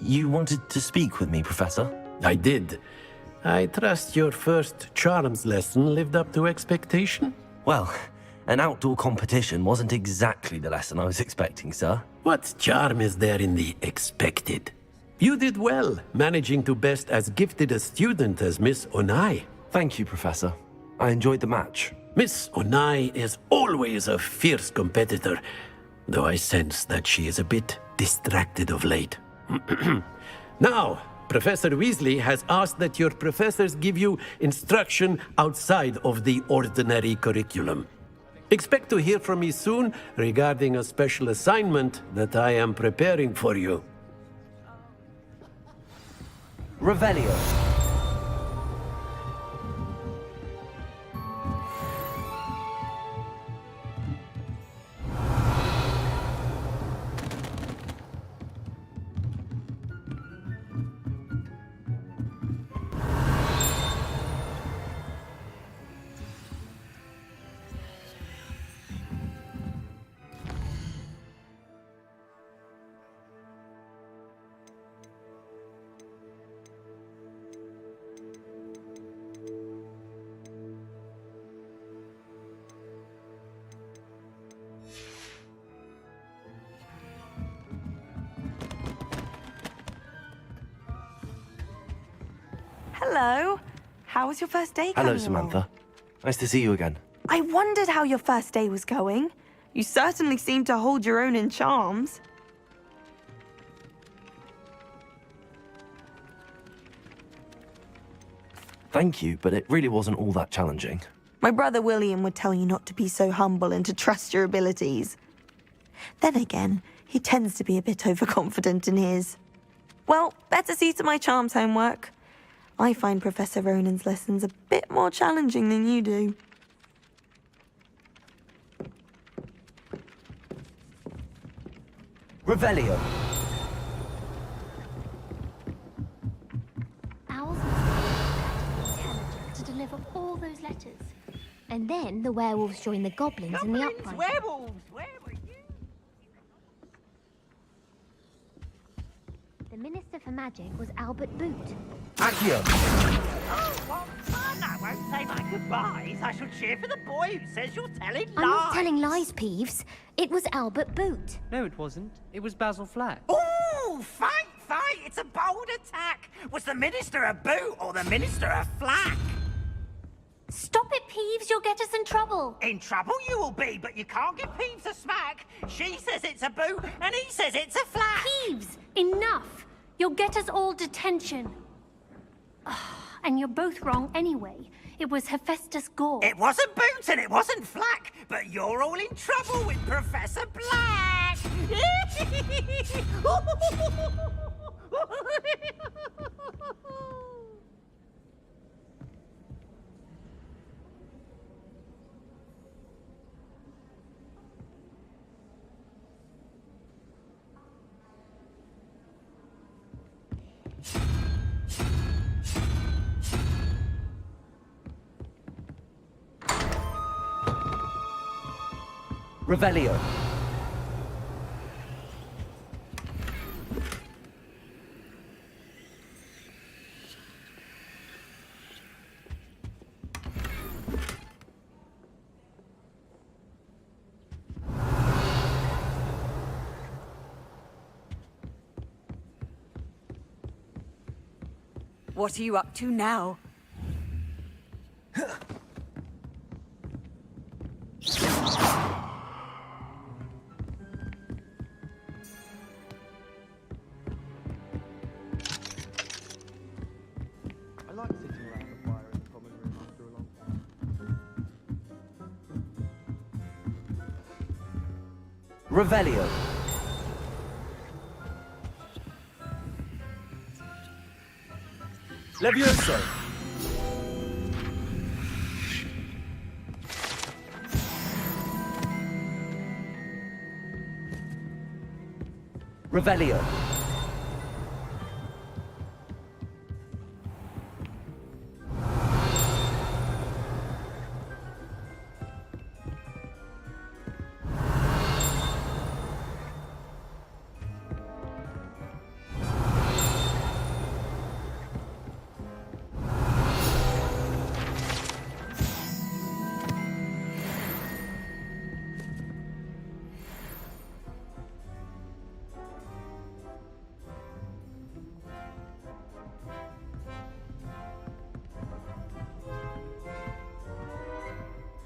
You wanted to speak with me, Professor? I did. I trust your first charms lesson lived up to expectation? Well, an outdoor competition wasn't exactly the lesson I was expecting, sir. What charm is there in the expected? You did well, managing to best as gifted a student as Miss Onai. Thank you, Professor. I enjoyed the match. Miss Onai is always a fierce competitor, though I sense that she is a bit distracted of late. Now, Professor Weasley has asked that your professors give you instruction outside of the ordinary curriculum. Expect to hear from me soon regarding a special assignment that I am preparing for you. Revelio. Hello. How was your first day going Hello, along? Samantha. Nice to see you again. I wondered how your first day was going. You certainly seem to hold your own in charms. Thank you, but it really wasn't all that challenging. My brother William would tell you not to be so humble and to trust your abilities. Then again, he tends to be a bit overconfident in his. Well, better see to my charms homework. I find Professor Ronan's lessons a bit more challenging than you do. Revelio. Owls must be intelligent to deliver all those letters. And then the werewolves join the goblins in the uprising. Werewolves! Where were you? The Minister for Magic was Albert Boot. Accio. Oh, what fun! I won't say my goodbyes. I shall cheer for the boy who says you're telling lies. I'm not telling lies, Peeves. It was Albert Boot. No, it wasn't. It was Basil Flack. Ooh, fight! It's a bold attack. Was the Minister a boot or the Minister a flack? Stop it, Peeves. You'll get us in trouble. In trouble you will be, but you can't give Peeves a smack. She says it's a boot and he says it's a flack. Peeves, enough. You'll get us all detention. And you're both wrong anyway. It was Hephaestus Gore. It wasn't boot and it wasn't flack, but you're all in trouble with Professor Black. Revelio. What are you up to now? I like sitting around the fire in the common room after a long time. Revelio. Levioso! Revelio.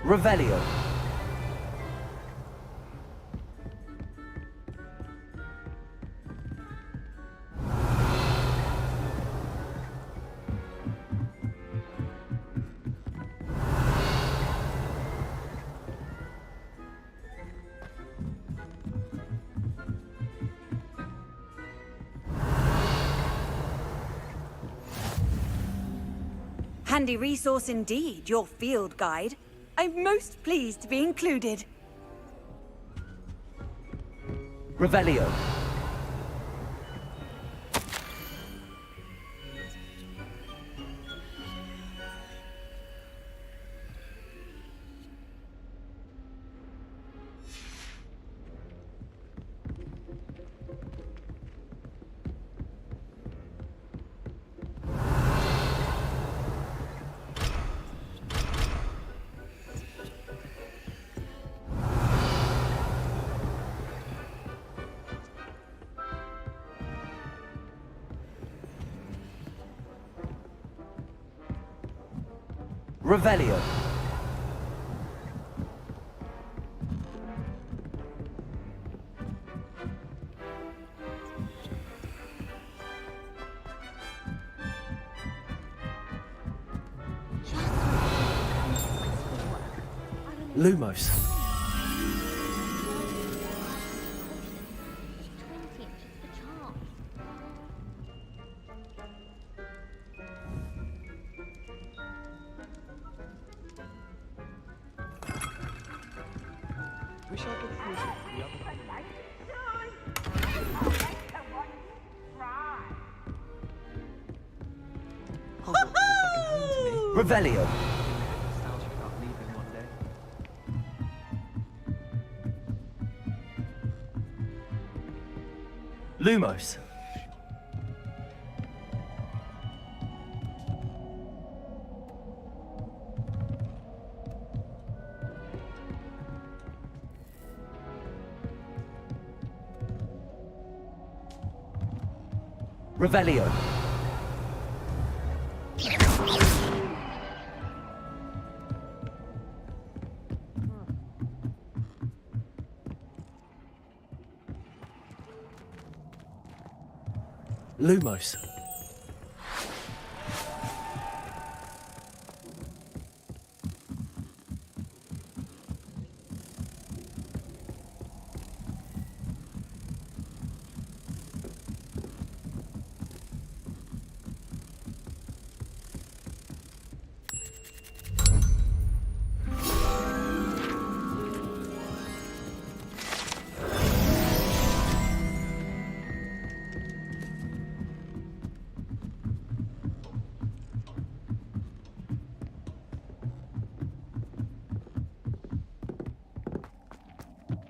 Revelio. Handy resource indeed, your field guide. I'm most pleased to be included. Revelio. Revelio. Lumos. We shall get through to the other Hogwarts is a second home to me. Revelio. Nostalgic about leaving one day. Lumos. Revelio. Lumos.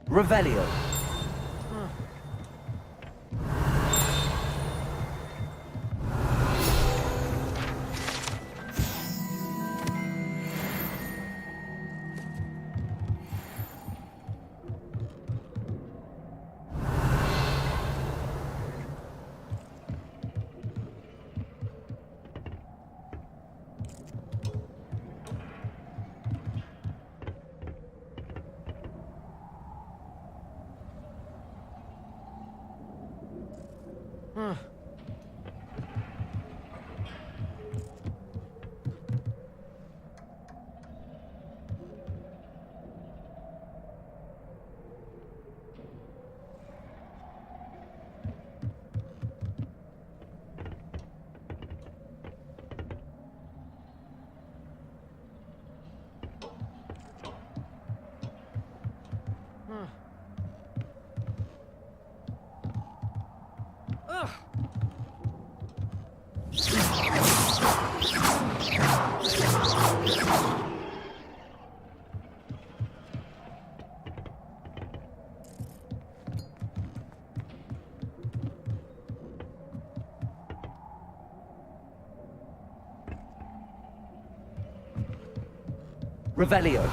Revelio. Revelio.